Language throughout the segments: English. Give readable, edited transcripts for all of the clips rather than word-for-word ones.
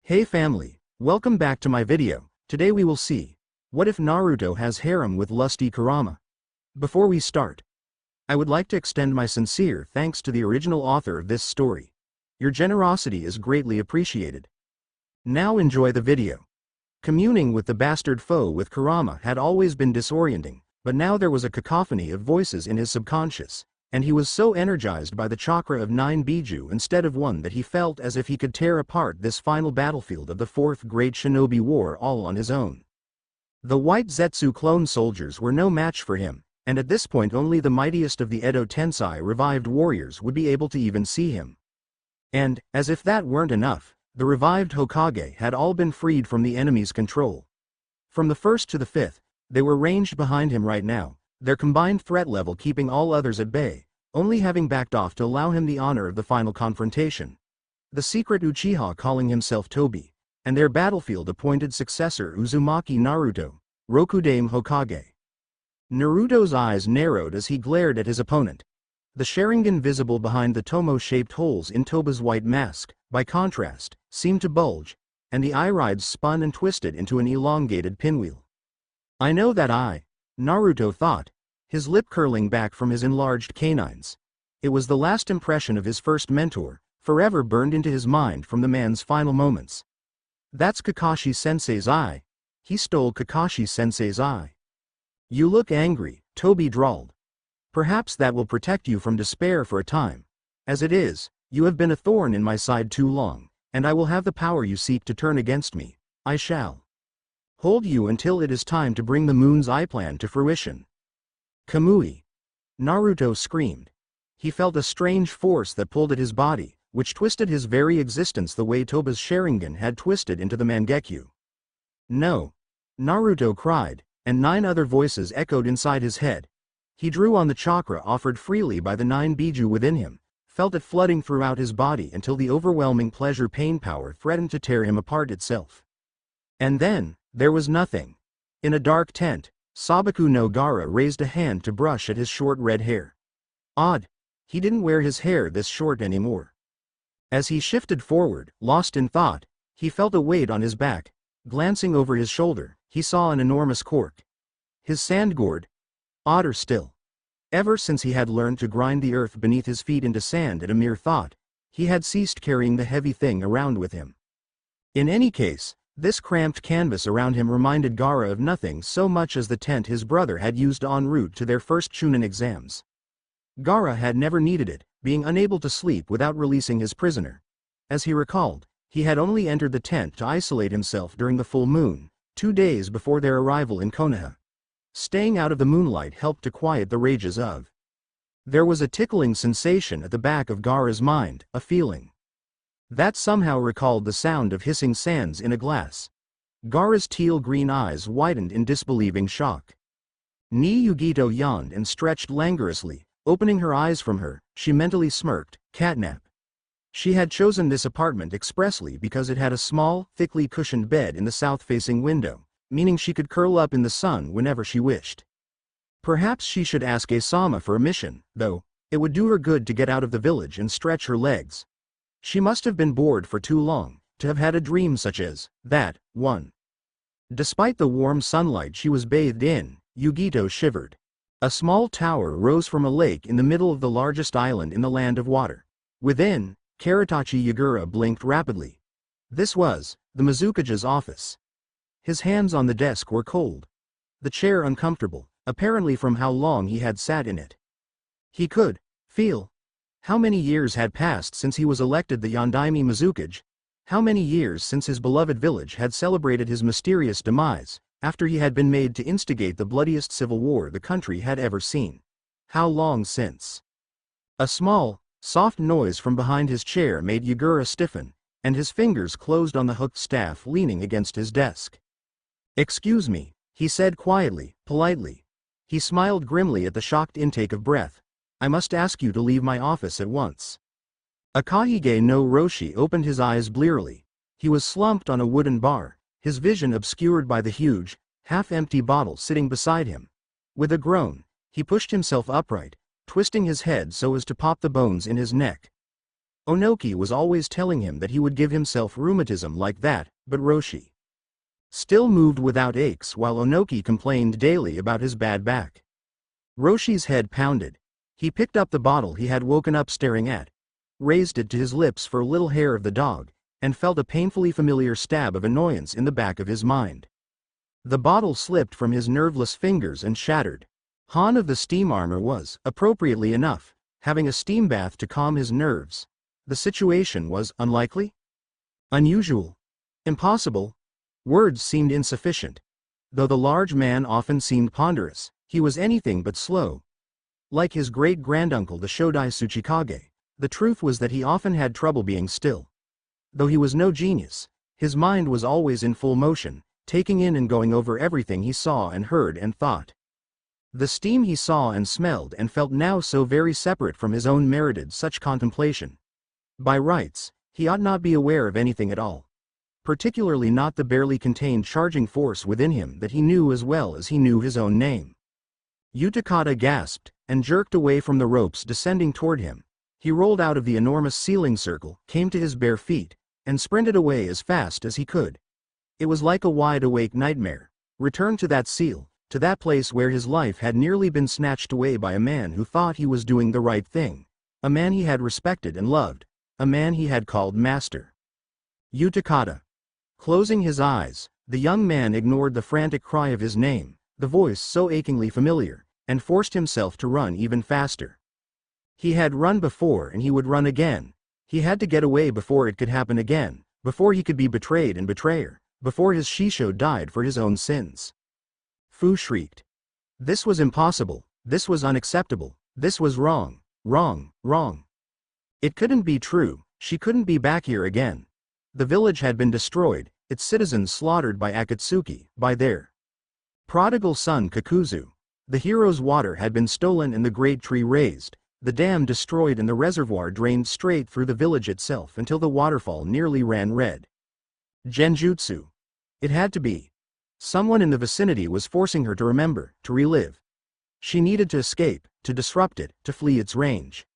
Hey family, welcome back to my video. Today we will see, what if Naruto has harem with Lusty Kurama? Before we start, I would like to extend my sincere thanks to the original author of this story. Your generosity is greatly appreciated. Now enjoy the video. Communing with the bastard foe with Kurama had always been disorienting, but now there was a cacophony of voices in his subconscious, and he was so energized by the chakra of 9 Biju instead of one that he felt as if he could tear apart this final battlefield of the Fourth Great Shinobi War all on his own. The white Zetsu clone soldiers were no match for him, and at this point only the mightiest of the Edo Tensei revived warriors would be able to even see him. And, as if that weren't enough, the revived Hokage had all been freed from the enemy's control. From the first to the fifth, they were ranged behind him right now, their combined threat level keeping all others at bay, only having backed off to allow him the honor of the final confrontation. The secret Uchiha calling himself Tobi, and their battlefield-appointed successor Uzumaki Naruto, Rokudame Hokage. Naruto's eyes narrowed as he glared at his opponent. The Sharingan visible behind the Tomo-shaped holes in Toba's white mask, by contrast, seemed to bulge, and the irides spun and twisted into an elongated pinwheel. I know that eye, Naruto thought, his lip curling back from his enlarged canines. It was the last impression of his first mentor, forever burned into his mind from the man's final moments. That's Kakashi-sensei's eye. He stole Kakashi-sensei's eye. You look angry, Tobi drawled. Perhaps that will protect you from despair for a time. As it is, you have been a thorn in my side too long, and I will have the power you seek to turn against me. I shall hold you until it is time to bring the Moon's Eye plan to fruition. Kamui! Naruto screamed. He felt a strange force that pulled at his body, which twisted his very existence the way Toba's Sharingan had twisted into the Mangekyo. No! Naruto cried, and 9 other voices echoed inside his head. He drew on the chakra offered freely by the 9 Biju within him, felt it flooding throughout his body until the overwhelming pleasure-pain power threatened to tear him apart itself. And then, there was nothing. In a dark tent, Sabaku no Gaara raised a hand to brush at his short red hair. Odd. He didn't wear his hair this short anymore. As he shifted forward, lost in thought, he felt a weight on his back. Glancing over his shoulder, he saw an enormous cork. His sand gourd. Odder still. Ever since he had learned to grind the earth beneath his feet into sand at a mere thought, he had ceased carrying the heavy thing around with him. In any case, this cramped canvas around him reminded Gaara of nothing so much as the tent his brother had used en route to their first Chunin exams. Gaara had never needed it, being unable to sleep without releasing his prisoner. As he recalled, he had only entered the tent to isolate himself during the full moon, 2 days before their arrival in Konoha. Staying out of the moonlight helped to quiet the rages of. There was a tickling sensation at the back of Gaara's mind, a feeling that somehow recalled the sound of hissing sands in a glass. Gaara's teal-green eyes widened in disbelieving shock. Ni Yugito yawned and stretched languorously, opening her eyes from her. She mentally smirked, catnap. She had chosen this apartment expressly because it had a small, thickly cushioned bed in the south-facing window, meaning she could curl up in the sun whenever she wished. Perhaps she should ask Asama for a mission, though. It would do her good to get out of the village and stretch her legs. She must have been bored for too long, to have had a dream such as that one. Despite the warm sunlight she was bathed in, Yugito shivered. A small tower rose from a lake in the middle of the largest island in the land of water. Within, Karatachi Yagura blinked rapidly. This was the Mizukage's office. His hands on the desk were cold. The chair uncomfortable, apparently from how long he had sat in it. He could feel. How many years had passed since he was elected the Yondaime Mizukage? How many years since his beloved village had celebrated his mysterious demise, after he had been made to instigate the bloodiest civil war the country had ever seen? How long since? A small, soft noise from behind his chair made Yagura stiffen, and his fingers closed on the hooked staff leaning against his desk. Excuse me, he said quietly, politely. He smiled grimly at the shocked intake of breath. I must ask you to leave my office at once. Akahige no Roshi opened his eyes blearily. He was slumped on a wooden bar, his vision obscured by the huge, half-empty bottle sitting beside him. With a groan, he pushed himself upright, twisting his head so as to pop the bones in his neck. Onoki was always telling him that he would give himself rheumatism like that, but Roshi still moved without aches while Onoki complained daily about his bad back. Roshi's head pounded. He picked up the bottle he had woken up staring at, raised it to his lips for a little hair of the dog, and felt a painfully familiar stab of annoyance in the back of his mind. The bottle slipped from his nerveless fingers and shattered. Han of the steam armor was, appropriately enough, having a steam bath to calm his nerves. The situation was unlikely? Unusual? Impossible? Words seemed insufficient. Though the large man often seemed ponderous, he was anything but slow. Like his great-granduncle the Shodai Tsuchikage, the truth was that he often had trouble being still. Though he was no genius, his mind was always in full motion, taking in and going over everything he saw and heard and thought. The steam he saw and smelled and felt now so very separate from his own merited such contemplation. By rights, he ought not be aware of anything at all. Particularly not the barely contained charging force within him that he knew as well as he knew his own name. Utakata gasped, and jerked away from the ropes descending toward him. He rolled out of the enormous ceiling circle, came to his bare feet, and sprinted away as fast as he could. It was like a wide-awake nightmare. Return to that seal, to that place where his life had nearly been snatched away by a man who thought he was doing the right thing. A man he had respected and loved. A man he had called master. Utakata. Closing his eyes, the young man ignored the frantic cry of his name, the voice so achingly familiar, and forced himself to run even faster. He had run before and he would run again. He had to get away before it could happen again, before he could be betrayed and betrayer, before his Shisho died for his own sins. Fu shrieked. This was impossible, this was unacceptable, this was wrong, wrong, wrong. It couldn't be true, she couldn't be back here again. The village had been destroyed, its citizens slaughtered by Akatsuki, by their prodigal son Kakuzu. The hero's water had been stolen and the great tree razed, the dam destroyed and the reservoir drained straight through the village itself until the waterfall nearly ran red. Genjutsu. It had to be. Someone in the vicinity was forcing her to remember, to relive. She needed to escape, to disrupt it, to flee its range.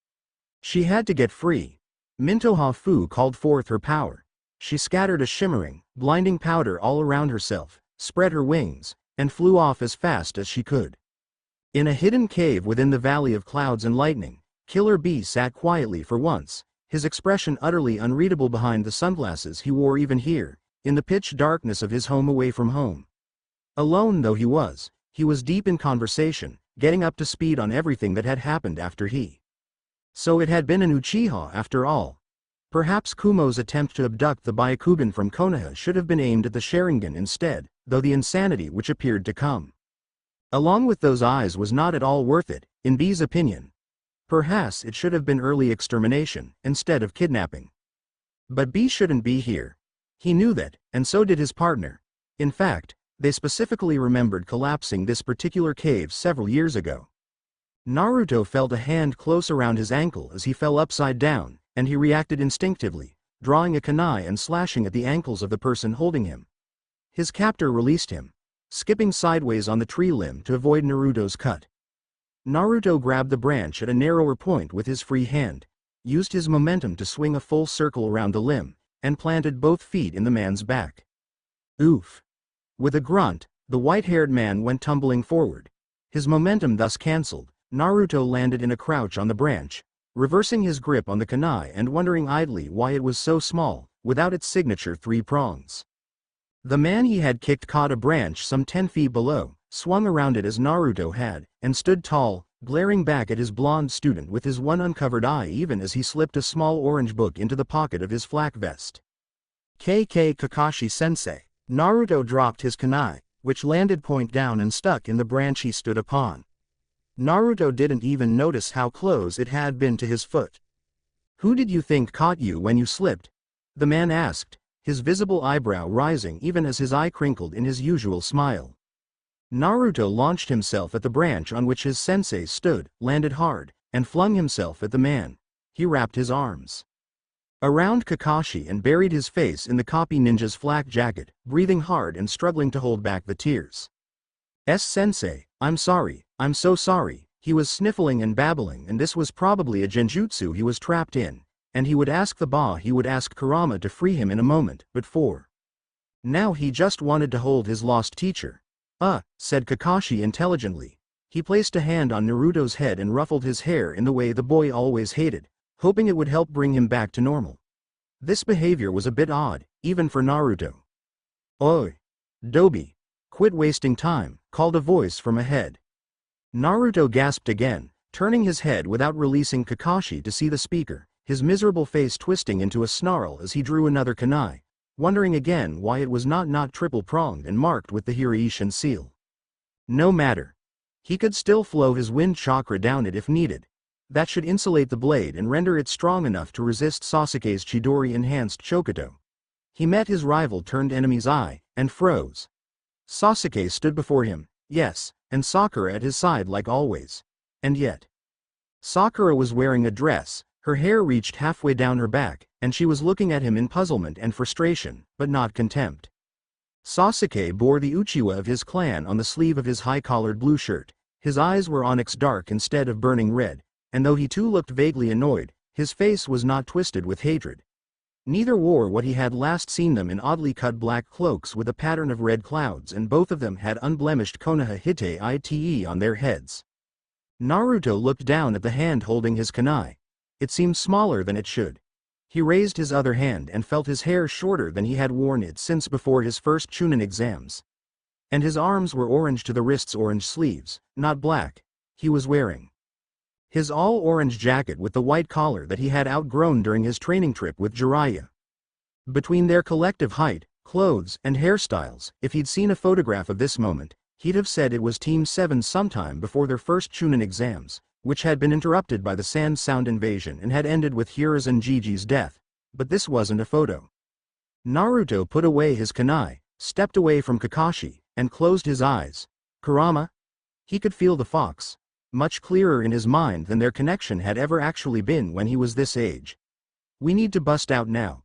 She had to get free. Mintoha Fu called forth her power. She scattered a shimmering, blinding powder all around herself, spread her wings, and flew off as fast as she could. In a hidden cave within the Valley of Clouds and Lightning, Killer Bee sat quietly for once, his expression utterly unreadable behind the sunglasses he wore even here, in the pitch darkness of his home away from home. Alone though he was deep in conversation, getting up to speed on everything that had happened after he. So it had been an Uchiha after all. Perhaps Kumo's attempt to abduct the Byakugan from Konoha should have been aimed at the Sharingan instead, though the insanity which appeared to come along with those eyes was not at all worth it, in B's opinion. Perhaps it should have been early extermination, instead of kidnapping. But B shouldn't be here. He knew that, and so did his partner. In fact, they specifically remembered collapsing this particular cave several years ago. Naruto felt a hand close around his ankle as he fell upside down, and he reacted instinctively, drawing a kunai and slashing at the ankles of the person holding him. His captor released him, skipping sideways on the tree limb to avoid Naruto's cut. Naruto grabbed the branch at a narrower point with his free hand, used his momentum to swing a full circle around the limb, and planted both feet in the man's back. Oof! With a grunt, the white-haired man went tumbling forward. His momentum thus cancelled, Naruto landed in a crouch on the branch, reversing his grip on the kunai and wondering idly why it was so small, without its signature 3 prongs. The man he had kicked caught a branch some 10 feet below, swung around it as Naruto had, and stood tall, glaring back at his blonde student with his one uncovered eye even as he slipped a small orange book into the pocket of his flak vest. Kakashi-sensei. Naruto dropped his kunai, which landed point down and stuck in the branch he stood upon. Naruto didn't even notice how close it had been to his foot. Who did you think caught you when you slipped? The man asked, his visible eyebrow rising even as his eye crinkled in his usual smile. Naruto launched himself at the branch on which his sensei stood, landed hard, and flung himself at the man. He wrapped his arms around Kakashi and buried his face in the copy ninja's flak jacket, breathing hard and struggling to hold back the tears. Sensei, I'm sorry, I'm so sorry. He was sniffling and babbling, and this was probably a genjutsu he was trapped in. and he would ask Kurama to free him in a moment, but now he just wanted to hold his lost teacher. Said Kakashi intelligently. He placed a hand on Naruto's head and ruffled his hair in the way the boy always hated, hoping it would help bring him back to normal. This behavior was a bit odd, even for Naruto. "Oi! Dobi! Quit wasting time," called a voice from ahead. Naruto gasped again, turning his head without releasing Kakashi to see the speaker, his miserable face twisting into a snarl as he drew another kunai, wondering again why it was not triple-pronged and marked with the Hiraishin seal. No matter. He could still flow his wind chakra down it if needed. That should insulate the blade and render it strong enough to resist Sasuke's Chidori-enhanced Chokuto. He met his rival-turned-enemy's eye, and froze. Sasuke stood before him, yes, and Sakura at his side like always. And yet. Sakura was wearing a dress, her hair reached halfway down her back, and she was looking at him in puzzlement and frustration, but not contempt. Sasuke bore the Uchiwa of his clan on the sleeve of his high-collared blue shirt. His eyes were onyx dark instead of burning red, and though he too looked vaguely annoyed, his face was not twisted with hatred. Neither wore what he had last seen them in oddly cut black cloaks with a pattern of red clouds, and both of them had unblemished Konoha Hite Ite on their heads. Naruto looked down at the hand holding his kunai. It seemed smaller than it should. He raised his other hand and felt his hair shorter than he had worn it since before his first Chunin exams. And his arms were orange to the wrists, orange sleeves, not black. He was wearing his all-orange jacket with the white collar that he had outgrown during his training trip with Jiraiya. Between their collective height, clothes, and hairstyles, if he'd seen a photograph of this moment, he'd have said it was Team 7 sometime before their first Chunin exams, which had been interrupted by the Sand Sound invasion and had ended with Hiruzen Jiji's death. But this wasn't a photo. Naruto put away his kunai, stepped away from Kakashi, and closed his eyes. Kurama? He could feel the fox, much clearer in his mind than their connection had ever actually been when he was this age. We need to bust out now.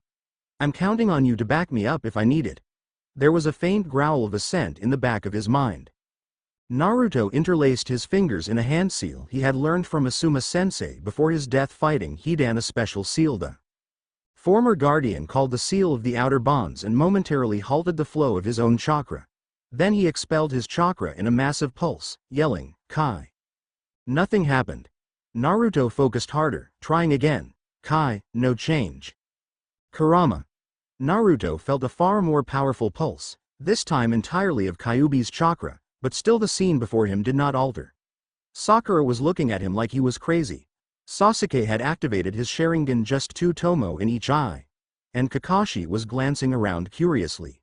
I'm counting on you to back me up if I need it. There was a faint growl of assent in the back of his mind. Naruto interlaced his fingers in a hand seal he had learned from Asuma-sensei before his death fighting Hidan, a special seal the former guardian called the seal of the outer bonds, and momentarily halted the flow of his own chakra. Then he expelled his chakra in a massive pulse, yelling, "Kai!" Nothing happened. Naruto focused harder, trying again. Kai, no change. Kurama. Naruto felt a far more powerful pulse, this time entirely of Kyuubi's chakra, but still the scene before him did not alter. Sakura was looking at him like he was crazy. Sasuke had activated his Sharingan, just 2 tomo in each eye. And Kakashi was glancing around curiously.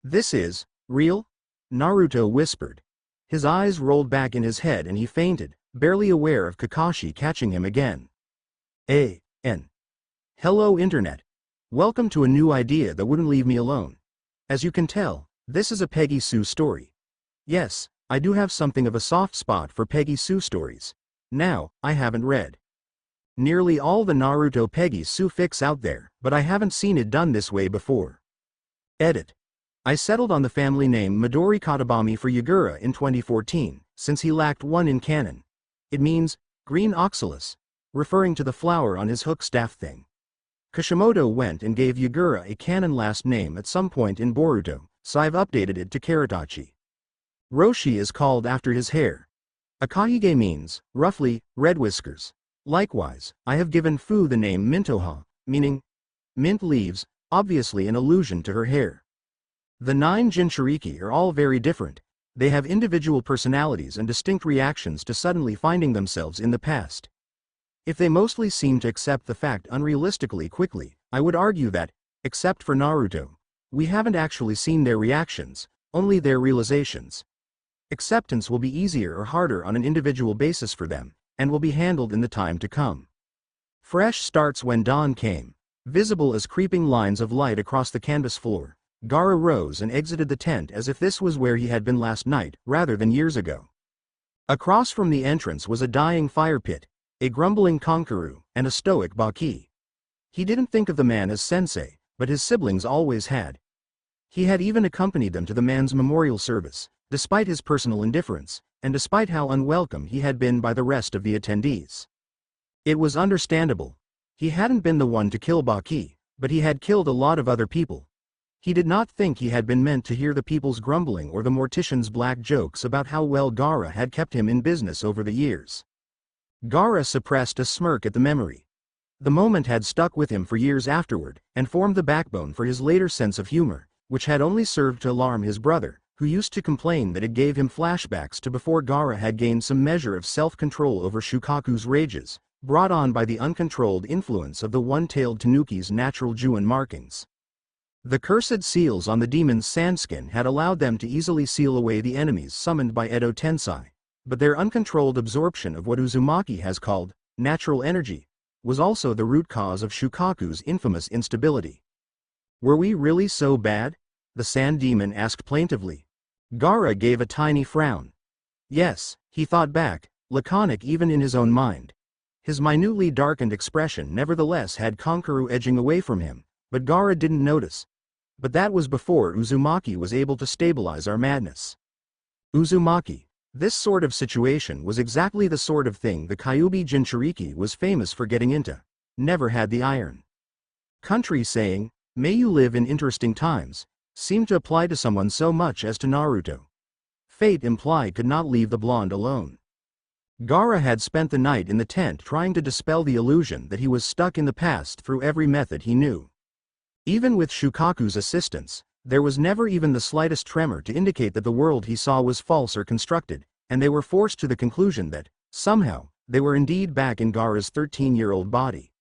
"This is real?" Naruto whispered. His eyes rolled back in his head and he fainted, barely aware of Kakashi catching him again. Hello Internet. Welcome to a new idea that wouldn't leave me alone. As you can tell, this is a Peggy Sue story. Yes, I do have something of a soft spot for Peggy Sue stories. Now, I haven't read nearly all the Naruto Peggy Sue fics out there, but I haven't seen it done this way before. Edit. I settled on the family name Midori Katabami for Yagura in 2014, since he lacked one in canon. It means, green oxalis, referring to the flower on his hook staff thing. Kishimoto went and gave Yagura a canon last name at some point in Boruto, so I've updated it to Karatachi. Roshi is called after his hair. Akahige means, roughly, red whiskers. Likewise, I have given Fu the name Mintoha, meaning mint leaves, obviously an allusion to her hair. The 9 Jinchuriki are all very different. They have individual personalities and distinct reactions to suddenly finding themselves in the past. If they mostly seem to accept the fact unrealistically quickly, I would argue that, except for Naruto, we haven't actually seen their reactions, only their realizations. Acceptance will be easier or harder on an individual basis for them, and will be handled in the time to come. Fresh starts when dawn came. Visible as creeping lines of light across the canvas floor, Gaara rose and exited the tent as if this was where he had been last night, rather than years ago. Across from the entrance was a dying fire pit, a grumbling Konkaru, and a stoic Baki. He didn't think of the man as sensei, but his siblings always had. He had even accompanied them to the man's memorial service, despite his personal indifference, and despite how unwelcome he had been by the rest of the attendees. It was understandable. He hadn't been the one to kill Baki, but he had killed a lot of other people. He did not think he had been meant to hear the people's grumbling or the mortician's black jokes about how well Gaara had kept him in business over the years. Gaara suppressed a smirk at the memory. The moment had stuck with him for years afterward, and formed the backbone for his later sense of humor, which had only served to alarm his brother, who used to complain that it gave him flashbacks to before Gaara had gained some measure of self-control over Shukaku's rages, brought on by the uncontrolled influence of the one-tailed Tanuki's natural Juin markings. The cursed seals on the demon's sandskin had allowed them to easily seal away the enemies summoned by Edo Tensei, but their uncontrolled absorption of what Uzumaki has called natural energy was also the root cause of Shukaku's infamous instability. Were we really so bad? The sand demon asked plaintively. Gaara gave a tiny frown. Yes, he thought back, laconic even in his own mind. His minutely darkened expression nevertheless had Kankuro edging away from him, but Gaara didn't notice. But that was before Uzumaki was able to stabilize our madness. Uzumaki. This sort of situation was exactly the sort of thing the Kyuubi Jinchuriki was famous for getting into. Never had the iron. Country saying, "May you live in interesting times," seemed to apply to someone so much as to Naruto. Fate implied could not leave the blonde alone. Gaara had spent the night in the tent trying to dispel the illusion that he was stuck in the past through every method he knew. Even with Shukaku's assistance, there was never even the slightest tremor to indicate that the world he saw was false or constructed, and they were forced to the conclusion that, somehow, they were indeed back in Gaara's 13-year-old body.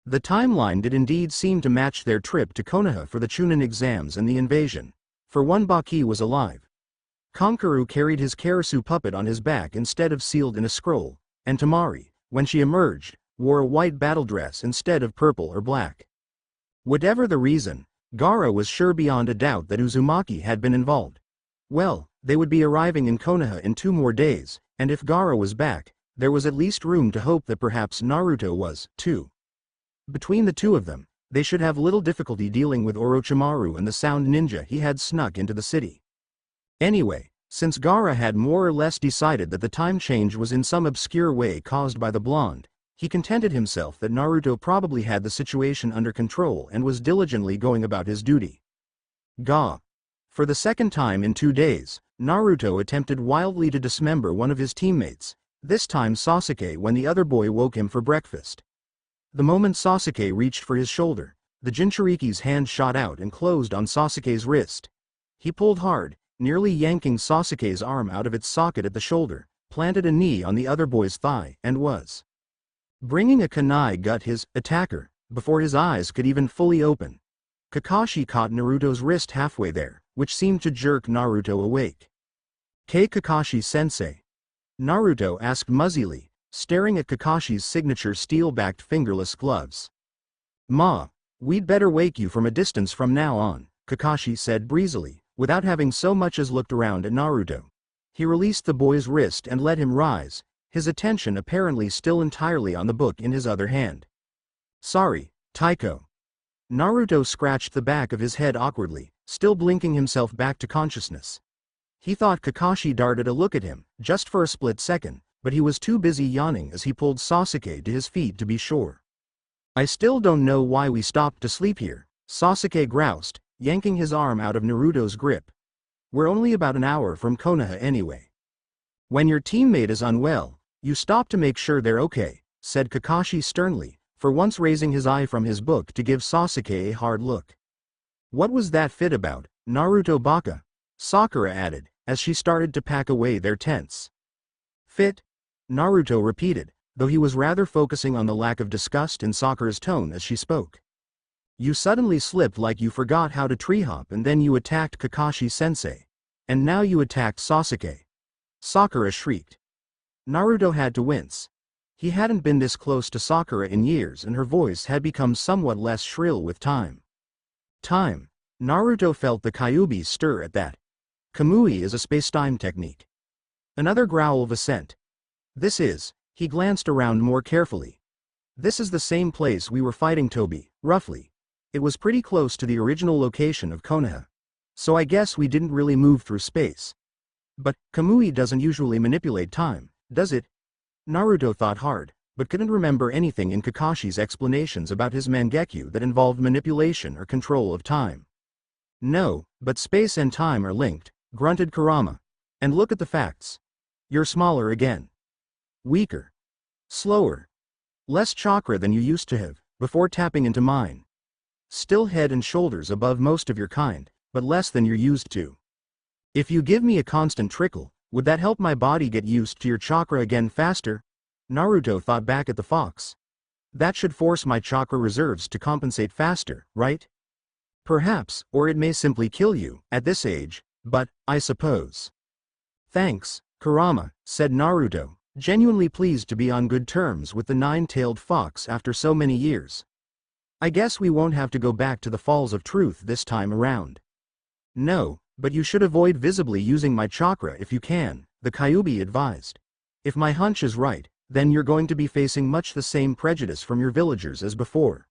The timeline did indeed seem to match their trip to Konoha for the Chunin exams and the invasion. For one, Baki was alive. Kankuro carried his Karasu puppet on his back instead of sealed in a scroll, and Tamari, when she emerged, wore a white battle dress instead of purple or black. Whatever the reason, Gaara was sure beyond a doubt that Uzumaki had been involved. Well, they would be arriving in Konoha in 2 more days, and if Gaara was back, there was at least room to hope that perhaps Naruto was, too. Between the two of them, they should have little difficulty dealing with Orochimaru and the sound ninja he had snuck into the city. Anyway, since Gaara had more or less decided that the time change was in some obscure way caused by the blonde, he contented himself that Naruto probably had the situation under control and was diligently going about his duty. Ga. For the second time in 2 days, Naruto attempted wildly to dismember one of his teammates, this time Sasuke, when the other boy woke him for breakfast. The moment Sasuke reached for his shoulder, the Jinchuriki's hand shot out and closed on Sasuke's wrist. He pulled hard, nearly yanking Sasuke's arm out of its socket at the shoulder, planted a knee on the other boy's thigh, and was bringing a kunai gut his attacker, before his eyes could even fully open. Kakashi caught Naruto's wrist halfway there, which seemed to jerk Naruto awake. "Kei Kakashi-sensei?" Naruto asked muzzily, staring at Kakashi's signature steel-backed fingerless gloves. "Ma, we'd better wake you from a distance from now on," Kakashi said breezily, without having so much as looked around at Naruto. He released the boy's wrist and let him rise, his attention apparently still entirely on the book in his other hand. "Sorry, Taiko." Naruto scratched the back of his head awkwardly, still blinking himself back to consciousness. He thought Kakashi darted a look at him, just for a split second, but he was too busy yawning as he pulled Sasuke to his feet to be sure. "I still don't know why we stopped to sleep here," Sasuke groused, yanking his arm out of Naruto's grip. "We're only about an hour from Konoha anyway." "When your teammate is unwell, you stop to make sure they're okay," said Kakashi sternly, for once raising his eye from his book to give Sasuke a hard look. "What was that fit about, Naruto Baka?" Sakura added, as she started to pack away their tents. "Fit?" Naruto repeated, though he was rather focusing on the lack of disgust in Sakura's tone as she spoke. "You suddenly slipped like you forgot how to tree hop, and then you attacked Kakashi-sensei. And now you attacked Sasuke." Sakura shrieked. Naruto had to wince. He hadn't been this close to Sakura in years, and her voice had become somewhat less shrill with time. Time. Naruto felt the Kyuubi stir at that. Kamui is a spacetime technique. Another growl of assent. "This is," he glanced around more carefully. "This is the same place we were fighting Tobi, roughly. It was pretty close to the original location of Konoha. So I guess we didn't really move through space. But Kamui doesn't usually manipulate time, does it?" Naruto thought hard. but couldn't remember anything in Kakashi's explanations about his Mangekyo that involved manipulation or control of time. No, but space and time are linked, grunted Kurama. And look at the facts. You're smaller again. Weaker. Slower. Less chakra than you used to have, before tapping into mine. Still head and shoulders above most of your kind, but less than you're used to. If you give me a constant trickle, would that help my body get used to your chakra again faster? Naruto thought back at the fox. That should force my chakra reserves to compensate faster, right? Perhaps, or it may simply kill you, at this age, but, I suppose. Thanks, Kurama, said Naruto, genuinely pleased to be on good terms with the nine-tailed fox after so many years. I guess we won't have to go back to the Falls of Truth this time around. No, but you should avoid visibly using my chakra if you can, the Kyuubi advised. If my hunch is right, then you're going to be facing much the same prejudice from your villagers as before.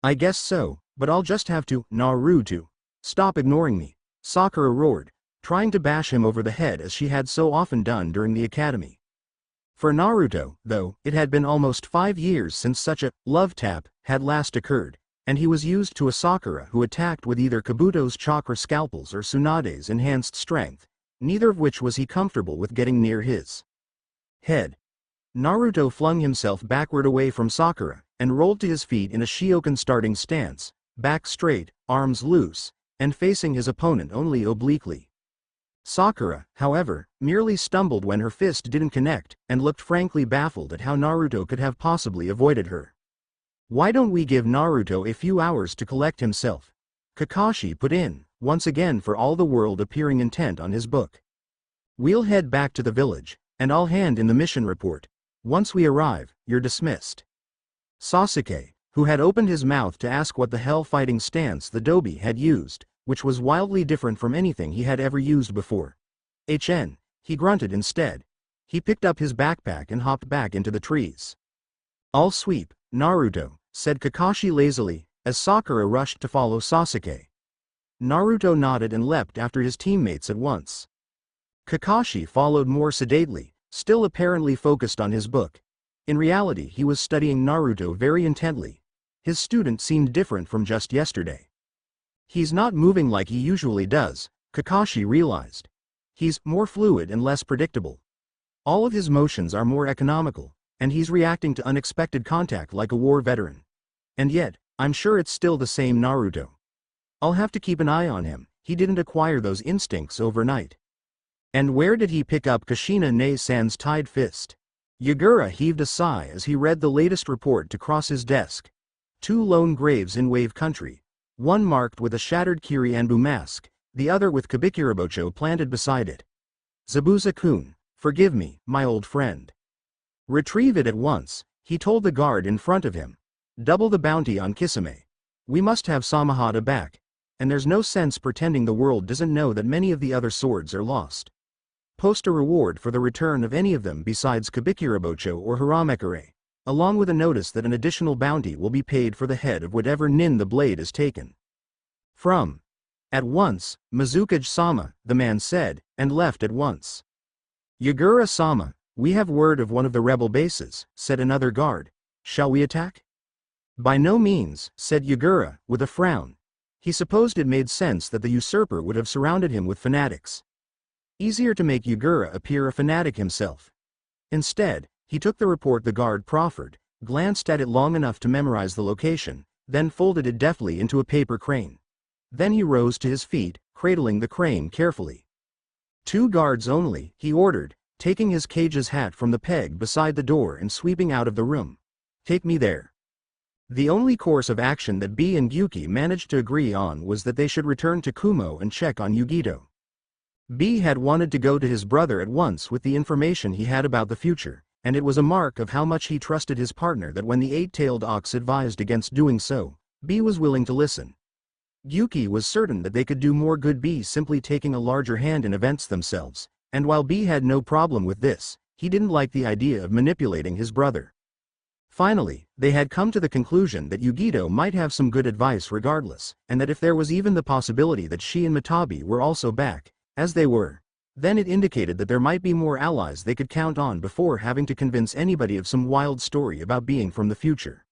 I guess so, but I'll just have to, Naruto. Stop ignoring me, Sakura roared, trying to bash him over the head as she had so often done during the academy. For Naruto, though, it had been almost 5 years since such a love tap had last occurred, and he was used to a Sakura who attacked with either Kabuto's chakra scalpels or Tsunade's enhanced strength, neither of which was he comfortable with getting near his head. Naruto flung himself backward away from Sakura, and rolled to his feet in a Shiokan starting stance, back straight, arms loose, and facing his opponent only obliquely. Sakura, however, merely stumbled when her fist didn't connect, and looked frankly baffled at how Naruto could have possibly avoided her. Why don't we give Naruto a few hours to collect himself? Kakashi put in, once again for all the world appearing intent on his book. We'll head back to the village, and I'll hand in the mission report. Once we arrive, you're dismissed. Sasuke, who had opened his mouth to ask what the hell fighting stance the Dobi had used, which was wildly different from anything he had ever used before. He grunted instead. He picked up his backpack and hopped back into the trees. I'll sweep, Naruto, said Kakashi lazily, as Sakura rushed to follow Sasuke. Naruto nodded and leapt after his teammates at once. Kakashi followed more sedately, still apparently focused on his book. In reality he was studying Naruto very intently. His student seemed different from just yesterday. He's not moving like he usually does, Kakashi realized. He's more fluid and less predictable. All of his motions are more economical, and he's reacting to unexpected contact like a war veteran. And yet, I'm sure it's still the same Naruto. I'll have to keep an eye on him, he didn't acquire those instincts overnight. And where did he pick up Kushina Ne-san's tied fist? Yagura heaved a sigh as he read the latest report to cross his desk. 2 lone graves in Wave Country. One marked with a shattered Kirianbu mask, the other with Kabikirabocho planted beside it. Zabuza-kun, forgive me, my old friend. Retrieve it at once, he told the guard in front of him. Double the bounty on Kisame. We must have Samahata back, and there's no sense pretending the world doesn't know that many of the other swords are lost. Post a reward for the return of any of them besides Kabikirabocho or Haramekure, along with a notice that an additional bounty will be paid for the head of whatever nin the blade is taken from. At once, Mizukage-sama, the man said, and left at once. Yagura-sama, we have word of one of the rebel bases, said another guard. Shall we attack? By no means, said Yagura, with a frown. He supposed it made sense that the usurper would have surrounded him with fanatics. Easier to make Yagura appear a fanatic himself. Instead, he took the report the guard proffered, glanced at it long enough to memorize the location, then folded it deftly into a paper crane. Then he rose to his feet, cradling the crane carefully. 2 guards only, he ordered, taking his cage's hat from the peg beside the door and sweeping out of the room. Take me there. The only course of action that B and Gyuki managed to agree on was that they should return to Kumo and check on Yugito. B had wanted to go to his brother at once with the information he had about the future, and it was a mark of how much he trusted his partner that when the 8-tailed ox advised against doing so, B was willing to listen. Gyuki was certain that they could do more good B simply taking a larger hand in events themselves, and while B had no problem with this, he didn't like the idea of manipulating his brother. Finally, they had come to the conclusion that Yugito might have some good advice regardless, and that if there was even the possibility that she and Matabi were also back, as they were, Then it indicated that there might be more allies they could count on before having to convince anybody of some wild story about being from the future.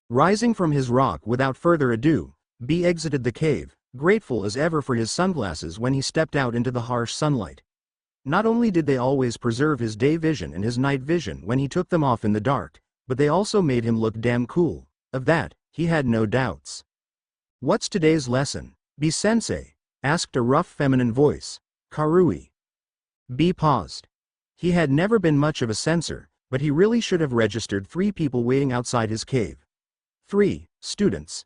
Rising from his rock without further ado, B exited the cave, grateful as ever for his sunglasses when he stepped out into the harsh sunlight. Not only did they always preserve his day vision and his night vision when he took them off in the dark, but they also made him look damn cool. Of that, he had no doubts. "What's today's lesson, B-sensei?" asked a rough feminine voice. "Karui." B paused. He had never been much of a censor, but he really should have registered 3 people waiting outside his cave. 3 students.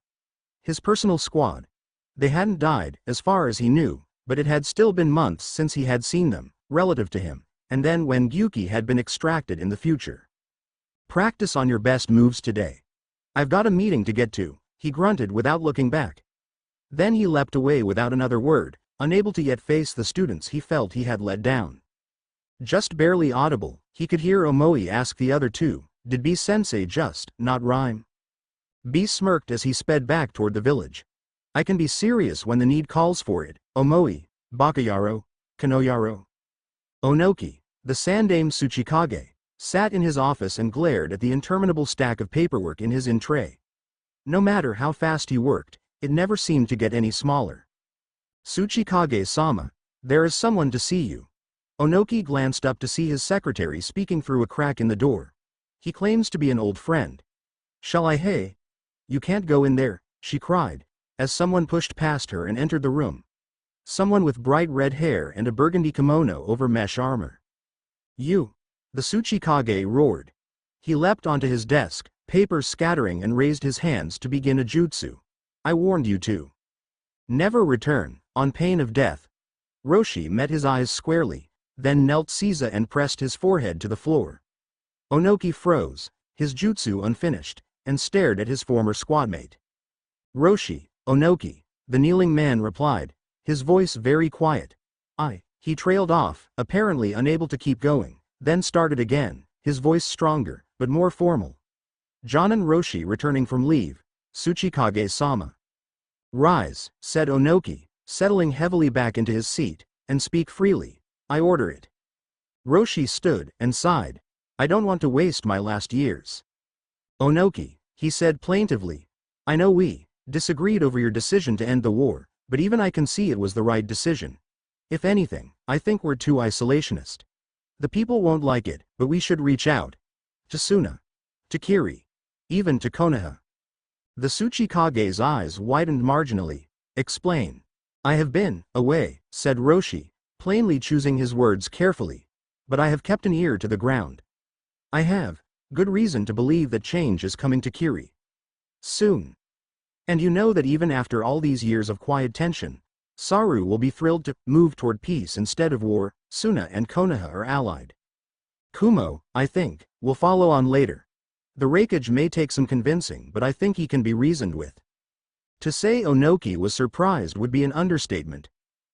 His personal squad. They hadn't died, as far as he knew, but it had still been months since he had seen them, relative to him, and then when Gyuki had been extracted in the future. "Practice on your best moves today. I've got a meeting to get to," he grunted without looking back. Then he leapt away without another word, unable to yet face the students he felt he had let down. Just barely audible, he could hear Omoi ask the other 2, "Did B-sensei just not rhyme?" B smirked as he sped back toward the village. "I can be serious when the need calls for it, Omoi, Bakayaro, Kanoyaro." Onoki, the Sandame Tsuchikage, sat in his office and glared at the interminable stack of paperwork in his in-tray. No matter how fast he worked, it never seemed to get any smaller. "Tsuchikage-sama, there is someone to see you." Onoki glanced up to see his secretary speaking through a crack in the door. "He claims to be an old friend." "Shall I hey?" "You can't go in there," she cried, as someone pushed past her and entered the room. Someone with bright red hair and a burgundy kimono over mesh armor. "You!" the Tsuchikage roared. He leapt onto his desk, papers scattering, and raised his hands to begin a jutsu. "I warned you to. Never return, on pain of death." Roshi met his eyes squarely, then knelt Caesar and pressed his forehead to the floor. Onoki froze, his jutsu unfinished, and stared at his former squadmate. "Roshi, Onoki," the kneeling man replied, his voice very quiet. He trailed off, apparently unable to keep going, then started again, his voice stronger, but more formal. "Jonin Roshi returning from leave, Tsuchikage-sama." "Rise," said Onoki, settling heavily back into his seat, "and speak freely. I order it." Roshi stood and sighed. "I don't want to waste my last years." "Onoki," he said plaintively, "I know we disagreed over your decision to end the war, but even I can see it was the right decision. If anything, I think we're too isolationist. The people won't like it, but we should reach out. To Suna. To Kiri. Even to Konoha." The Tsuchikage's eyes widened marginally. "Explain." "I have been away," said Roshi, plainly choosing his words carefully. "But I have kept an ear to the ground. I have good reason to believe that change is coming to Kiri. Soon. And you know that even after all these years of quiet tension, Saru will be thrilled to move toward peace instead of war. Suna and Konoha are allied. Kumo, I think, will follow on later. The Raikage may take some convincing, but I think he can be reasoned with." To say Onoki was surprised would be an understatement.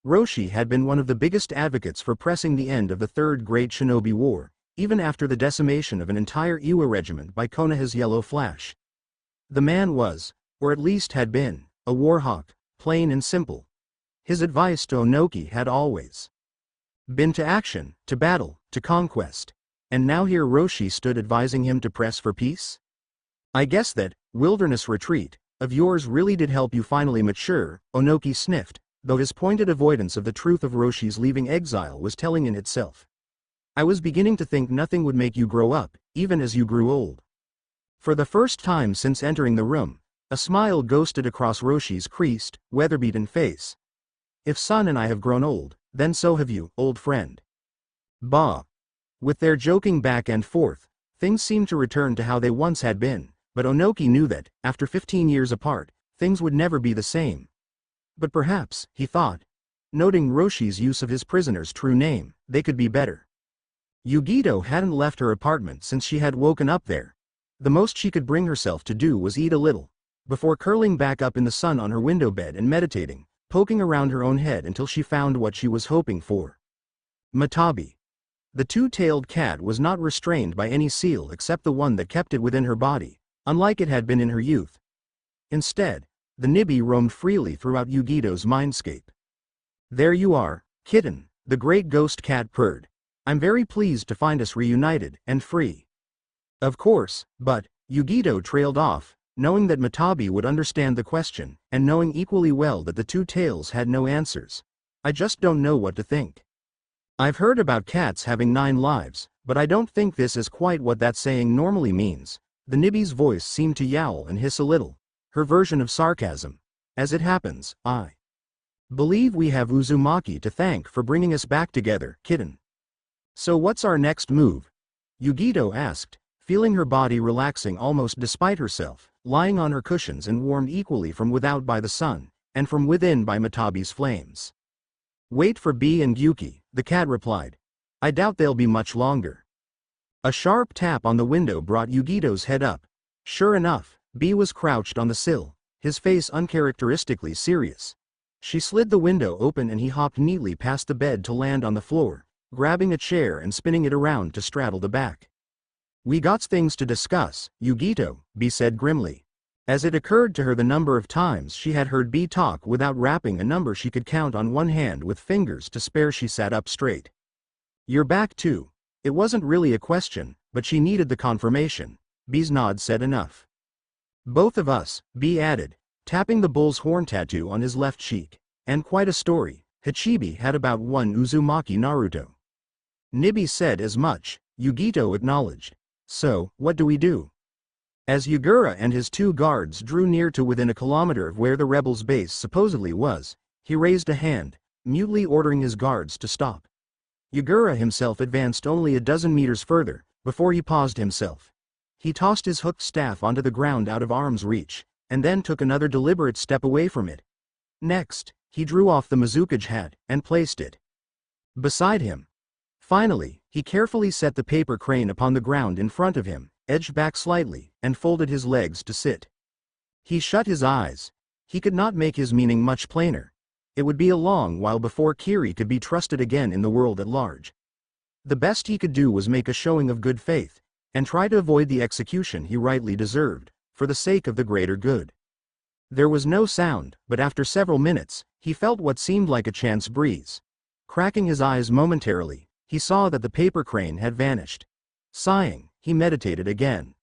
Roshi had been one of the biggest advocates for pressing the end of the Third Great Shinobi War, even after the decimation of an entire Iwa regiment by Konoha's Yellow Flash. The man was, or at least had been, a warhawk, plain and simple. His advice to Onoki had always been to action, to battle, to conquest. And now here Roshi stood advising him to press for peace? "I guess that wilderness retreat of yours really did help you finally mature," Onoki sniffed, though his pointed avoidance of the truth of Roshi's leaving exile was telling in itself. "I was beginning to think nothing would make you grow up, even as you grew old." For the first time since entering the room, a smile ghosted across Roshi's creased, weather-beaten face. "If Son and I have grown old, then so have you, old friend." Bah. With their joking back and forth, things seemed to return to how they once had been, but Onoki knew that, after 15 years apart, things would never be the same. But perhaps, he thought, noting Roshi's use of his prisoner's true name, they could be better. Yugito hadn't left her apartment since she had woken up there. The most she could bring herself to do was eat a little, before curling back up in the sun on her window bed and meditating, poking around her own head until she found what she was hoping for. Matabi. The two-tailed cat was not restrained by any seal except the one that kept it within her body, unlike it had been in her youth. Instead, the Nibi roamed freely throughout Yugito's mindscape. "There you are, kitten," The great ghost cat purred. I'm very pleased to find us reunited and free. Of course, but, Yugito trailed off, knowing that Matabi would understand the question, and knowing equally well that the two tails had no answers. I just don't know what to think. I've heard about cats having 9 lives, but I don't think this is quite what that saying normally means. The Nibby's voice seemed to yowl and hiss a little, her version of sarcasm. As it happens, I believe we have Uzumaki to thank for bringing us back together, kitten. So what's our next move? Yugito asked, feeling her body relaxing almost despite herself, lying on her cushions and warmed equally from without by the sun, and from within by Matabi's flames. Wait for B and Yuki, the cat replied. I doubt they'll be much longer. A sharp tap on the window brought Yugito's head up. Sure enough, B was crouched on the sill, his face uncharacteristically serious. She slid the window open and he hopped neatly past the bed to land on the floor, grabbing a chair and spinning it around to straddle the back. We got things to discuss, Yugito, B said grimly. As it occurred to her the number of times she had heard B talk without rapping, a number she could count on one hand with fingers to spare, she sat up straight. You're back too. It wasn't really a question, but she needed the confirmation. B's nod said enough. Both of us, B added, tapping the bull's horn tattoo on his left cheek. And quite a story. Hachibi had about one Uzumaki Naruto. Nibby said as much, Yugito acknowledged. So, what do we do? As Yugura and his 2 guards drew near to within a kilometer of where the rebels' base supposedly was, he raised a hand, mutely ordering his guards to stop. Yugura himself advanced only a dozen meters further, before he paused himself. He tossed his hooked staff onto the ground out of arm's reach, and then took another deliberate step away from it. Next, he drew off the Mizukage hat, and placed it beside him. Finally, he carefully set the paper crane upon the ground in front of him, edged back slightly, and folded his legs to sit. He shut his eyes. He could not make his meaning much plainer. It would be a long while before Kiri could be trusted again in the world at large. The best he could do was make a showing of good faith, and try to avoid the execution he rightly deserved, for the sake of the greater good. There was no sound, but after several minutes, he felt what seemed like a chance breeze. Cracking his eyes momentarily, he saw that the paper crane had vanished. Sighing, he meditated again.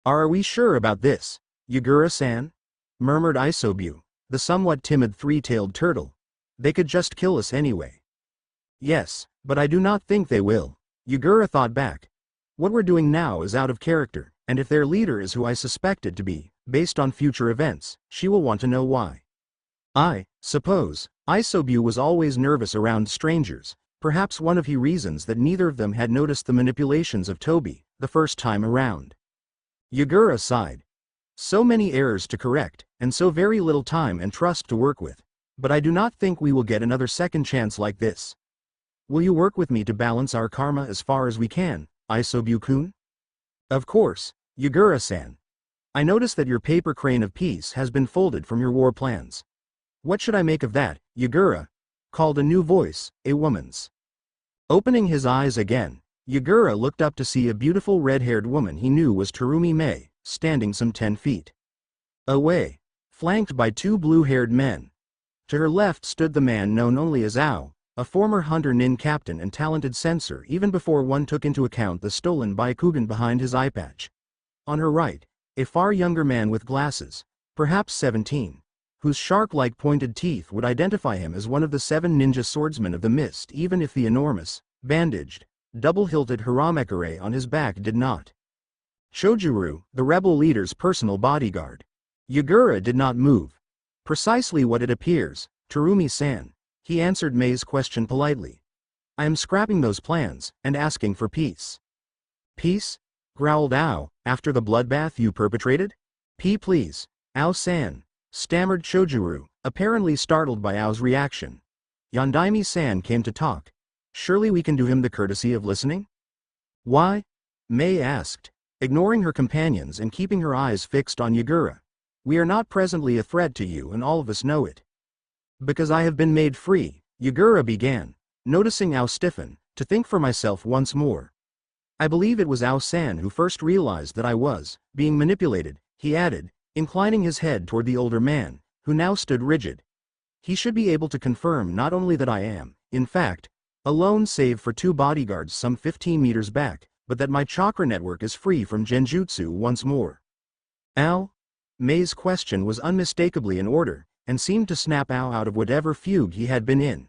Are we sure about this, Yugura-san? Murmured Isobu, the somewhat timid 3-tailed turtle. They could just kill us anyway. Yes, but I do not think they will. Yugura thought back. What we're doing now is out of character, and if their leader is who I suspect it to be, based on future events, she will want to know why. I suppose, Isobu was always nervous around strangers, perhaps one of the reasons that neither of them had noticed the manipulations of Toby, the first time around. Yugura sighed. So many errors to correct, and so very little time and trust to work with. But I do not think we will get another second chance like this. Will you work with me to balance our karma as far as we can, Isobu-kun? Of course, Yugura-san. I notice that your paper crane of peace has been folded from your war plans. What should I make of that, Yugura? Called a new voice, a woman's. Opening his eyes again, Yugura looked up to see a beautiful red-haired woman he knew was Terumi Mei, standing some 10 feet away, flanked by 2 blue-haired men. To her left stood the man known only as Ao, a former hunter nin captain and talented censor even before one took into account the stolen Byakugan behind his eye patch. On her right, a far younger man with glasses, perhaps 17. Whose shark-like pointed teeth would identify him as one of the 7 ninja swordsmen of the mist even if the enormous, bandaged, double-hilted haramekare on his back did not. Chojuru, the rebel leader's personal bodyguard. Yugura did not move. Precisely what it appears, Terumi-san, he answered Mei's question politely. I am scrapping those plans, and asking for peace. Peace? Growled Ao, after the bloodbath you perpetrated? Please, Ao-san. Stammered Chojuru, apparently startled by Ao's reaction. Yondaime-san came to talk. Surely we can do him the courtesy of listening? Why? Mei asked, ignoring her companions and keeping her eyes fixed on Yugura. We are not presently a threat to you and all of us know it. Because I have been made free, Yugura began, noticing Ao stiffen, to think for myself once more. I believe it was Ao-san who first realized that I was being manipulated, he added, inclining his head toward the older man, who now stood rigid. He should be able to confirm not only that I am, in fact, Alone save for 2 bodyguards some 15 meters back, but that my chakra network is free from genjutsu once more. Ow? Mei's question was unmistakably in order, and seemed to snap Ao out of whatever fugue he had been in.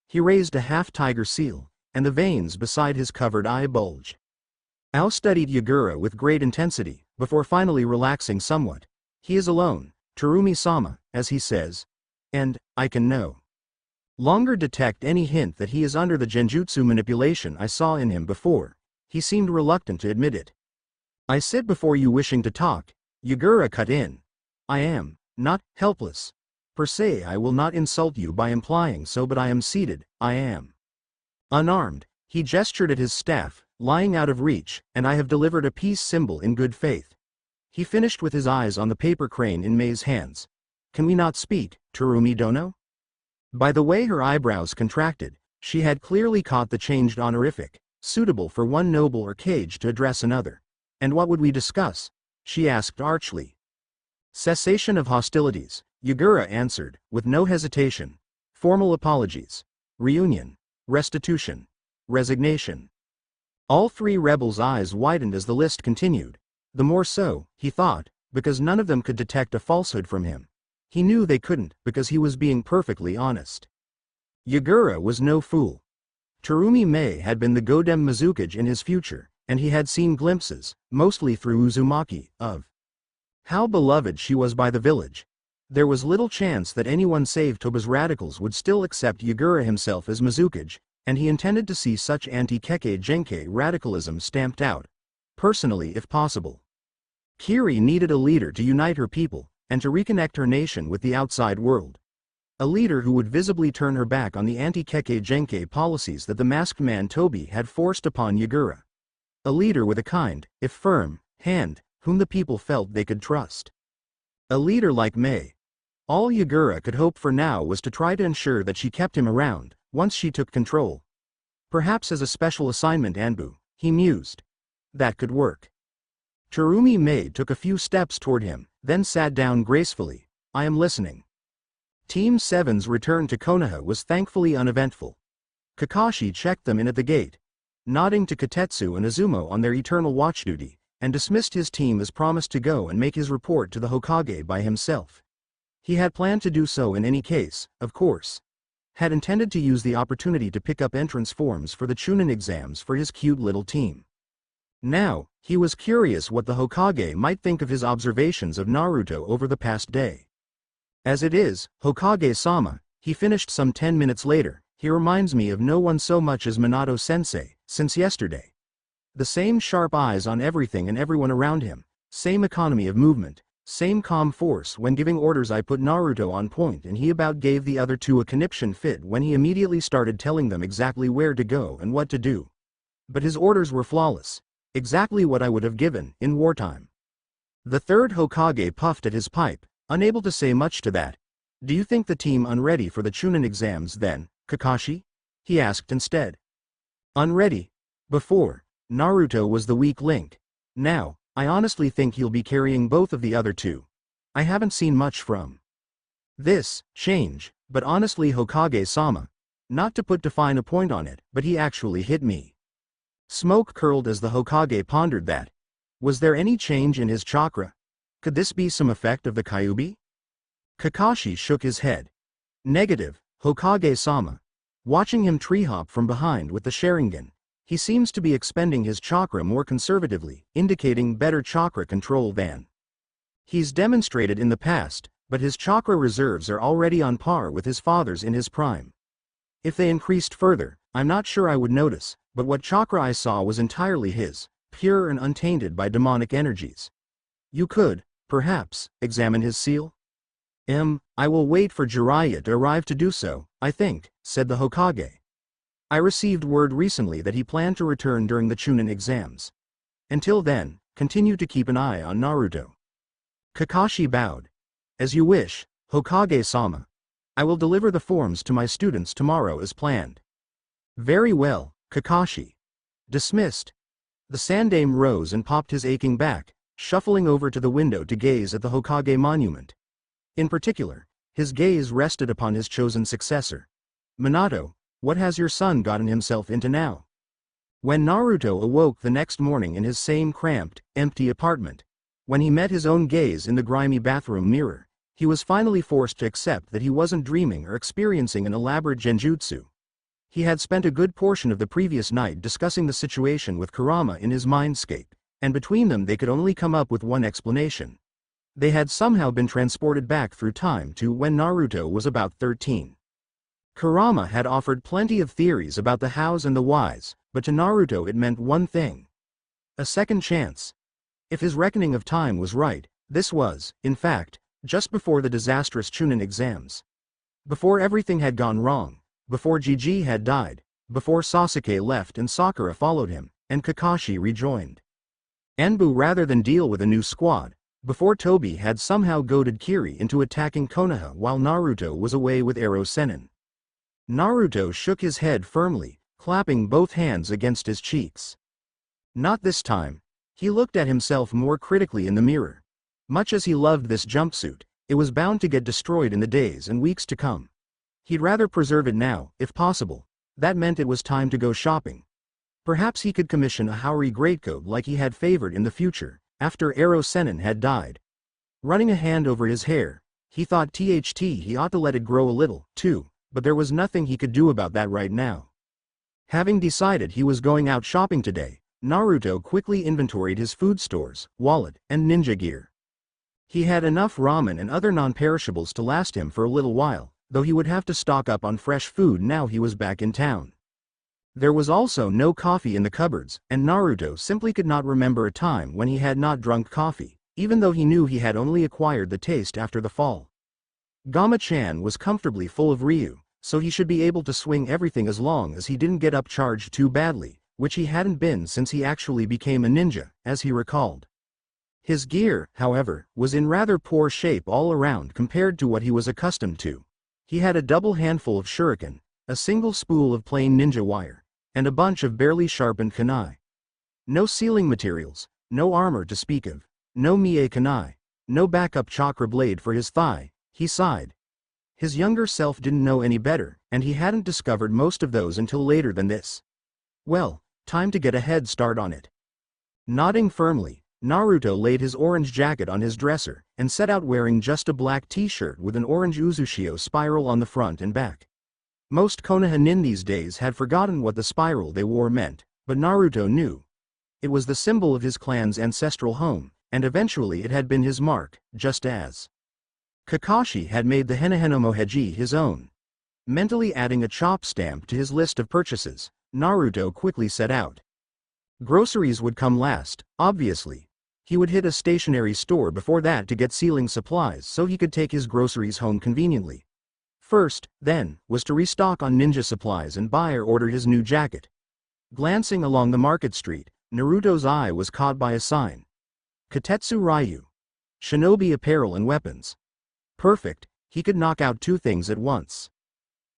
He raised a half-tiger seal, and the veins beside his covered eye bulged. Ao studied Yagura with great intensity, before finally relaxing somewhat. He is alone, Terumi-sama, as he says. And, I can no longer detect any hint that he is under the genjutsu manipulation I saw in him before. He seemed reluctant to admit it. I said before you wishing to talk, Yagura cut in. I am not helpless. Per se, I will not insult you by implying so, but I am seated, I am unarmed. He gestured at his staff, lying out of reach, and I have delivered a peace symbol in good faith. He finished with his eyes on the paper crane in Mei's hands. Can we not speak, Terumi Dono? By the way her eyebrows contracted, she had clearly caught the changed honorific, suitable for one noble or cage to address another. And what would we discuss? She asked archly. Cessation of hostilities, Yagura answered, with no hesitation. Formal apologies. Reunion. Restitution. Resignation. All 3 rebels' eyes widened as the list continued. The more so, he thought, because none of them could detect a falsehood from him. He knew they couldn't, because he was being perfectly honest. Yagura was no fool. Terumi Mei had been the Godem Mizukage in his future, and he had seen glimpses, mostly through Uzumaki, of how beloved she was by the village. There was little chance that anyone save Toba's radicals would still accept Yagura himself as Mizukage, and he intended to see such anti-Kekkei Genkei radicalism stamped out. Personally if possible. Kiri needed a leader to unite her people, and to reconnect her nation with the outside world. A leader who would visibly turn her back on the anti-Kekkei Genkei policies that the masked man Toby had forced upon Yagura. A leader with a kind, if firm, hand, whom the people felt they could trust. A leader like Mei. All Yagura could hope for now was to try to ensure that she kept him around, once she took control. Perhaps as a special assignment Anbu, he mused. That could work. Terumi Mei took a few steps toward him, then sat down gracefully. I am listening. Team 7's return to Konoha was thankfully uneventful. Kakashi checked them in at the gate, nodding to Katetsu and Izumo on their eternal watch duty, and dismissed his team as promised to go and make his report to the Hokage by himself. He had planned to do so in any case, of course. Had intended to use the opportunity to pick up entrance forms for the Chunin exams for his cute little team. Now, he was curious what the Hokage might think of his observations of Naruto over the past day. As it is, Hokage-sama, he finished some 10 minutes later, he reminds me of no one so much as Minato-sensei, since yesterday. The same sharp eyes on everything and everyone around him, same economy of movement, same calm force when giving orders. I put Naruto on point and he about gave the other 2 a conniption fit when he immediately started telling them exactly where to go and what to do. But his orders were flawless. Exactly what I would have given, in wartime. The 3rd Hokage puffed at his pipe, unable to say much to that. Do you think the team unready for the Chunin exams then, Kakashi? He asked instead. Unready? Before, Naruto was the weak link. Now, I honestly think he'll be carrying both of the other 2. I haven't seen much from this change, but honestly Hokage-sama, not to put too fine a point on it, but he actually hit me. Smoke curled as the Hokage pondered that. Was there any change in his chakra? Could this be some effect of the Kyuubi? Kakashi shook his head. Negative, Hokage-sama. Watching him tree-hop from behind with the Sharingan, he seems to be expending his chakra more conservatively, indicating better chakra control than he's demonstrated in the past, but his chakra reserves are already on par with his father's in his prime. If they increased further, I'm not sure I would notice, but what chakra I saw was entirely his, pure and untainted by demonic energies. You could, perhaps, examine his seal? I will wait for Jiraiya to arrive to do so, I think, said the Hokage. I received word recently that he planned to return during the Chunin exams. Until then, continue to keep an eye on Naruto. Kakashi bowed. As you wish, Hokage-sama. I will deliver the forms to my students tomorrow as planned. Very well, Kakashi. Dismissed. The Sandaime rose and popped his aching back, shuffling over to the window to gaze at the Hokage monument. In particular, his gaze rested upon his chosen successor. Minato, What has your son gotten himself into now? When Naruto awoke the next morning in his same cramped, empty apartment, when he met his own gaze in the grimy bathroom mirror, he was finally forced to accept that he wasn't dreaming or experiencing an elaborate genjutsu. He had spent a good portion of the previous night discussing the situation with Kurama in his mindscape, and between them they could only come up with one explanation. They had somehow been transported back through time to when Naruto was about 13. Kurama had offered plenty of theories about the hows and the whys, but to Naruto it meant one thing: a second chance. If his reckoning of time was right, this was, in fact, just before the disastrous Chunin exams. Before everything had gone wrong, before Gigi had died, before Sasuke left and Sakura followed him, and Kakashi rejoined Enbu rather than deal with a new squad, before Tobi had somehow goaded Kiri into attacking Konoha while Naruto was away with Arrow Sennin. Naruto shook his head firmly, clapping both hands against his cheeks. Not this time. He looked at himself more critically in the mirror. Much as he loved this jumpsuit, it was bound to get destroyed in the days and weeks to come. He'd rather preserve it now, if possible. That meant it was time to go shopping. Perhaps he could commission a Haori greatcoat like he had favored in the future, after Arrow Sennin had died. Running a hand over his hair, he thought he ought to let it grow a little, too, but there was nothing he could do about that right now. Having decided he was going out shopping today, Naruto quickly inventoried his food stores, wallet, and ninja gear. He had enough ramen and other non-perishables to last him for a little while, though he would have to stock up on fresh food now he was back in town. There was also no coffee in the cupboards, and Naruto simply could not remember a time when he had not drunk coffee, even though he knew he had only acquired the taste after the fall. Gama-chan was comfortably full of Ryu, so he should be able to swing everything as long as he didn't get upcharged too badly, which he hadn't been since he actually became a ninja, as he recalled. His gear, however, was in rather poor shape all around compared to what he was accustomed to. He had a double handful of shuriken, a single spool of plain ninja wire, and a bunch of barely sharpened kunai. No sealing materials, no armor to speak of, no mie kunai, no backup chakra blade for his thigh. He sighed. His younger self didn't know any better, and he hadn't discovered most of those until later than this. Well, time to get a head start on it. Nodding firmly, Naruto laid his orange jacket on his dresser, and set out wearing just a black t-shirt with an orange Uzushio spiral on the front and back. Most Konoha nin these days had forgotten what the spiral they wore meant, but Naruto knew. It was the symbol of his clan's ancestral home, and eventually it had been his mark, just as Kakashi had made the Henehenomoheji his own. Mentally adding a chop stamp to his list of purchases, Naruto quickly set out. Groceries would come last, obviously. He would hit a stationery store before that to get sealing supplies so he could take his groceries home conveniently. First, then, was to restock on ninja supplies and buy or order his new jacket. Glancing along the market street, Naruto's eye was caught by a sign. Katetsu Ryu. Shinobi apparel and weapons. Perfect, he could knock out two things at once.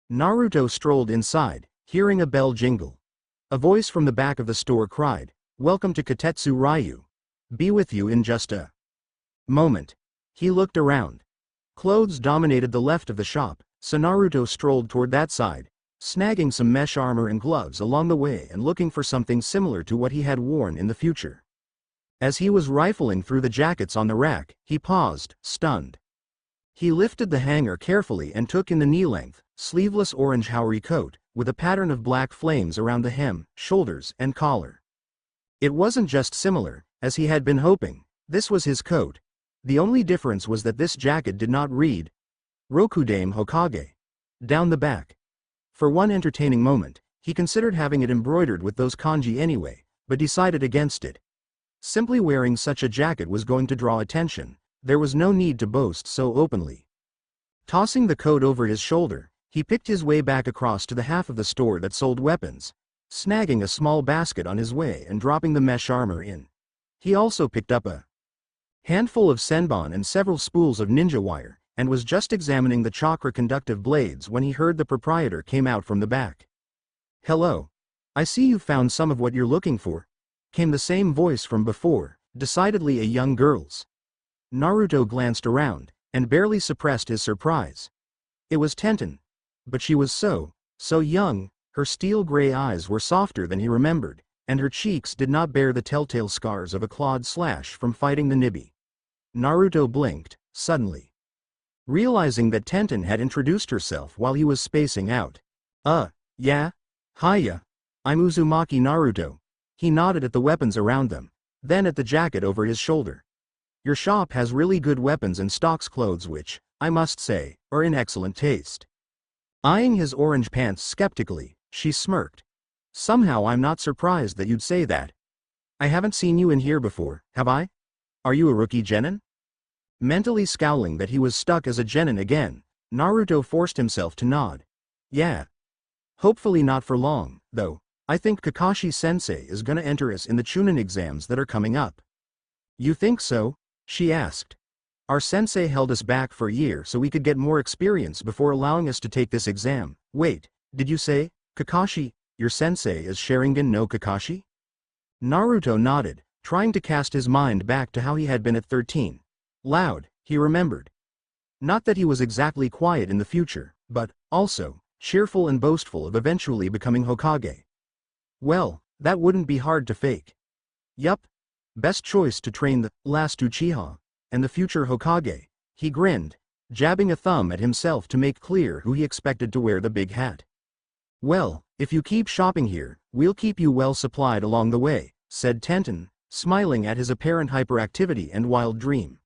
Naruto strolled inside, hearing a bell jingle. A voice from the back of the store cried, "Welcome to Katetsu Ryu. Be with you in just a moment." He looked around. Clothes dominated the left of the shop, so Naruto strolled toward that side, snagging some mesh armor and gloves along the way and looking for something similar to what he had worn in the future. As he was rifling through the jackets on the rack, he paused, stunned. He lifted the hanger carefully and took in the knee-length, sleeveless orange Haori coat, with a pattern of black flames around the hem, shoulders, and collar. It wasn't just similar, as he had been hoping. This was his coat. The only difference was that this jacket did not read Rokudame Hokage down the back. For one entertaining moment, he considered having it embroidered with those kanji anyway, but decided against it. Simply wearing such a jacket was going to draw attention. There was no need to boast so openly. Tossing the coat over his shoulder, he picked his way back across to the half of the store that sold weapons, snagging a small basket on his way and dropping the mesh armor in. He also picked up a handful of senbon and several spools of ninja wire, and was just examining the chakra-conductive blades when he heard the proprietor came out from the back. "Hello. I see you've found some of what you're looking for," came the same voice from before, decidedly a young girl's. Naruto glanced around, and barely suppressed his surprise. It was Tenten. But she was so So young, her steel-gray eyes were softer than he remembered, and her cheeks did not bear the telltale scars of a clawed slash from fighting the Nibi. Naruto blinked, suddenly, realizing that Tenten had introduced herself while he was spacing out. Yeah? Hiya. I'm Uzumaki Naruto." He nodded at the weapons around them, then at the jacket over his shoulder. "Your shop has really good weapons and stocks clothes which, I must say, are in excellent taste." Eyeing his orange pants skeptically, she smirked. "Somehow I'm not surprised that you'd say that. I haven't seen you in here before, have I? Are you a rookie genin?" Mentally scowling that he was stuck as a genin again, Naruto forced himself to nod. "Yeah. Hopefully not for long, though. I think Kakashi-sensei is gonna enter us in the Chunin exams that are coming up." "You think so?" she asked. "Our sensei held us back for a year so we could get more experience before allowing us to take this exam." "Wait, did you say, Kakashi, your sensei is Sharingan no Kakashi?" Naruto nodded, trying to cast his mind back to how he had been at 13. Loud, he remembered. Not that he was exactly quiet in the future, but, also, cheerful and boastful of eventually becoming Hokage. Well, that wouldn't be hard to fake. Yup. Best choice to train the last Uchiha and the future Hokage, he grinned, jabbing a thumb at himself to make clear who he expected to wear the big hat. "Well, if you keep shopping here, we'll keep you well supplied along the way," said Tenten, smiling at his apparent hyperactivity and wild dream.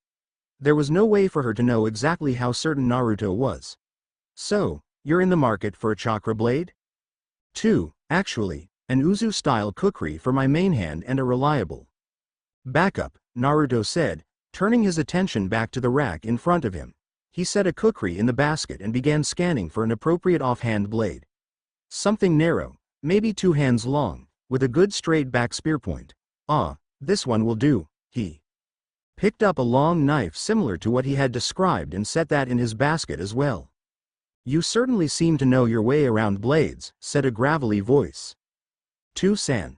There was no way for her to know exactly how certain Naruto was. "So, you're in the market for a chakra blade?" "Two, actually, an Uzu-style kukri for my main hand and a reliable backup," Naruto said, turning his attention back to the rack in front of him. He set a kukri in the basket and began scanning for an appropriate offhand blade. Something narrow, maybe 2 hands long, with a good straight back spear point. This one will do." He picked up a long knife similar to what he had described and set that in his basket as well. "You certainly seem to know your way around blades," said a gravelly voice. "To-san."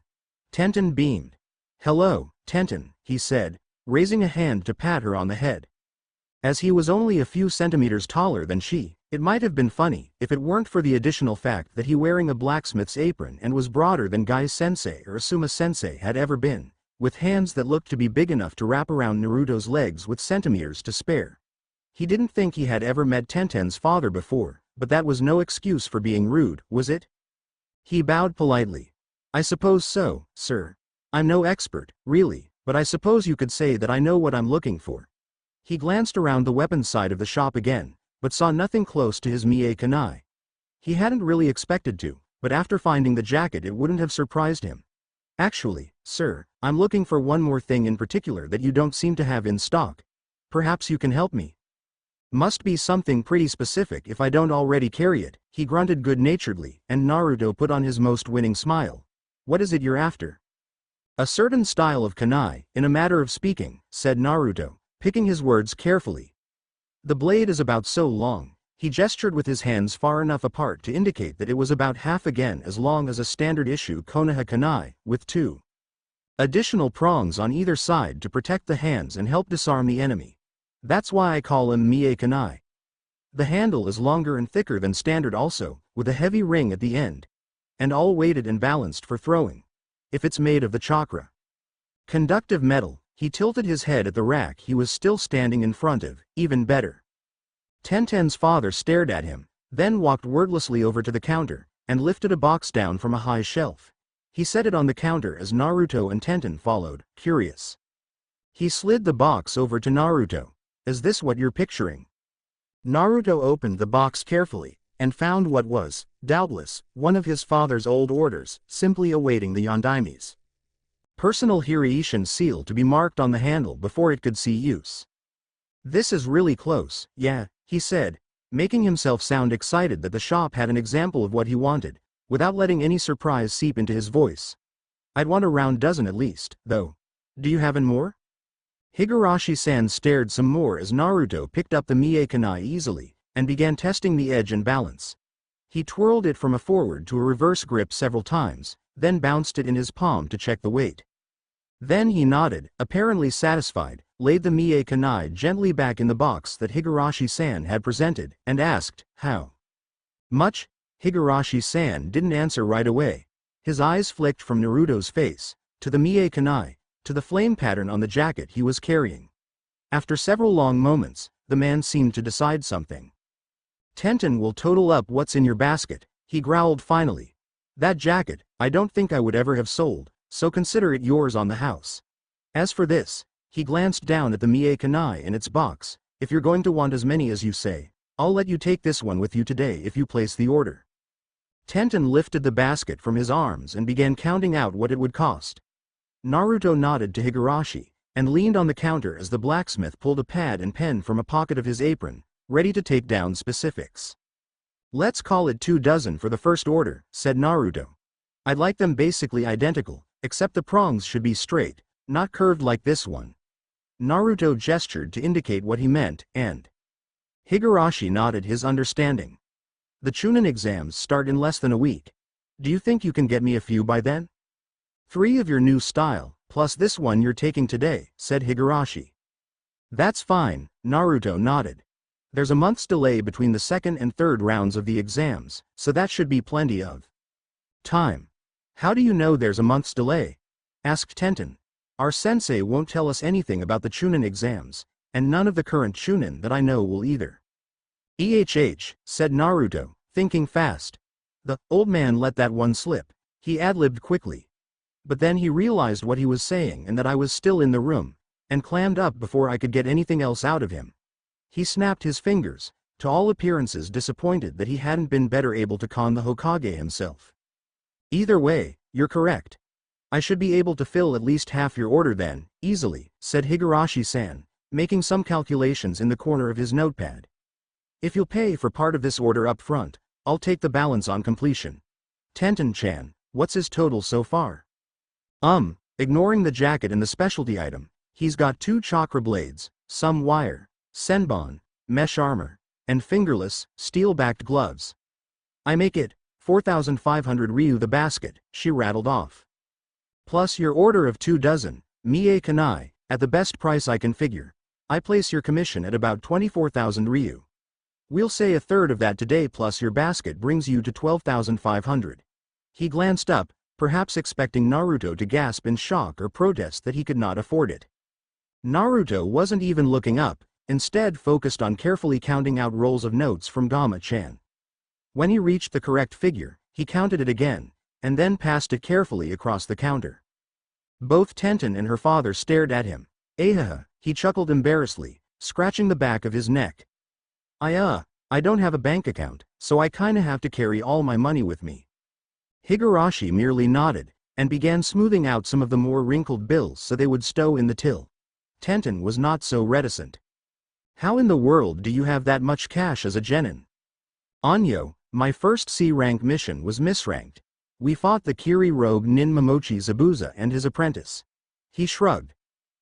Tenten beamed. "Hello, Tenten," he said, raising a hand to pat her on the head. As he was only a few centimeters taller than she, it might have been funny if it weren't for the additional fact that he wearing a blacksmith's apron and was broader than Gai-sensei or Asuma-sensei had ever been, with hands that looked to be big enough to wrap around Naruto's legs with centimeters to spare. He didn't think he had ever met Tenten's father before, but that was no excuse for being rude, was it? He bowed politely. "I suppose so, sir. I'm no expert, really, but I suppose you could say that I know what I'm looking for." He glanced around the weapons side of the shop again, but saw nothing close to his Mie Kunai. He hadn't really expected to, but after finding the jacket it wouldn't have surprised him. "Actually, sir, I'm looking for one more thing in particular that you don't seem to have in stock. Perhaps you can help me." "Must be something pretty specific if I don't already carry it," he grunted good-naturedly, and Naruto put on his most winning smile. "What is it you're after?" "A certain style of kunai, in a matter of speaking," said Naruto, picking his words carefully. "The blade is about so long." He gestured with his hands far enough apart to indicate that it was about half again as long as a standard-issue Konoha kunai, with 2 additional prongs on either side to protect the hands and help disarm the enemy. "That's why I call him Mie Kunai. The handle is longer and thicker than standard also, with a heavy ring at the end. And all weighted and balanced for throwing. If it's made of the chakra conductive metal," he tilted his head at the rack he was still standing in front of, "even better." Tenten's father stared at him, then walked wordlessly over to the counter, and lifted a box down from a high shelf. He set it on the counter as Naruto and Tenten followed, curious. He slid the box over to Naruto. "Is this what you're picturing?" Naruto opened the box carefully, and found what was, doubtless, one of his father's old orders, simply awaiting the Yondaime's personal Hiraishin seal to be marked on the handle before it could see use. "This is really close, yeah," he said, making himself sound excited that the shop had an example of what he wanted, without letting any surprise seep into his voice. "I'd want a round dozen at least, though. Do you have any more?" Higurashi-san stared some more as Naruto picked up the Mie Kunai easily, and began testing the edge and balance. He twirled it from a forward to a reverse grip several times, then bounced it in his palm to check the weight. Then he nodded, apparently satisfied, laid the Mie Kunai gently back in the box that Higurashi-san had presented, and asked, "How much?" Higurashi-san didn't answer right away. His eyes flicked from Naruto's face, to the Mie Kanai, to the flame pattern on the jacket he was carrying. After several long moments, the man seemed to decide something. Tenten will total up what's in your basket, he growled finally. That jacket, I don't think I would ever have sold, so consider it yours on the house. As for this, he glanced down at the Mie Kanai in its box, if you're going to want as many as you say, I'll let you take this one with you today if you place the order. Tenten lifted the basket from his arms and began counting out what it would cost. Naruto nodded to Higurashi, and leaned on the counter as the blacksmith pulled a pad and pen from a pocket of his apron, ready to take down specifics. Let's call it 24 for the first order, said Naruto. I'd like them basically identical, except the prongs should be straight, not curved like this one. Naruto gestured to indicate what he meant, and Higurashi nodded his understanding. The Chunin exams start in less than a week. Do you think you can get me a few by then? 3 of your new style, plus this one you're taking today, said Higurashi. That's fine, Naruto nodded. There's a month's delay between the second and third rounds of the exams, so that should be plenty of time. How do you know there's a month's delay? Asked Tenten. Our sensei won't tell us anything about the Chunin exams, and none of the current Chunin that I know will either. Said Naruto, thinking fast. The old man let that one slip, he ad-libbed quickly. But then he realized what he was saying and that I was still in the room, and clammed up before I could get anything else out of him. He snapped his fingers, to all appearances disappointed that he hadn't been better able to con the Hokage himself. Either way, you're correct. I should be able to fill at least half your order then, easily, said Higurashi-san, making some calculations in the corner of his notepad. If you'll pay for part of this order up front, I'll take the balance on completion. Tenten-chan, what's his total so far? Ignoring the jacket and the specialty item, he's got 2 chakra blades, some wire, senbon, mesh armor, and fingerless, steel-backed gloves. I make it 4,500 ryu the basket, she rattled off. Plus your order of 24, Mie Kanai, at the best price I can figure. I place your commission at about 24,000 ryu. We'll say a third of that today plus your basket brings you to 12,500. He glanced up, perhaps expecting Naruto to gasp in shock or protest that he could not afford it. Naruto wasn't even looking up, instead focused on carefully counting out rolls of notes from Gamma-chan. When he reached the correct figure, he counted it again, and then passed it carefully across the counter. Both Tenten and her father stared at him. He chuckled embarrassedly, scratching the back of his neck. I don't have a bank account, so I kinda have to carry all my money with me. Higurashi merely nodded, and began smoothing out some of the more wrinkled bills so they would stow in the till. Tenten was not so reticent. How in the world do you have that much cash as a genin? Anyo, my first C-rank mission was misranked. We fought the Kiri rogue Nin Momochi Zabuza and his apprentice. He shrugged.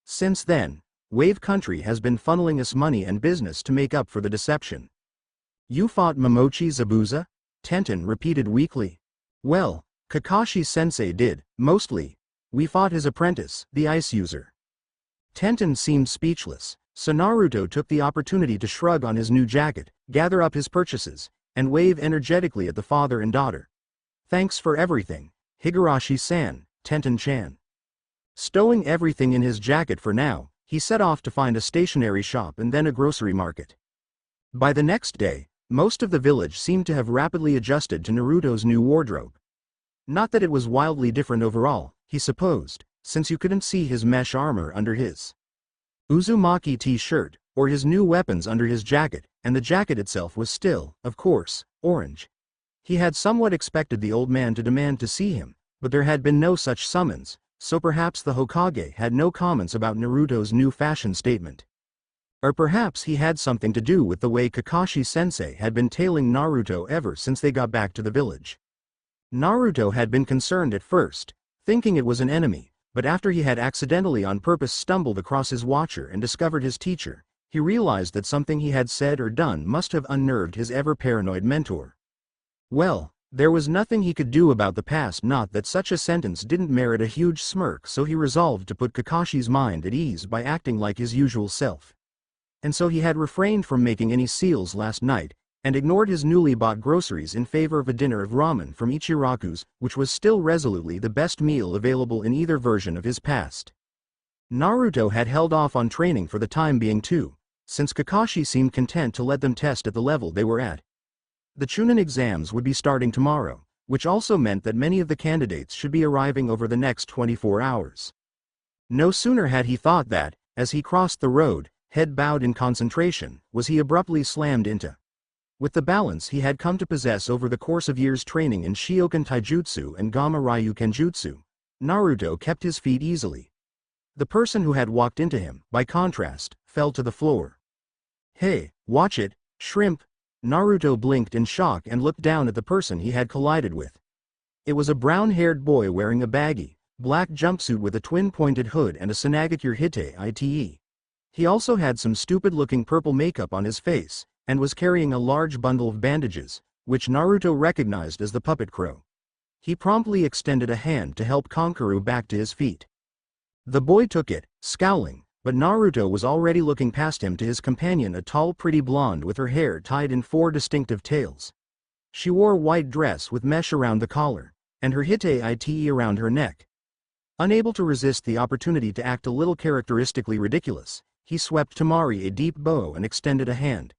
Since then, Wave Country has been funneling us money and business to make up for the deception. You fought Momochi Zabuza? Tenten repeated weakly. Well, Kakashi-sensei did, mostly. We fought his apprentice, the ice user. Tenten seemed speechless, so Naruto took the opportunity to shrug on his new jacket, gather up his purchases, and wave energetically at the father and daughter. Thanks for everything, Higurashi-san, Tenten-chan. Stowing everything in his jacket for now, he set off to find a stationery shop and then a grocery market. By the next day, most of the village seemed to have rapidly adjusted to Naruto's new wardrobe. Not that it was wildly different overall, he supposed, since you couldn't see his mesh armor under his Uzumaki t-shirt, or his new weapons under his jacket, and the jacket itself was still, of course, orange. He had somewhat expected the old man to demand to see him, but there had been no such summons, so perhaps the Hokage had no comments about Naruto's new fashion statement. Or perhaps he had something to do with the way Kakashi-sensei had been tailing Naruto ever since they got back to the village. Naruto had been concerned at first, thinking it was an enemy, but after he had accidentally on purpose stumbled across his watcher and discovered his teacher, he realized that something he had said or done must have unnerved his ever-paranoid mentor. Well, there was nothing he could do about the past, not that such a sentence didn't merit a huge smirk, so he resolved to put Kakashi's mind at ease by acting like his usual self. And so he had refrained from making any seals last night, and ignored his newly bought groceries in favor of a dinner of ramen from Ichiraku's, which was still resolutely the best meal available in either version of his past. Naruto had held off on training for the time being too, since Kakashi seemed content to let them test at the level they were at. The Chunin exams would be starting tomorrow, which also meant that many of the candidates should be arriving over the next 24 hours. No sooner had he thought that, as he crossed the road, head bowed in concentration, was he abruptly slammed into. With the balance he had come to possess over the course of years training in Shiokan Taijutsu and Gamma Ryu Kenjutsu, Naruto kept his feet easily. The person who had walked into him, by contrast, fell to the floor. "Hey, watch it, shrimp!" Naruto blinked in shock and looked down at the person he had collided with. It was a brown-haired boy wearing a baggy, black jumpsuit with a twin-pointed hood and a Sanagakure Hite ite. He also had some stupid-looking purple makeup on his face, and was carrying a large bundle of bandages, which Naruto recognized as the puppet crow. He promptly extended a hand to help Kankuro back to his feet. The boy took it, scowling, but Naruto was already looking past him to his companion, a tall pretty blonde with her hair tied in 4 distinctive tails. She wore a white dress with mesh around the collar, and her Hite ite around her neck. Unable to resist the opportunity to act a little characteristically ridiculous, he swept Temari a deep bow and extended a hand.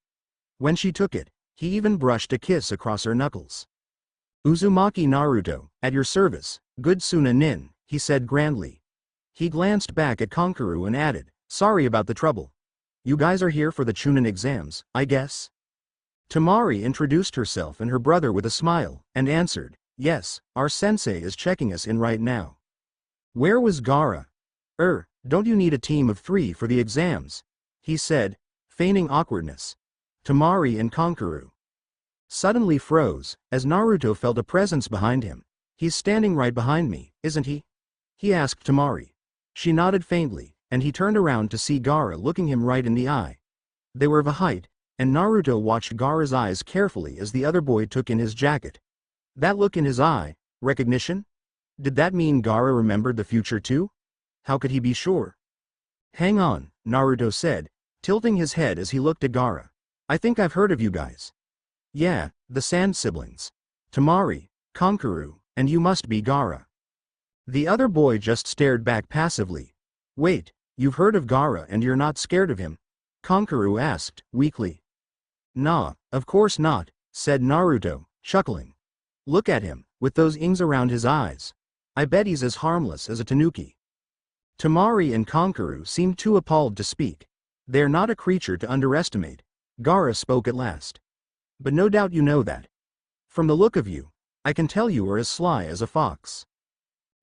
When she took it, he even brushed a kiss across her knuckles. "Uzumaki Naruto, at your service, good Suna Nin," he said grandly. He glanced back at Kankuro and added, "Sorry about the trouble. You guys are here for the Chunin exams, I guess?" Temari introduced herself and her brother with a smile, and answered, "Yes, our sensei is checking us in right now." Where was Gaara? Don't you need a team of 3 for the exams?" he said, feigning awkwardness. Temari and Kankuro suddenly froze, as Naruto felt a presence behind him. "He's standing right behind me, isn't he?" he asked Temari. She nodded faintly, and he turned around to see Gaara looking him right in the eye. They were of a height, and Naruto watched Gaara's eyes carefully as the other boy took in his jacket. That look in his eye, recognition? Did that mean Gaara remembered the future too? How could he be sure? "Hang on," Naruto said, tilting his head as he looked at Gaara. "I think I've heard of you guys. Yeah, the Sand siblings. Temari, Kankuro, and you must be Gaara." The other boy just stared back passively. "Wait, you've heard of Gaara and you're not scared of him?" Kankuro asked, weakly. "Nah, of course not," said Naruto, chuckling. "Look at him, with those ings around his eyes. I bet he's as harmless as a tanuki." Temari and Kankuro seemed too appalled to speak. "They're not a creature to underestimate," Gaara spoke at last. "But no doubt you know that. From the look of you, I can tell you are as sly as a fox."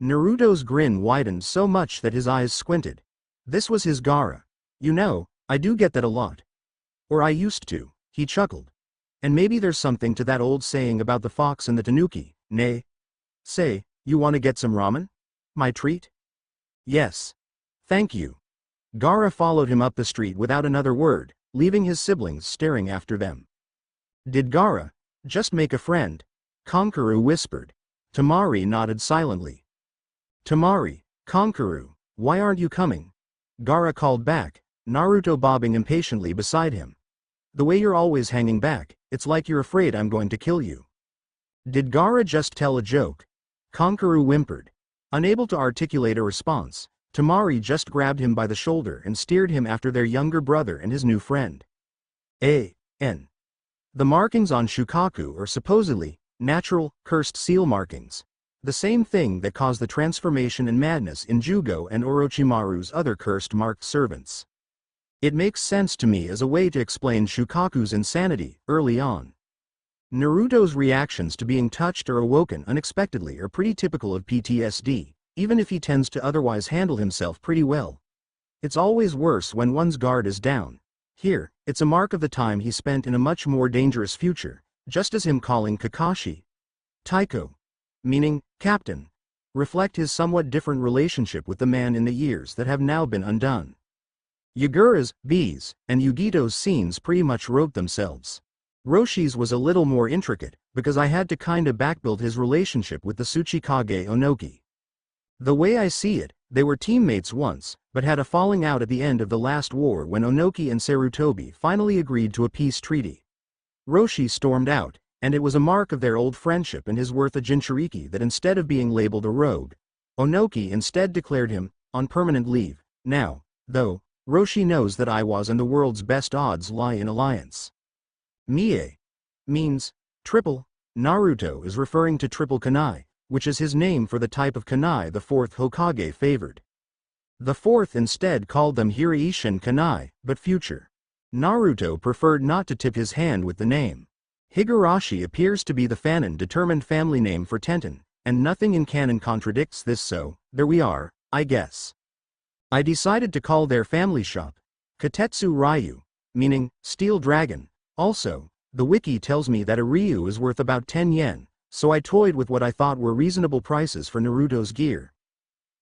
Naruto's grin widened so much that his eyes squinted. This was his Gaara. "You know, I do get that a lot. Or I used to," he chuckled. "And maybe there's something to that old saying about the fox and the tanuki, nay? Say, you want to get some ramen? My treat?" "Yes. Thank you." Gaara followed him up the street without another word, leaving his siblings staring after them. "Did Gaara just make a friend?" Kankuro whispered. Temari nodded silently. "Temari, Kankuro, why aren't you coming?" Gaara called back, Naruto bobbing impatiently beside him. "The way you're always hanging back, it's like you're afraid I'm going to kill you." "Did Gaara just tell a joke?" Kankuro whimpered. Unable to articulate a response, Temari just grabbed him by the shoulder and steered him after their younger brother and his new friend. The markings on Shukaku are supposedly natural, cursed seal markings. The same thing that caused the transformation and madness in Jugo and Orochimaru's other cursed marked servants. It makes sense to me as a way to explain Shukaku's insanity early on. Naruto's reactions to being touched or awoken unexpectedly are pretty typical of PTSD, even if he tends to otherwise handle himself pretty well. It's always worse when one's guard is down. Here, it's a mark of the time he spent in a much more dangerous future, just as him calling Kakashi Taiko, meaning captain, reflect his somewhat different relationship with the man in the years that have now been undone. Yagura's, B's, and Yugito's scenes pretty much wrote themselves. Roshi's was a little more intricate, because I had to kinda backbuild his relationship with the Tsuchikage Onoki. The way I see it, they were teammates once, but had a falling out at the end of the last war when Onoki and Sarutobi finally agreed to a peace treaty. Roshi stormed out, and it was a mark of their old friendship and his worth a Jinchuriki that instead of being labeled a rogue, Onoki instead declared him on permanent leave. Now, though, Roshi knows that Iwas and the world's best odds lie in alliance. Mie means triple. Naruto is referring to triple kunai, which is his name for the type of kunai the fourth Hokage favored. The fourth instead called them Hiraishin kunai, but future. Naruto preferred not to tip his hand with the name. Higurashi appears to be the fanon determined family name for Tenten, and nothing in canon contradicts this, so there we are, I guess. I decided to call their family shop Katetsu Ryu, meaning steel dragon. Also, the wiki tells me that a Ryu is worth about 10 yen, so I toyed with what I thought were reasonable prices for Naruto's gear.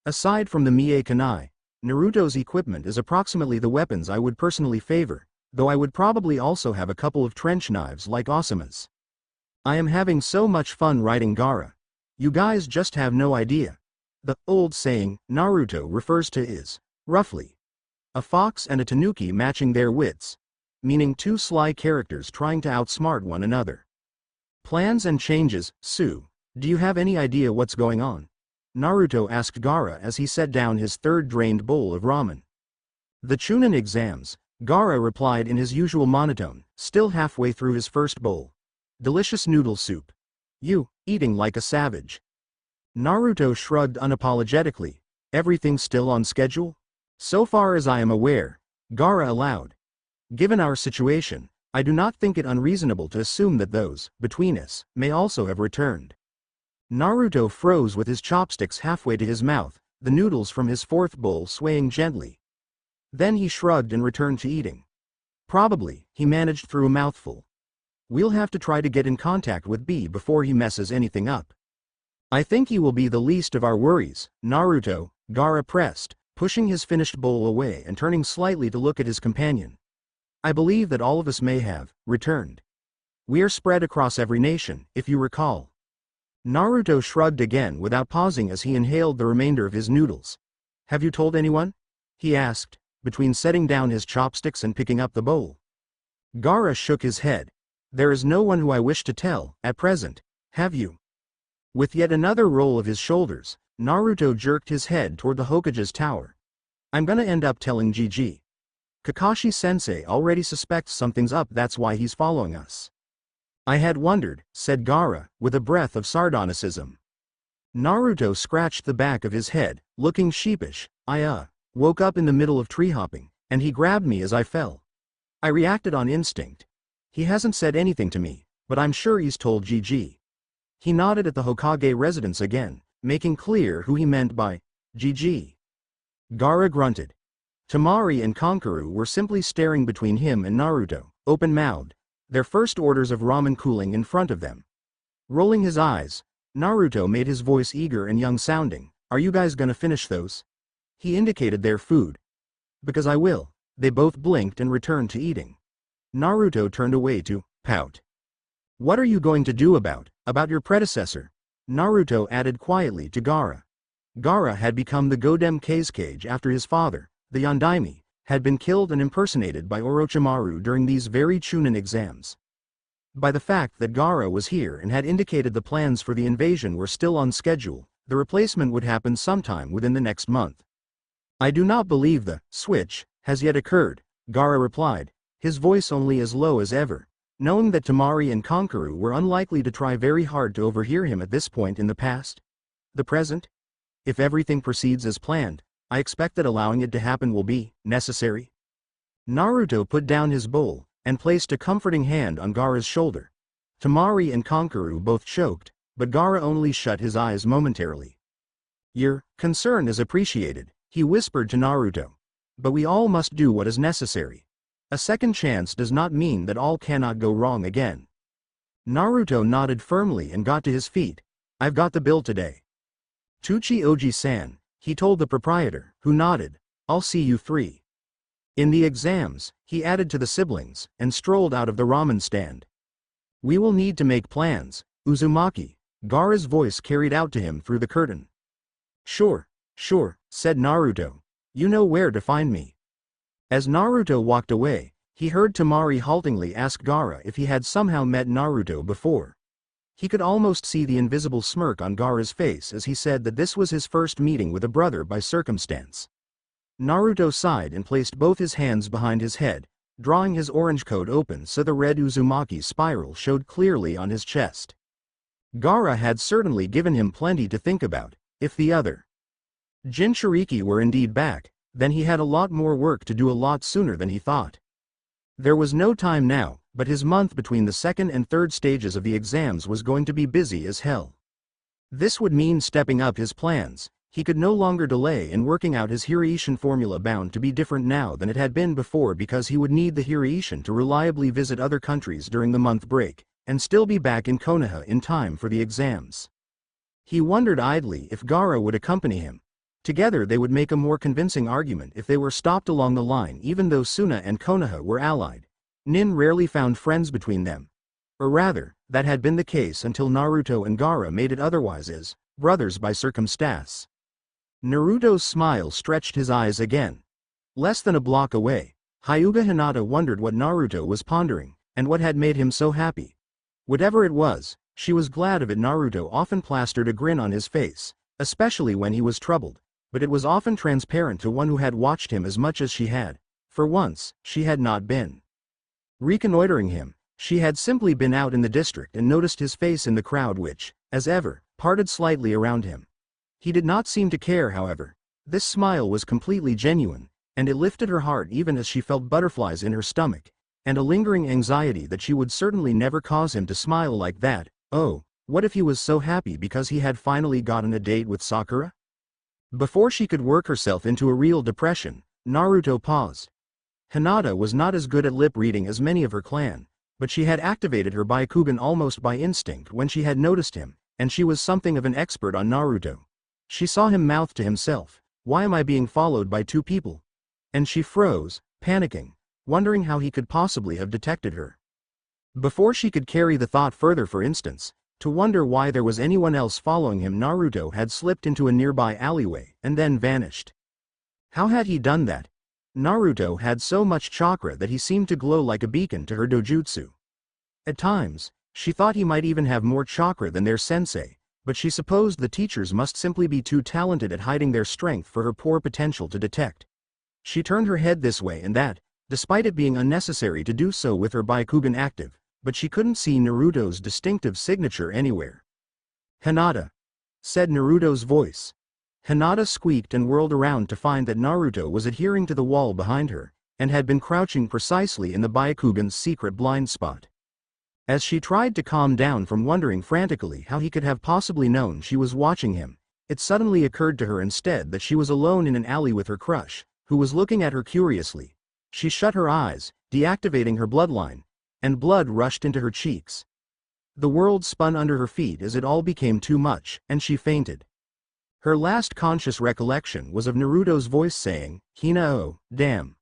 Aside from the Mie kunai, Naruto's equipment is approximately the weapons I would personally favor, though I would probably also have a couple of trench knives like Osamu's. I am having so much fun riding Gaara. You guys just have no idea. The old saying Naruto refers to is, roughly, a fox and a tanuki matching their wits, meaning two sly characters trying to outsmart one another. Plans and changes, Sue. Do you have any idea what's going on? Naruto asked Gaara as he set down his third drained bowl of ramen. The Chunin exams, Gaara replied in his usual monotone, still halfway through his first bowl. Delicious noodle soup. You, eating like a savage. Naruto shrugged unapologetically. Everything still on schedule? So far as I am aware, Gaara allowed. Given our situation, I do not think it unreasonable to assume that those, between us, may also have returned. Naruto froze with his chopsticks halfway to his mouth, the noodles from his fourth bowl swaying gently. Then he shrugged and returned to eating. Probably, he managed through a mouthful. We'll have to try to get in contact with B before he messes anything up. I think he will be the least of our worries, Naruto, Gaara pressed, pushing his finished bowl away and turning slightly to look at his companion. I believe that all of us may have returned. We are spread across every nation, if you recall. Naruto shrugged again without pausing as he inhaled the remainder of his noodles. Have you told anyone? He asked, between setting down his chopsticks and picking up the bowl. Gaara shook his head. There is no one who I wish to tell, at present. Have you? With yet another roll of his shoulders, Naruto jerked his head toward the Hokage's tower. I'm gonna end up telling GG. Kakashi-sensei already suspects something's up, that's why he's following us. I had wondered, said Gaara, with a breath of sardonicism. Naruto scratched the back of his head, looking sheepish. I woke up in the middle of tree hopping, and he grabbed me as I fell. I reacted on instinct. He hasn't said anything to me, but I'm sure he's told GG. He nodded at the Hokage residence again, making clear who he meant by GG. Gaara grunted. Temari and Kankuro were simply staring between him and Naruto, open-mouthed, their first orders of ramen cooling in front of them. Rolling his eyes, Naruto made his voice eager and young-sounding. Are you guys gonna finish those? He indicated their food. Because I will. They both blinked and returned to eating. Naruto turned away to pout. What are you going to do about your predecessor? Naruto added quietly to Gaara. Gaara had become the Godem Kazekage after his father, the Yondaime, had been killed and impersonated by Orochimaru during these very Chunin exams. By the fact that Gaara was here and had indicated the plans for the invasion were still on schedule, the replacement would happen sometime within the next month. I do not believe the switch has yet occurred, Gaara replied, his voice only as low as ever, knowing that Temari and Kankuro were unlikely to try very hard to overhear him at this point in the past. The present? If everything proceeds as planned, I expect that allowing it to happen will be necessary. Naruto put down his bowl and placed a comforting hand on Gaara's shoulder. Temari and Kankuro both choked, but Gaara only shut his eyes momentarily. Your concern is appreciated, he whispered to Naruto. But we all must do what is necessary. A second chance does not mean that all cannot go wrong again. Naruto nodded firmly and got to his feet. I've got the bill today. Tuchi Oji-san, he told the proprietor, who nodded. I'll see you 3. In the exams, he added to the siblings, and strolled out of the ramen stand. We will need to make plans, Uzumaki, Gaara's voice carried out to him through the curtain. Sure, said Naruto. You know where to find me. As Naruto walked away, He heard Temari haltingly ask Gaara if he had somehow met Naruto before. He could almost see the invisible smirk on Gaara's face as he said that this was his first meeting with a brother by circumstance. Naruto sighed and placed both his hands behind his head, drawing his orange coat open so the red Uzumaki spiral showed clearly on his chest. Gaara had certainly given him plenty to think about. If the other Jinchuriki were indeed back, then he had a lot more work to do a lot sooner than he thought. There was no time now, but his month between the second and third stages of the exams was going to be busy as hell. This would mean stepping up his plans. He could no longer delay in working out his Hiraishin formula, bound to be different now than it had been before, because he would need the Hiraishin to reliably visit other countries during the month break, and still be back in Konoha in time for the exams. He wondered idly if Gaara would accompany him. Together they would make a more convincing argument if they were stopped along the line. Even though Suna and Konoha were allied, Nin rarely found friends between them. Or rather, that had been the case until Naruto and Gaara made it otherwise as brothers by circumstance. Naruto's smile stretched his eyes again. Less than a block away, Hyuga Hinata wondered what Naruto was pondering, and what had made him so happy. Whatever it was, she was glad of it. Naruto often plastered a grin on his face, especially when he was troubled, but it was often transparent to one who had watched him as much as she had. For once, she had not been reconnoitering him. She had simply been out in the district and noticed his face in the crowd, which, as ever, parted slightly around him. He did not seem to care, however. This smile was completely genuine, and it lifted her heart even as she felt butterflies in her stomach, and a lingering anxiety that she would certainly never cause him to smile like that. Oh, what if he was so happy because he had finally gotten a date with Sakura? Before she could work herself into a real depression, Naruto paused. Hinata was not as good at lip reading as many of her clan, but she had activated her Byakugan almost by instinct when she had noticed him, and she was something of an expert on Naruto. She saw him mouth to himself, "Why am I being followed by two people?" And she froze, panicking, wondering how he could possibly have detected her. Before she could carry the thought further, for instance, to wonder why there was anyone else following him, Naruto had slipped into a nearby alleyway and then vanished. How had he done that? Naruto had so much chakra that he seemed to glow like a beacon to her dojutsu. At times, she thought he might even have more chakra than their sensei, but she supposed the teachers must simply be too talented at hiding their strength for her poor potential to detect. She turned her head this way and that, despite it being unnecessary to do so with her Byakugan active, but she couldn't see Naruto's distinctive signature anywhere. "Hinata," said Naruto's voice. Hinata squeaked and whirled around to find that Naruto was adhering to the wall behind her, and had been crouching precisely in the Byakugan's secret blind spot. As she tried to calm down from wondering frantically how he could have possibly known she was watching him, it suddenly occurred to her instead that she was alone in an alley with her crush, who was looking at her curiously. She shut her eyes, deactivating her bloodline, and blood rushed into her cheeks. The world spun under her feet as it all became too much, and she fainted. Her last conscious recollection was of Naruto's voice saying, "Hina, oh, damn."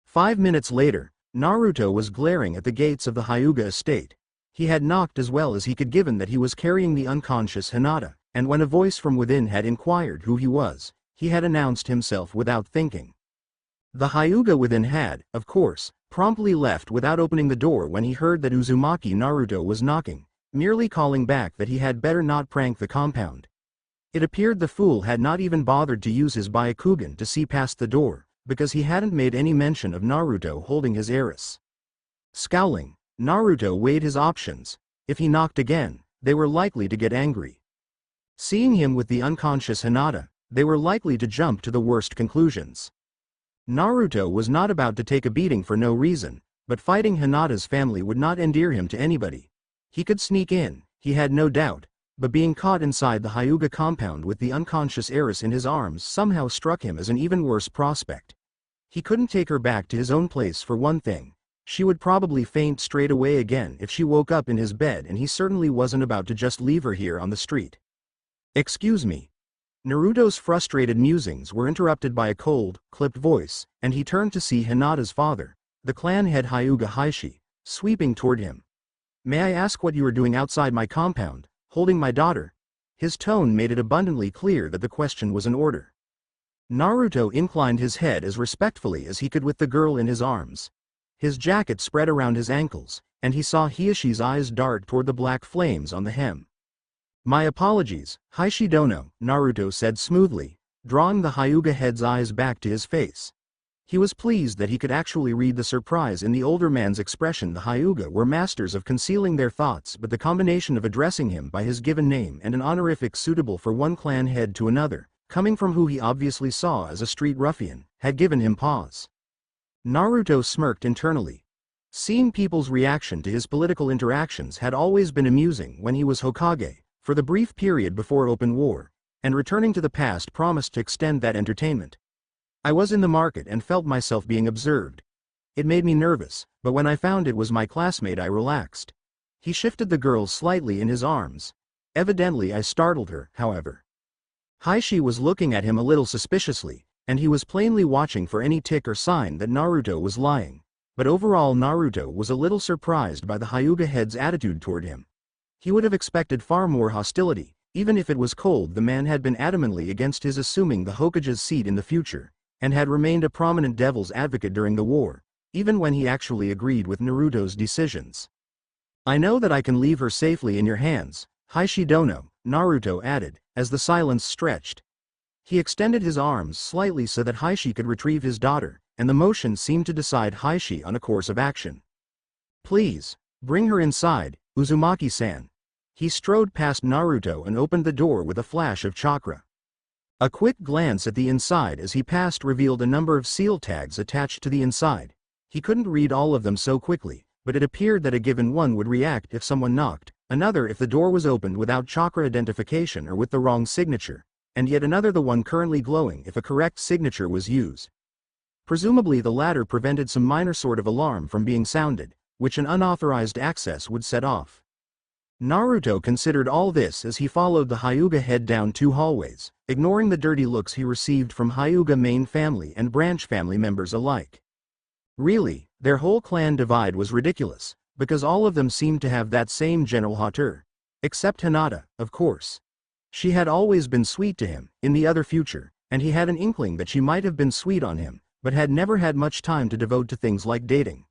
5 minutes later, Naruto was glaring at the gates of the Hyuga estate. He had knocked as well as he could, given that he was carrying the unconscious Hinata, and when a voice from within had inquired who he was, he had announced himself without thinking. The Hyuga within had, of course, promptly left without opening the door when he heard that Uzumaki Naruto was knocking, merely calling back that he had better not prank the compound. It appeared the fool had not even bothered to use his Byakugan to see past the door, because he hadn't made any mention of Naruto holding his heiress. Scowling, Naruto weighed his options. If he knocked again, they were likely to get angry. Seeing him with the unconscious Hinata, they were likely to jump to the worst conclusions. Naruto was not about to take a beating for no reason, but fighting Hinata's family would not endear him to anybody. He could sneak in, he had no doubt, but being caught inside the Hyuga compound with the unconscious heiress in his arms somehow struck him as an even worse prospect. He couldn't take her back to his own place for one thing. She would probably faint straight away again if she woke up in his bed, and he certainly wasn't about to just leave her here on the street. "Excuse me." Naruto's frustrated musings were interrupted by a cold, clipped voice, and he turned to see Hinata's father, the clan head Hyuga Hiashi, sweeping toward him. "May I ask what you are doing outside my compound, holding my daughter?" His tone made it abundantly clear that the question was an order. Naruto inclined his head as respectfully as he could with the girl in his arms. His jacket spread around his ankles, and he saw Hiashi's eyes dart toward the black flames on the hem. "My apologies, Hiashi dono," Naruto said smoothly, drawing the Hyuga head's eyes back to his face. He was pleased that he could actually read the surprise in the older man's expression. The Hyuga were masters of concealing their thoughts, but the combination of addressing him by his given name and an honorific suitable for one clan head to another, coming from who he obviously saw as a street ruffian, had given him pause. Naruto smirked internally. Seeing people's reaction to his political interactions had always been amusing when he was Hokage, for the brief period before open war, and returning to the past promised to extend that entertainment. I was in the market and felt myself being observed. It made me nervous, but when I found it was my classmate I relaxed. He shifted the girl slightly in his arms. Evidently I startled her, however. Hiashi was looking at him a little suspiciously, and he was plainly watching for any tick or sign that Naruto was lying. But overall Naruto was a little surprised by the Hyuga head's attitude toward him. He would have expected far more hostility. Even if it was cold, the man had been adamantly against his assuming the Hokage's seat in the future, and had remained a prominent devil's advocate during the war, even when he actually agreed with Naruto's decisions. "I know that I can leave her safely in your hands, Hiashi dono," Naruto added, as the silence stretched. He extended his arms slightly so that Hiashi could retrieve his daughter, and the motion seemed to decide Hiashi on a course of action. "Please, bring her inside, Uzumaki-san." He strode past Naruto and opened the door with a flash of chakra. A quick glance at the inside as he passed revealed a number of seal tags attached to the inside. He couldn't read all of them so quickly, but it appeared that a given one would react if someone knocked, another if the door was opened without chakra identification or with the wrong signature, and yet another the one currently glowing if a correct signature was used. Presumably the latter prevented some minor sort of alarm from being sounded, which an unauthorized access would set off. Naruto considered all this as he followed the Hyuga head down 2 hallways, ignoring the dirty looks he received from Hyuga main family and branch family members alike. Really, their whole clan divide was ridiculous, because all of them seemed to have that same general hauteur. Except Hinata, of course. She had always been sweet to him, in the other future, and he had an inkling that she might have been sweet on him, but had never had much time to devote to things like dating.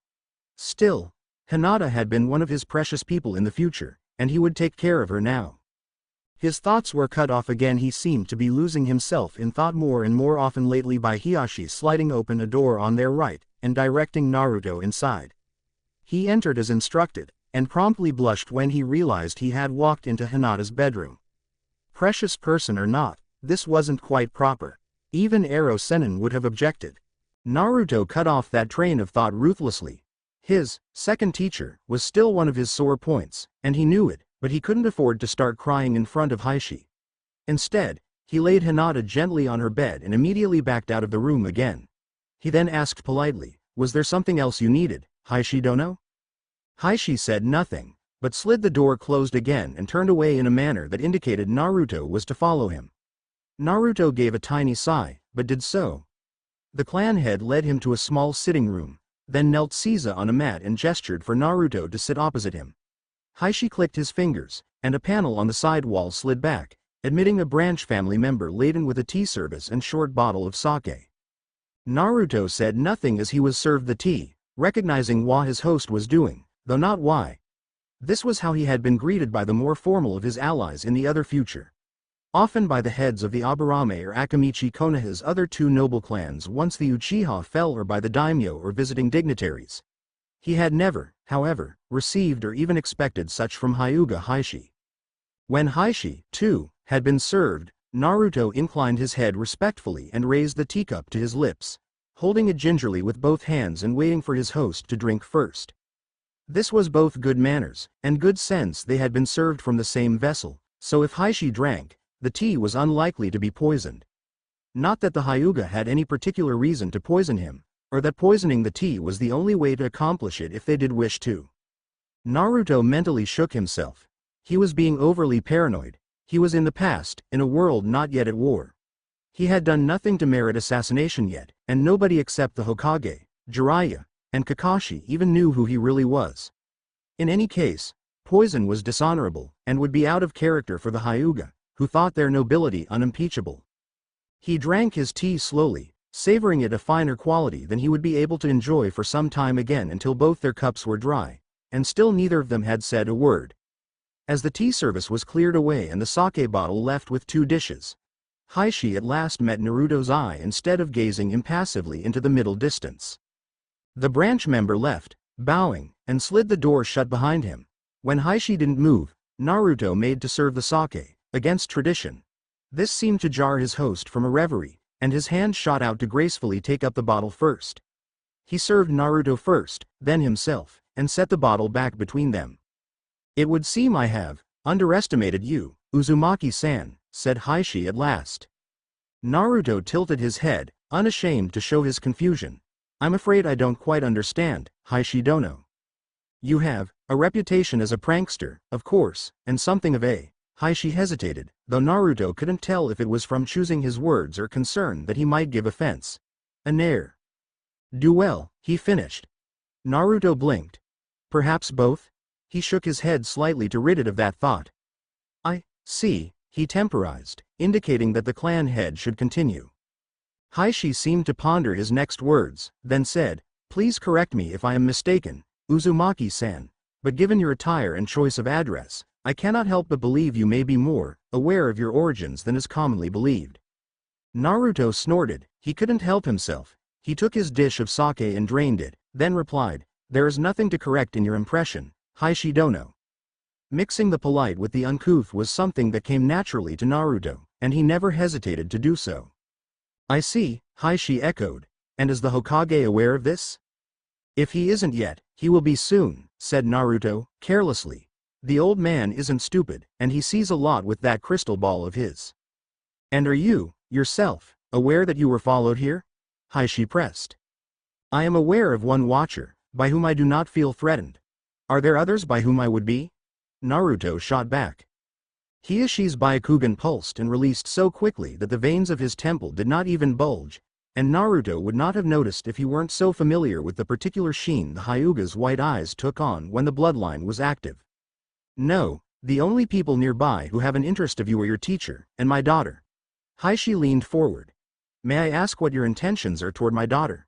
Still, Hinata had been one of his precious people in the future, and he would take care of her now. His thoughts were cut off again. He seemed to be losing himself in thought more and more often lately by Hiashi sliding open a door on their right, and directing Naruto inside. He entered as instructed, and promptly blushed when he realized he had walked into Hinata's bedroom. Precious person or not, this wasn't quite proper. Even Ero Sennin would have objected. Naruto cut off that train of thought ruthlessly. His second teacher was still one of his sore points, and he knew it, but he couldn't afford to start crying in front of Hiashi. Instead, he laid Hinata gently on her bed and immediately backed out of the room again. He then asked politely, "Was there something else you needed, Hiashi dono?" Hiashi said nothing, but slid the door closed again and turned away in a manner that indicated Naruto was to follow him. Naruto gave a tiny sigh, but did so. The clan head led him to a small sitting room, then knelt Caesar on a mat and gestured for Naruto to sit opposite him. Hiashi clicked his fingers, and a panel on the side wall slid back, admitting a branch family member laden with a tea service and short bottle of sake. Naruto said nothing as he was served the tea, recognizing what his host was doing, though not why. This was how he had been greeted by the more formal of his allies in the other future. Often by the heads of the Aburame or Akamichi Konoha's other 2 noble clans once the Uchiha fell, or by the daimyo or visiting dignitaries. He had never, however, received or even expected such from Hyuga Hiashi. When Hiashi, too, had been served, Naruto inclined his head respectfully and raised the teacup to his lips, holding it gingerly with both hands and waiting for his host to drink first. This was both good manners and good sense. They had been served from the same vessel, so if Hiashi drank, the tea was unlikely to be poisoned. Not that the Hyuga had any particular reason to poison him, or that poisoning the tea was the only way to accomplish it if they did wish to. Naruto mentally shook himself. He was being overly paranoid. He was in the past, in a world not yet at war. He had done nothing to merit assassination yet, and nobody except the Hokage, Jiraiya, and Kakashi even knew who he really was. In any case, poison was dishonorable, and would be out of character for the Hyuga, who thought their nobility unimpeachable. He drank his tea slowly, savoring it a finer quality than he would be able to enjoy for some time again until both their cups were dry, and still neither of them had said a word. As the tea service was cleared away and the sake bottle left with 2 dishes, Hiashi at last met Naruto's eye instead of gazing impassively into the middle distance. The branch member left, bowing, and slid the door shut behind him. When Hiashi didn't move, Naruto made to serve the sake, against tradition. This seemed to jar his host from a reverie, and his hand shot out to gracefully take up the bottle first. He served Naruto first, then himself, and set the bottle back between them. "It would seem I have underestimated you, Uzumaki-san," said Hiashi at last. Naruto tilted his head, unashamed to show his confusion. "I'm afraid I don't quite understand, Hiashi Dono." "You have a reputation as a prankster, of course, and something of a..." Hiashi hesitated, though Naruto couldn't tell if it was from choosing his words or concern that he might give offense. "An heir. Do well," he finished. Naruto blinked. "Perhaps both?" He shook his head slightly to rid it of that thought. "I see," he temporized, indicating that the clan head should continue. Hiashi seemed to ponder his next words, then said, "Please correct me if I am mistaken, Uzumaki-san, but given your attire and choice of address, I cannot help but believe you may be more aware of your origins than is commonly believed." Naruto snorted. He couldn't help himself. He took his dish of sake and drained it, then replied, "There is nothing to correct in your impression, Hiashi Dono." Mixing the polite with the uncouth was something that came naturally to Naruto, and he never hesitated to do so. "I see," Hiashi echoed. "And is the Hokage aware of this?" "If he isn't yet, he will be soon," said Naruto, carelessly. "The old man isn't stupid, and he sees a lot with that crystal ball of his." "And are you, yourself, aware that you were followed here?" Hiashi pressed. "I am aware of one watcher, by whom I do not feel threatened. Are there others by whom I would be?" Naruto shot back. Hiashi's Byakugan pulsed and released so quickly that the veins of his temple did not even bulge, and Naruto would not have noticed if he weren't so familiar with the particular sheen the Hyuga's white eyes took on when the bloodline was active. "No, the only people nearby who have an interest of you are your teacher, and my daughter." Hiashi leaned forward. "May I ask what your intentions are toward my daughter?"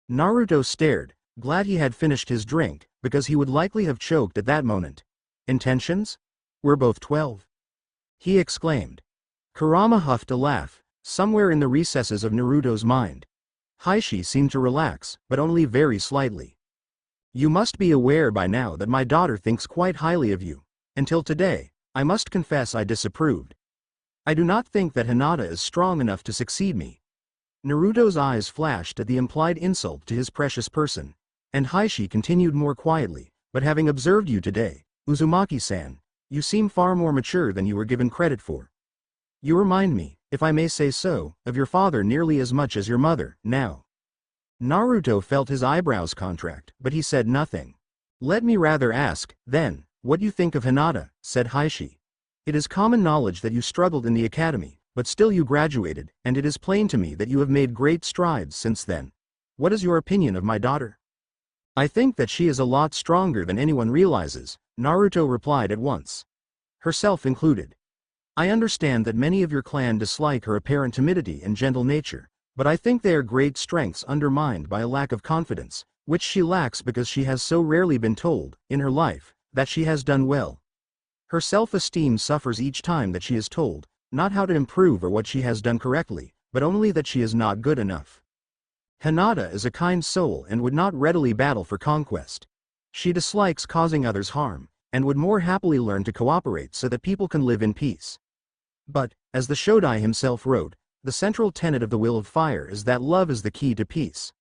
Naruto stared, glad he had finished his drink, because he would likely have choked at that moment. "Intentions? We're both 12. He exclaimed. Kurama huffed a laugh, somewhere in the recesses of Naruto's mind. Hiashi seemed to relax, but only very slightly. "You must be aware by now that my daughter thinks quite highly of you. Until today, I must confess I disapproved. I do not think that Hinata is strong enough to succeed me." Naruto's eyes flashed at the implied insult to his precious person, and Hiashi continued more quietly, "But having observed you today, Uzumaki-san, you seem far more mature than you were given credit for. You remind me, if I may say so, of your father nearly as much as your mother, now." Naruto felt his eyebrows contract, but he said nothing. "Let me rather ask, then, what you think of Hinata," said Hiashi. "It is common knowledge that you struggled in the academy, but still you graduated, and it is plain to me that you have made great strides since then. What is your opinion of my daughter?" "I think that she is a lot stronger than anyone realizes," Naruto replied at once. "Herself included. I understand that many of your clan dislike her apparent timidity and gentle nature, but I think they are great strengths undermined by a lack of confidence, which she lacks because she has so rarely been told, in her life, that she has done well. Her self-esteem suffers each time that she is told, not how to improve or what she has done correctly, but only that she is not good enough. Hinata is a kind soul and would not readily battle for conquest. She dislikes causing others harm, and would more happily learn to cooperate so that people can live in peace. But, as the Shodai himself wrote, the central tenet of the Will of Fire is that love is the key to peace.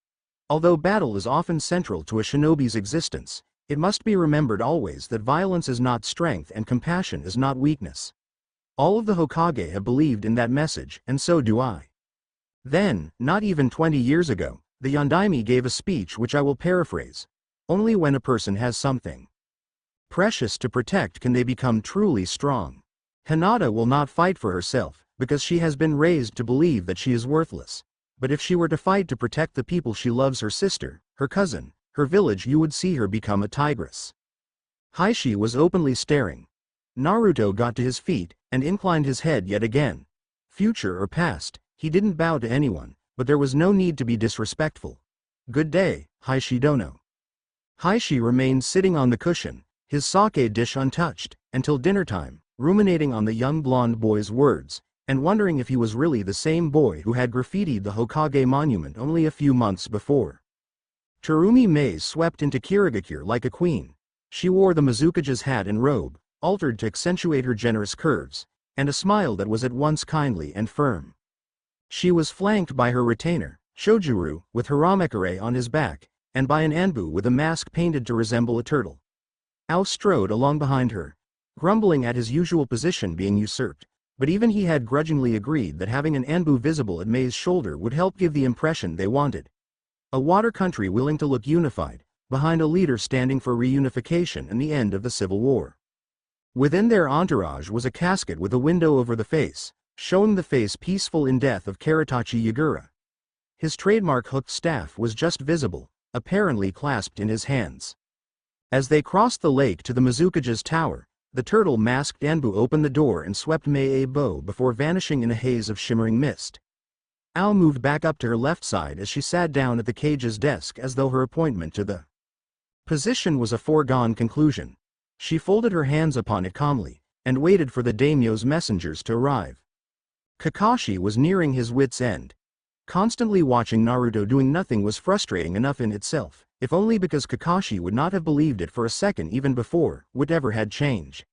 Although battle is often central to a shinobi's existence, it must be remembered always that violence is not strength and compassion is not weakness. All of the Hokage have believed in that message, and so do I. Then, not even 20 years ago, the Yondaime gave a speech which I will paraphrase. Only when a person has something precious to protect can they become truly strong. Hinata will not fight for herself, because she has been raised to believe that she is worthless. But if she were to fight to protect the people she loves, her sister, her cousin, her village, you would see her become a tigress." Hiashi was openly staring. Naruto got to his feet, and inclined his head yet again. Future or past, he didn't bow to anyone, but there was no need to be disrespectful. "Good day, Hiashi Dono." Hiashi remained sitting on the cushion, his sake dish untouched, until dinner time, ruminating on the young blonde boy's words, and wondering if he was really the same boy who had graffitied the Hokage monument only a few months before. Terumi Mei swept into Kirigakure like a queen. She wore the Mizukage's hat and robe, altered to accentuate her generous curves, and a smile that was at once kindly and firm. She was flanked by her retainer, Shojuru, with Haramekare on his back, and by an Anbu with a mask painted to resemble a turtle. Ao strode along behind her, grumbling at his usual position being usurped, but even he had grudgingly agreed that having an Anbu visible at Mei's shoulder would help give the impression they wanted. A water country willing to look unified, behind a leader standing for reunification and the end of the Civil War. Within their entourage was a casket with a window over the face, showing the face peaceful in death of Karatachi Yagura. His trademark hooked staff was just visible, apparently clasped in his hands. As they crossed the lake to the Mizukage's tower, the turtle-masked Anbu opened the door and swept Mei a bow before vanishing in a haze of shimmering mist. Ao moved back up to her left side as she sat down at the cage's desk as though her appointment to the position was a foregone conclusion. She folded her hands upon it calmly, and waited for the daimyo's messengers to arrive. Kakashi was nearing his wit's end. Constantly watching Naruto doing nothing was frustrating enough in itself, if only because Kakashi would not have believed it for a second even before whatever had changed.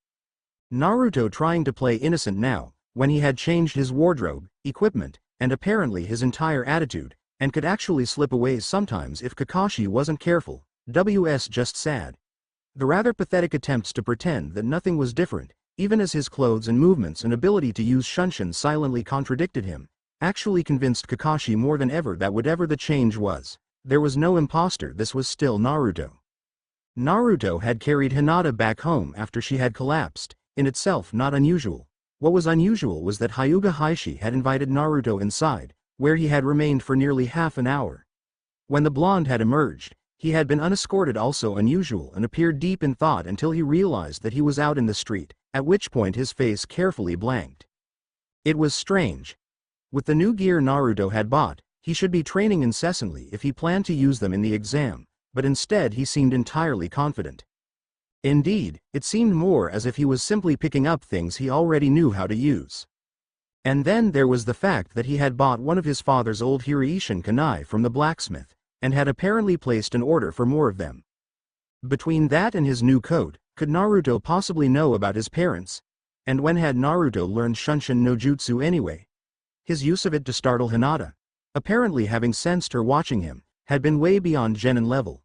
Naruto trying to play innocent now, when he had changed his wardrobe, equipment, and apparently his entire attitude, and could actually slip away sometimes if Kakashi wasn't careful, was just sad. The rather pathetic attempts to pretend that nothing was different, even as his clothes and movements and ability to use Shunshin silently contradicted him, actually convinced Kakashi more than ever that whatever the change was, there was no imposter, this was still Naruto. Naruto had carried Hinata back home after she had collapsed, in itself not unusual. What was unusual was that Hyuga Hiashi had invited Naruto inside, where he had remained for nearly half an hour. When the blonde had emerged, he had been unescorted, also unusual, and appeared deep in thought until he realized that he was out in the street, at which point his face carefully blanked. It was strange. With the new gear Naruto had bought, he should be training incessantly if he planned to use them in the exam, but instead he seemed entirely confident. Indeed, it seemed more as if he was simply picking up things he already knew how to use. And then there was the fact that he had bought one of his father's old Hiraishin kunai from the blacksmith, and had apparently placed an order for more of them. Between that and his new coat, could Naruto possibly know about his parents? And when had Naruto learned Shunshin no Jutsu anyway? His use of it to startle Hinata, apparently having sensed her watching him, had been way beyond genin level.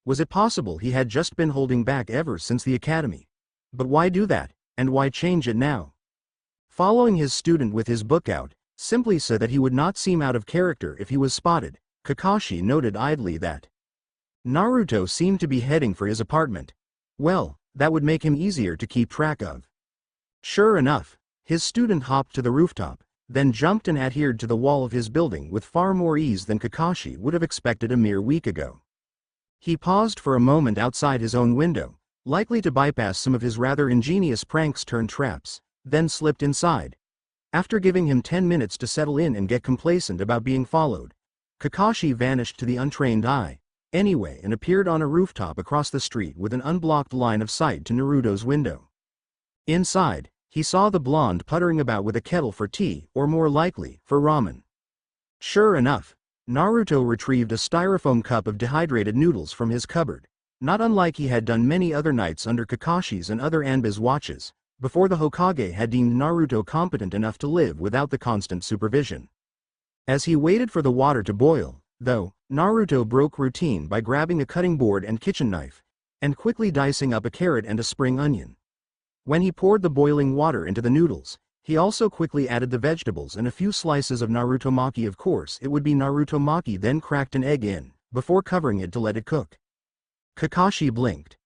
Was it possible he had just been holding back ever since the academy? But why do that, and why change it now? Following his student with his book out, simply so that he would not seem out of character if he was spotted, Kakashi noted idly that Naruto seemed to be heading for his apartment. Well, that would make him easier to keep track of. Sure enough, his student hopped to the rooftop, then jumped and adhered to the wall of his building with far more ease than Kakashi would have expected a mere week ago. He paused for a moment outside his own window, likely to bypass some of his rather ingenious pranks turned traps, then slipped inside. After giving him 10 minutes to settle in and get complacent about being followed, Kakashi vanished to the untrained eye, anyway, and appeared on a rooftop across the street with an unblocked line of sight to Naruto's window. Inside, he saw the blonde puttering about with a kettle for tea, or more likely, for ramen. Sure enough, Naruto retrieved a styrofoam cup of dehydrated noodles from his cupboard, not unlike he had done many other nights under Kakashi's and other Anba's watches, before the Hokage had deemed Naruto competent enough to live without the constant supervision. As he waited for the water to boil, though, Naruto broke routine by grabbing a cutting board and kitchen knife, and quickly dicing up a carrot and a spring onion. When he poured the boiling water into the noodles, he also quickly added the vegetables and a few slices of Naruto maki. Of course it would be Naruto maki, then cracked an egg in, before covering it to let it cook. Kakashi blinked.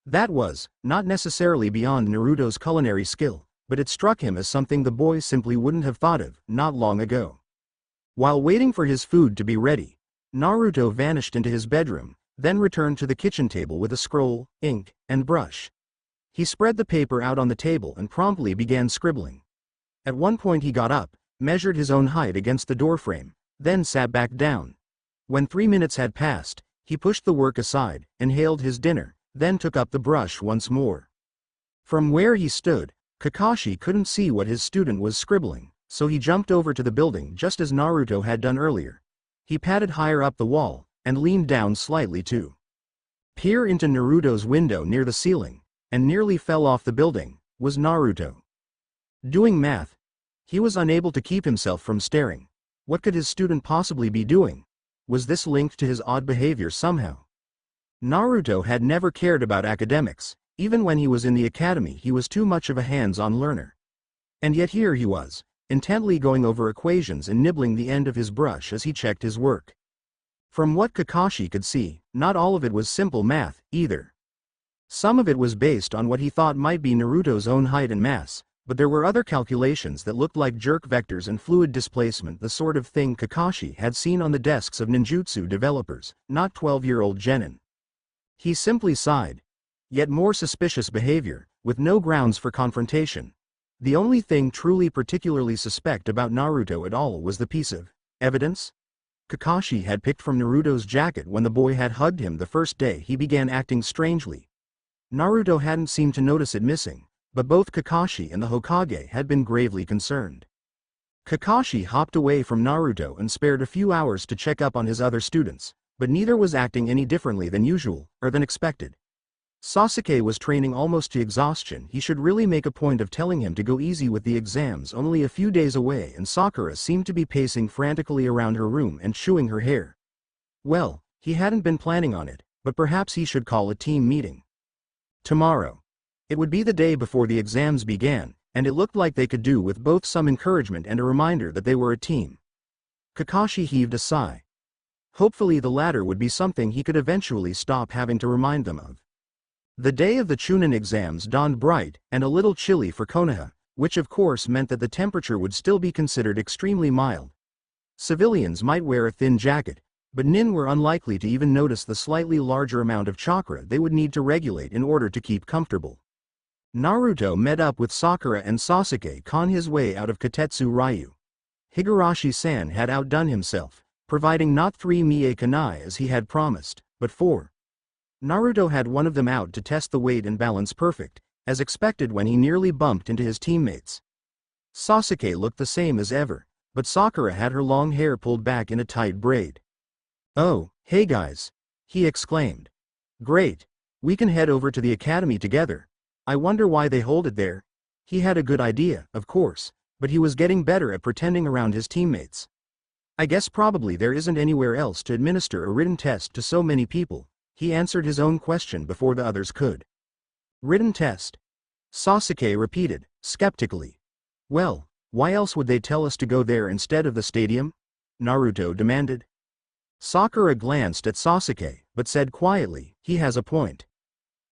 That was, not necessarily beyond Naruto's culinary skill, but it struck him as something the boy simply wouldn't have thought of, not long ago. While waiting for his food to be ready, Naruto vanished into his bedroom, then returned to the kitchen table with a scroll, ink, and brush. He spread the paper out on the table and promptly began scribbling. At one point he got up, measured his own height against the doorframe, then sat back down. When 3 minutes had passed, he pushed the work aside, inhaled his dinner, then took up the brush once more. From where he stood, Kakashi couldn't see what his student was scribbling, so he jumped over to the building just as Naruto had done earlier. He padded higher up the wall, and leaned down slightly to peer into Naruto's window near the ceiling, and nearly fell off the building, was Naruto. Doing math. He was unable to keep himself from staring. What could his student possibly be doing? Was this linked to his odd behavior somehow? Naruto had never cared about academics. Even when he was in the academy he was too much of a hands-on learner. And yet here he was, intently going over equations and nibbling the end of his brush as he checked his work. From what Kakashi could see, not all of it was simple math, either. Some of it was based on what he thought might be Naruto's own height and mass, but there were other calculations that looked like jerk vectors and fluid displacement, the sort of thing Kakashi had seen on the desks of ninjutsu developers, not 12-year-old genin. He simply sighed. Yet more suspicious behavior, with no grounds for confrontation. The only thing truly particularly suspect about Naruto at all was the piece of evidence Kakashi had picked from Naruto's jacket when the boy had hugged him the first day he began acting strangely. Naruto hadn't seemed to notice it missing, but both Kakashi and the Hokage had been gravely concerned. Kakashi hopped away from Naruto and spared a few hours to check up on his other students, but neither was acting any differently than usual, or than expected. Sasuke was training almost to exhaustion. He should really make a point of telling him to go easy with the exams only a few days away, and Sakura seemed to be pacing frantically around her room and chewing her hair. Well, he hadn't been planning on it, but perhaps he should call a team meeting. Tomorrow. It would be the day before the exams began, and it looked like they could do with both some encouragement and a reminder that they were a team. Kakashi heaved a sigh. Hopefully the latter would be something he could eventually stop having to remind them of. The day of the Chunin exams dawned bright and a little chilly for Konoha, which of course meant that the temperature would still be considered extremely mild. Civilians might wear a thin jacket, but nin were unlikely to even notice the slightly larger amount of chakra they would need to regulate in order to keep comfortable. Naruto met up with Sakura and Sasuke on his way out of Katetsu Ryu. Higurashi-san had outdone himself, providing not 3 Mie Kanai as he had promised, but 4. Naruto had one of them out to test the weight and balance perfect, as expected when he nearly bumped into his teammates. Sasuke looked the same as ever, but Sakura had her long hair pulled back in a tight braid. "Oh, hey guys," he exclaimed. "Great. We can head over to the academy together. I wonder why they hold it there." He had a good idea, of course, but he was getting better at pretending around his teammates. "I guess probably there isn't anywhere else to administer a written test to so many people." He answered his own question before the others could. "Written test?" Sasuke repeated, skeptically. "Well, why else would they tell us to go there instead of the stadium?" Naruto demanded. Sakura glanced at Sasuke, but said quietly, "He has a point."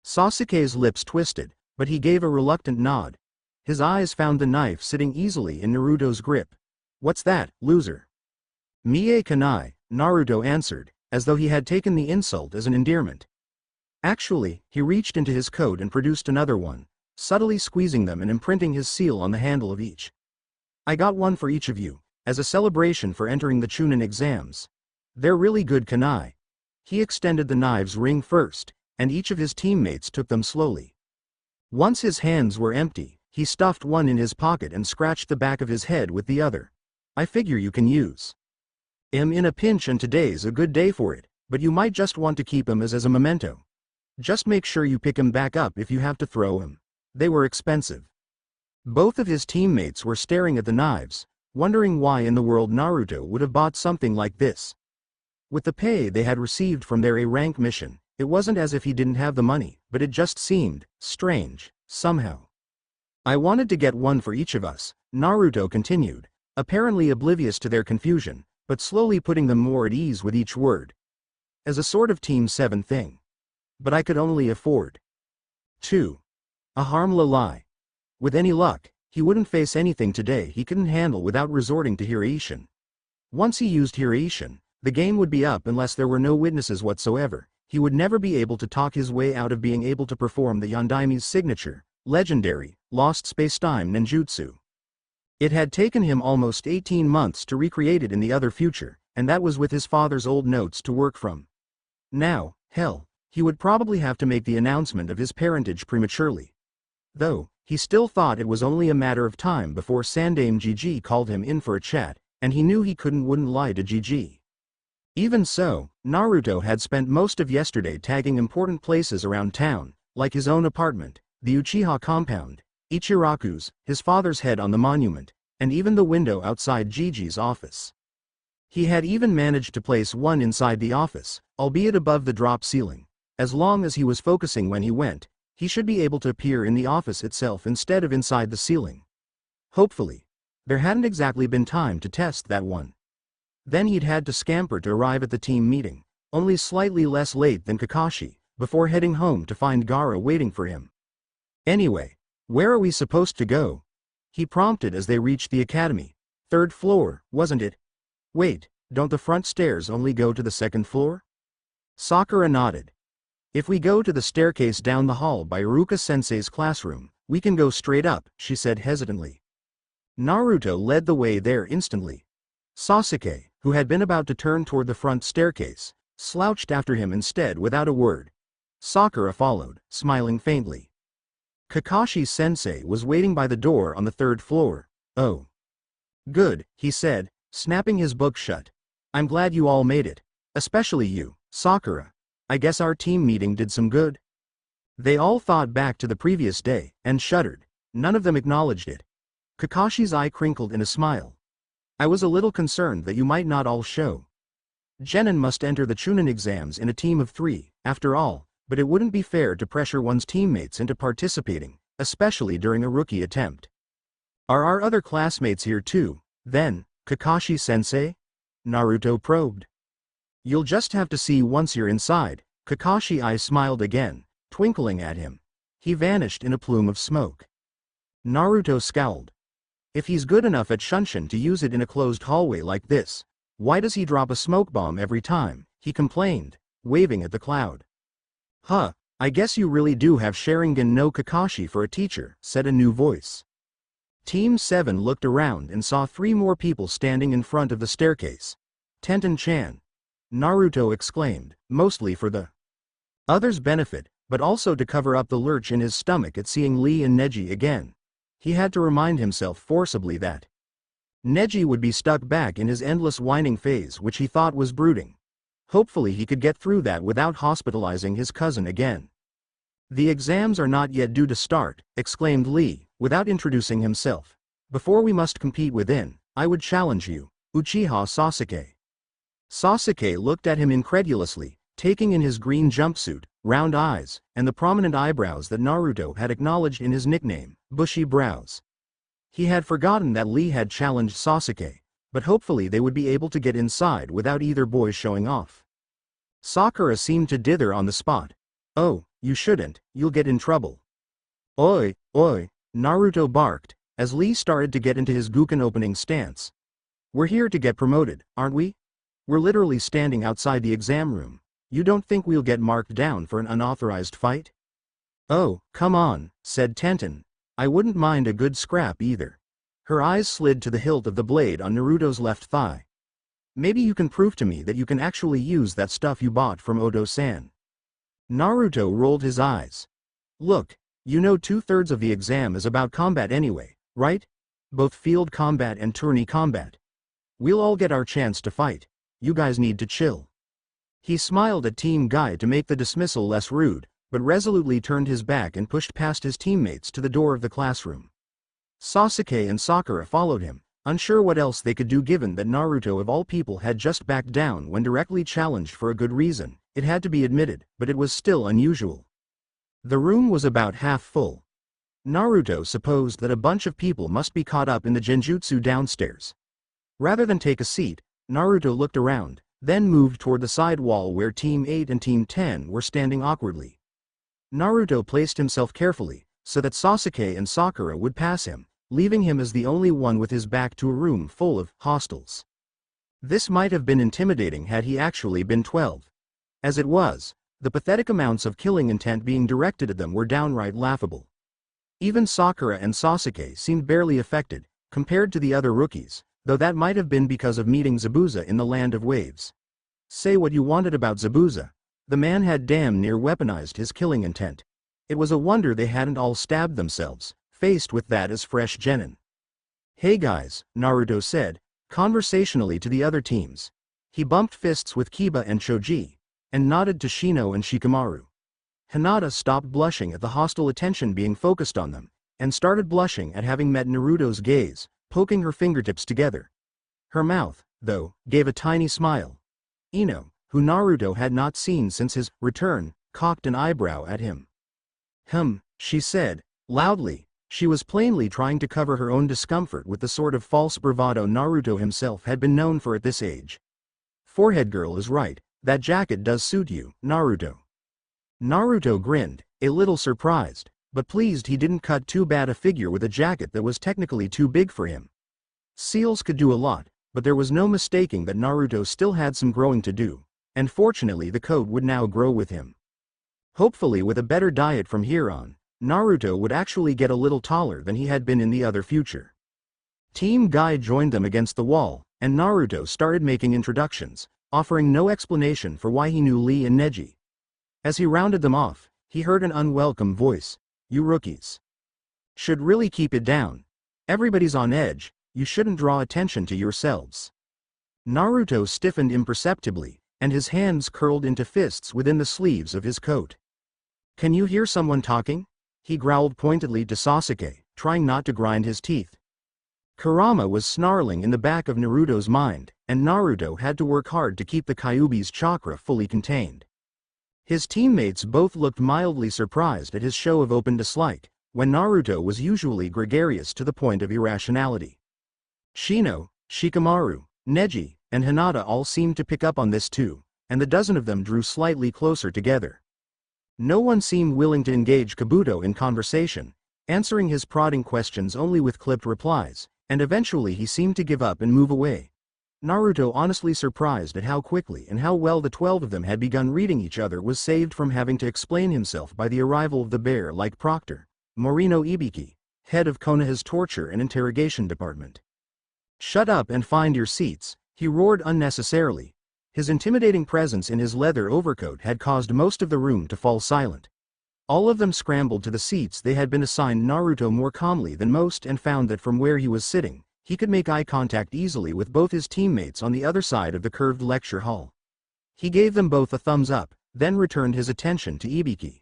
Sasuke's lips twisted, but he gave a reluctant nod. His eyes found the knife sitting easily in Naruto's grip. "What's that, loser?" "Mie Kanai," Naruto answered, as though he had taken the insult as an endearment. Actually, he reached into his coat and produced another one, subtly squeezing them and imprinting his seal on the handle of each. "I got one for each of you, as a celebration for entering the Chunin exams. They're really good kanai." He extended the knife's ring first, and each of his teammates took them slowly. Once his hands were empty, he stuffed one in his pocket and scratched the back of his head with the other. "I figure you can use. I'm in a pinch and today's a good day for it, but you might just want to keep him as a memento. Just make sure you pick him back up if you have to throw him. They were expensive." Both of his teammates were staring at the knives, wondering why in the world Naruto would have bought something like this. With the pay they had received from their A-rank mission, it wasn't as if he didn't have the money, but it just seemed strange, somehow. "I wanted to get one for each of us," Naruto continued, apparently oblivious to their confusion, but slowly putting them more at ease with each word. "As a sort of Team 7 thing. But I could only afford 2. A harmless lie. With any luck, he wouldn't face anything today he couldn't handle without resorting to Hiashi. Once he used Hiashi, the game would be up unless there were no witnesses whatsoever. He would never be able to talk his way out of being able to perform the Yondaime's signature, legendary, lost space-time ninjutsu. It had taken him almost 18 months to recreate it in the other future, and that was with his father's old notes to work from. Now, hell, he would probably have to make the announcement of his parentage prematurely. Though, he still thought it was only a matter of time before Sandaime Gigi called him in for a chat, and he knew he wouldn't lie to Gigi. Even so, Naruto had spent most of yesterday tagging important places around town, like his own apartment, the Uchiha compound, Ichiraku's, his father's head on the monument, and even the window outside Gigi's office. He had even managed to place one inside the office, albeit above the drop ceiling. As long as he was focusing when he went, he should be able to appear in the office itself instead of inside the ceiling. Hopefully. There hadn't exactly been time to test that one. Then he'd had to scamper to arrive at the team meeting, only slightly less late than Kakashi, before heading home to find Gaara waiting for him. Anyway, where are we supposed to go? He prompted as they reached the academy. 3rd floor, wasn't it? Wait, don't the front stairs only go to the 2nd floor? Sakura nodded. If we go to the staircase down the hall by Iruka-sensei's classroom, we can go straight up, she said hesitantly. Naruto led the way there instantly. Sasuke, who had been about to turn toward the front staircase, slouched after him instead without a word. Sakura followed, smiling faintly. Kakashi-sensei was waiting by the door on the 3rd floor. Oh. Good, he said, snapping his book shut. I'm glad you all made it. Especially you, Sakura. I guess our team meeting did some good. They all thought back to the previous day, and shuddered. None of them acknowledged it. Kakashi's eye crinkled in a smile. I was a little concerned that you might not all show. Genin must enter the Chunin exams in a team of 3, after all, but it wouldn't be fair to pressure one's teammates into participating, especially during a rookie attempt. Are our other classmates here too, then, Kakashi-sensei? Naruto probed. You'll just have to see once you're inside. Kakashi's eyes smiled again, twinkling at him. He vanished in a plume of smoke. Naruto scowled. If he's good enough at Shunshin to use it in a closed hallway like this, why does he drop a smoke bomb every time? He complained, waving at the cloud. Huh, I guess you really do have Sharingan no Kakashi for a teacher, said a new voice. Team 7 looked around and saw 3 more people standing in front of the staircase. Tenten-chan. Naruto exclaimed, mostly for the others' benefit, but also to cover up the lurch in his stomach at seeing Lee and Neji again. He had to remind himself forcibly that Neji would be stuck back in his endless whining phase, which he thought was brooding. Hopefully he could get through that without hospitalizing his cousin again. The exams are not yet due to start, exclaimed Lee, without introducing himself. Before we must compete within, I would challenge you, Uchiha Sasuke. Sasuke looked at him incredulously, taking in his green jumpsuit, round eyes, and the prominent eyebrows that Naruto had acknowledged in his nickname, bushy brows. He had forgotten that Lee had challenged Sasuke, but hopefully they would be able to get inside without either boy showing off. Sakura seemed to dither on the spot. Oh, you shouldn't, you'll get in trouble. Oi, oi, Naruto barked, as Lee started to get into his Guken opening stance. We're here to get promoted, aren't we? We're literally standing outside the exam room. You don't think we'll get marked down for an unauthorized fight? Oh, come on, said Tenten. I wouldn't mind a good scrap either. Her eyes slid to the hilt of the blade on Naruto's left thigh. Maybe you can prove to me that you can actually use that stuff you bought from Odo-san. Naruto rolled his eyes. Look, you know 2/3 of the exam is about combat anyway, right? Both field combat and tourney combat. We'll all get our chance to fight. You guys need to chill. He smiled at Team Guy to make the dismissal less rude, but resolutely turned his back and pushed past his teammates to the door of the classroom. Sasuke and Sakura followed him, unsure what else they could do given that Naruto of all people had just backed down when directly challenged for a good reason. It had to be admitted, but it was still unusual. The room was about half full. Naruto supposed that a bunch of people must be caught up in the genjutsu downstairs. Rather than take a seat, Naruto looked around, then moved toward the side wall where Team 8 and Team 10 were standing awkwardly. Naruto placed himself carefully, so that Sasuke and Sakura would pass him, leaving him as the only one with his back to a room full of hostiles. This might have been intimidating had he actually been 12. As it was, the pathetic amounts of killing intent being directed at them were downright laughable. Even Sakura and Sasuke seemed barely affected, compared to the other rookies, though that might have been because of meeting Zabuza in the Land of Waves. Say what you wanted about Zabuza. The man had damn near weaponized his killing intent. It was a wonder they hadn't all stabbed themselves, faced with that as fresh genin. Hey guys, Naruto said, conversationally to the other teams. He bumped fists with Kiba and Choji, and nodded to Shino and Shikamaru. Hinata stopped blushing at the hostile attention being focused on them, and started blushing at having met Naruto's gaze, poking her fingertips together. Her mouth, though, gave a tiny smile. Ino, who Naruto had not seen since his return, cocked an eyebrow at him. She said, loudly. She was plainly trying to cover her own discomfort with the sort of false bravado Naruto himself had been known for at this age. Forehead girl is right, that jacket does suit you, Naruto. Naruto grinned, a little surprised, but pleased he didn't cut too bad a figure with a jacket that was technically too big for him. Seals could do a lot, but there was no mistaking that Naruto still had some growing to do, and fortunately the coat would now grow with him. Hopefully with a better diet from here on, Naruto would actually get a little taller than he had been in the other future. Team Guy joined them against the wall, and Naruto started making introductions, offering no explanation for why he knew Lee and Neji. As he rounded them off, he heard an unwelcome voice. You rookies should really keep it down. Everybody's on edge, you shouldn't draw attention to yourselves. Naruto stiffened imperceptibly, and his hands curled into fists within the sleeves of his coat. Can you hear someone talking? He growled pointedly to Sasuke, trying not to grind his teeth. Kurama was snarling in the back of Naruto's mind, and Naruto had to work hard to keep the Kyuubi's chakra fully contained. His teammates both looked mildly surprised at his show of open dislike, when Naruto was usually gregarious to the point of irrationality. Shino, Shikamaru, Neji, and Hinata all seemed to pick up on this too, and the dozen of them drew slightly closer together. No one seemed willing to engage Kabuto in conversation, answering his prodding questions only with clipped replies, and eventually he seemed to give up and move away. Naruto, honestly surprised at how quickly and how well the 12 of them had begun reading each other, was saved from having to explain himself by the arrival of the bear-like Proctor, Morino Ibiki, head of Konoha's torture and interrogation department. Shut up and find your seats, he roared unnecessarily. His intimidating presence in his leather overcoat had caused most of the room to fall silent. All of them scrambled to the seats they had been assigned. Naruto more calmly than most and found that from where he was sitting, he could make eye contact easily with both his teammates on the other side of the curved lecture hall. He gave them both a thumbs up, then returned his attention to Ibiki.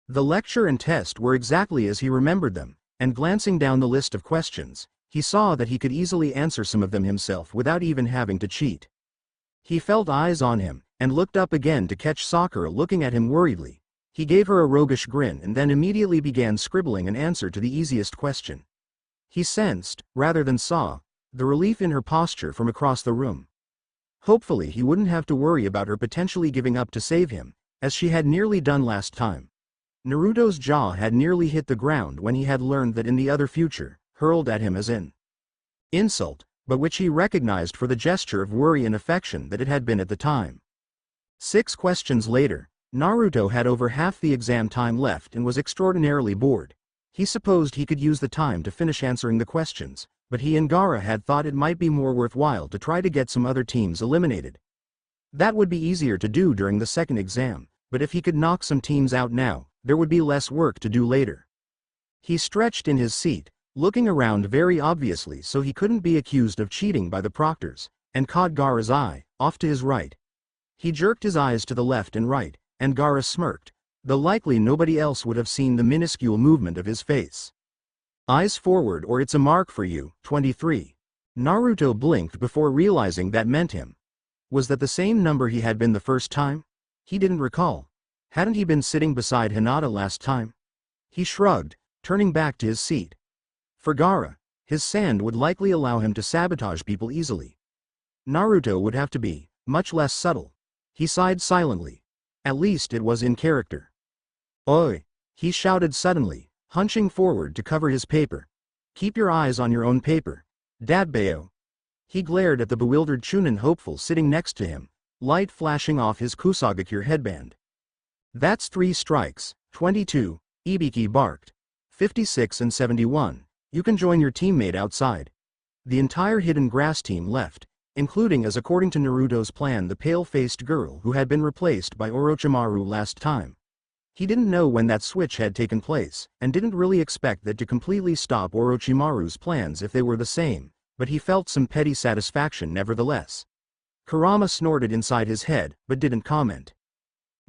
The lecture and test were exactly as he remembered them, and glancing down the list of questions, he saw that he could easily answer some of them himself without even having to cheat. He felt eyes on him, and looked up again to catch Sakura looking at him worriedly. He gave her a roguish grin and then immediately began scribbling an answer to the easiest question. He sensed, rather than saw, the relief in her posture from across the room. Hopefully he wouldn't have to worry about her potentially giving up to save him, as she had nearly done last time. Naruto's jaw had nearly hit the ground when he had learned that in the other future, hurled at him as an insult, but which he recognized for the gesture of worry and affection that it had been at the time. 6 questions later, Naruto had over half the exam time left and was extraordinarily bored. He supposed he could use the time to finish answering the questions, but he and Gaara had thought it might be more worthwhile to try to get some other teams eliminated. That would be easier to do during the second exam, but if he could knock some teams out now, there would be less work to do later. He stretched in his seat, looking around very obviously so he couldn't be accused of cheating by the proctors, and caught Gaara's eye, off to his right. He jerked his eyes to the left and right, and Gaara smirked, though likely nobody else would have seen the minuscule movement of his face. Eyes forward or it's a mark for you, 23. Naruto blinked before realizing that meant him. Was that the same number he had been the first time? He didn't recall. Hadn't he been sitting beside Hinata last time? He shrugged, turning back to his seat. For Gaara, his sand would likely allow him to sabotage people easily. Naruto would have to be much less subtle. He sighed silently. At least it was in character. Oi! He shouted suddenly, hunching forward to cover his paper. Keep your eyes on your own paper. Dadbeo. He glared at the bewildered Chunin hopeful sitting next to him, light flashing off his Kusagakure headband. That's 3 strikes, 22, Ibiki barked. 56 and 71. You can join your teammate outside. The entire hidden grass team left, including, as according to Naruto's plan, the pale-faced girl who had been replaced by Orochimaru last time. He didn't know when that switch had taken place, and didn't really expect that to completely stop Orochimaru's plans if they were the same, but he felt some petty satisfaction nevertheless. Kurama snorted inside his head, but didn't comment.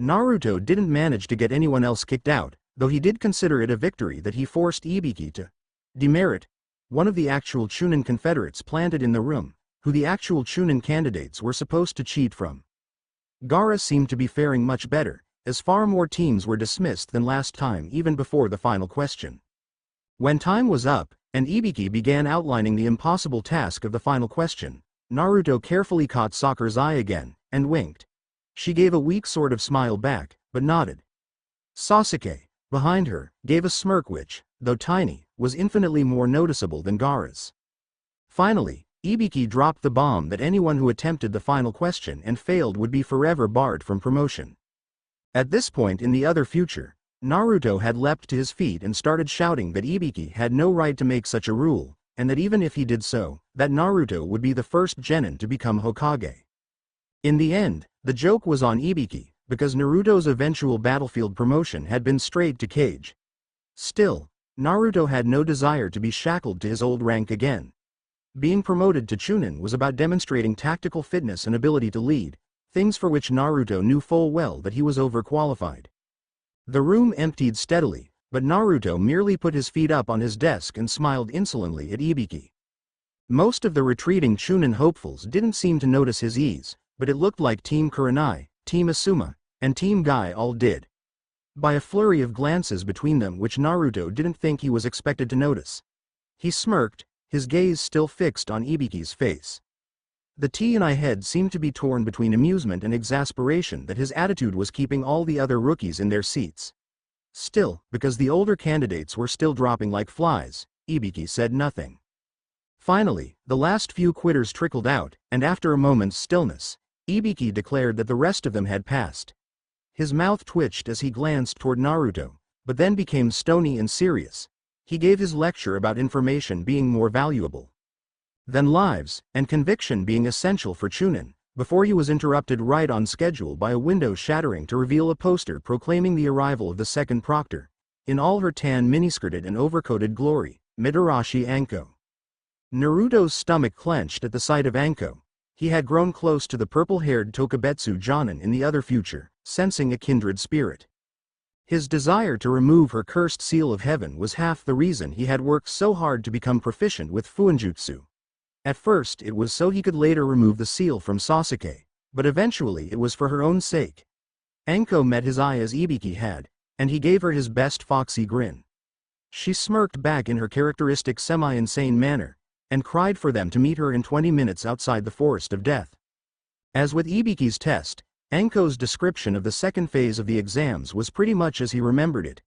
Naruto didn't manage to get anyone else kicked out, though he did consider it a victory that he forced Ibiki to demerit, one of the actual Chunin Confederates planted in the room, who the actual Chunin candidates were supposed to cheat from. Gaara seemed to be faring much better, as far more teams were dismissed than last time even before the final question. When time was up, and Ibiki began outlining the impossible task of the final question, Naruto carefully caught Sakura's eye again, and winked. She gave a weak sort of smile back, but nodded. Sasuke, behind her, gave a smirk which, though tiny, was infinitely more noticeable than Gaara's. Finally, Ibiki dropped the bomb that anyone who attempted the final question and failed would be forever barred from promotion. At this point in the other future, Naruto had leapt to his feet and started shouting that Ibiki had no right to make such a rule, and that even if he did so, that Naruto would be the first genin to become Hokage. In the end, the joke was on Ibiki, because Naruto's eventual battlefield promotion had been straight to Kage. Still, Naruto had no desire to be shackled to his old rank again. Being promoted to Chunin was about demonstrating tactical fitness and ability to lead, things for which Naruto knew full well that he was overqualified. The room emptied steadily, but Naruto merely put his feet up on his desk and smiled insolently at Ibiki. Most of the retreating Chunin hopefuls didn't seem to notice his ease, but it looked like Team Kurenai, Team Asuma, and Team Guy all did. By a flurry of glances between them which Naruto didn't think he was expected to notice. He smirked, his gaze still fixed on Ibiki's face. The T&I head seemed to be torn between amusement and exasperation that his attitude was keeping all the other rookies in their seats. Still, because the older candidates were still dropping like flies, Ibiki said nothing. Finally, the last few quitters trickled out, and after a moment's stillness, Ibiki declared that the rest of them had passed. His mouth twitched as he glanced toward Naruto, but then became stony and serious. He gave his lecture about information being more valuable than lives, and conviction being essential for Chunin, before he was interrupted right on schedule by a window shattering to reveal a poster proclaiming the arrival of the second proctor, in all her tan miniskirted and overcoated glory, Mitarashi Anko. Naruto's stomach clenched at the sight of Anko. He had grown close to the purple-haired Tokubetsu Jonin in the other future, sensing a kindred spirit. His desire to remove her cursed seal of heaven was half the reason he had worked so hard to become proficient with Fuinjutsu. At first it was so he could later remove the seal from Sasuke, but eventually it was for her own sake. Anko met his eye as Ibiki had, and he gave her his best foxy grin. She smirked back in her characteristic semi-insane manner, and cried for them to meet her in 20 minutes outside the Forest of Death. As with Ibiki's test, Anko's description of the second phase of the exams was pretty much as he remembered it.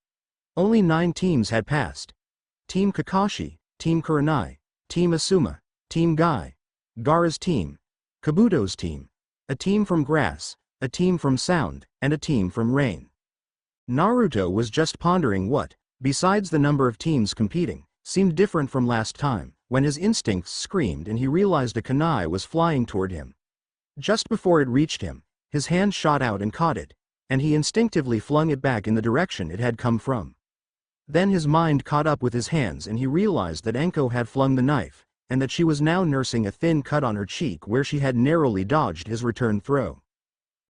Only 9 teams had passed. Team Kakashi, Team Kurenai, Team Asuma, Team Guy, Gaara's team, Kabuto's team, a team from Grass, a team from Sound, and a team from Rain. Naruto was just pondering what, besides the number of teams competing, seemed different from last time, when his instincts screamed and he realized a kunai was flying toward him. Just before it reached him, his hand shot out and caught it, and he instinctively flung it back in the direction it had come from. Then his mind caught up with his hands and he realized that Anko had flung the knife, and that she was now nursing a thin cut on her cheek where she had narrowly dodged his return throw.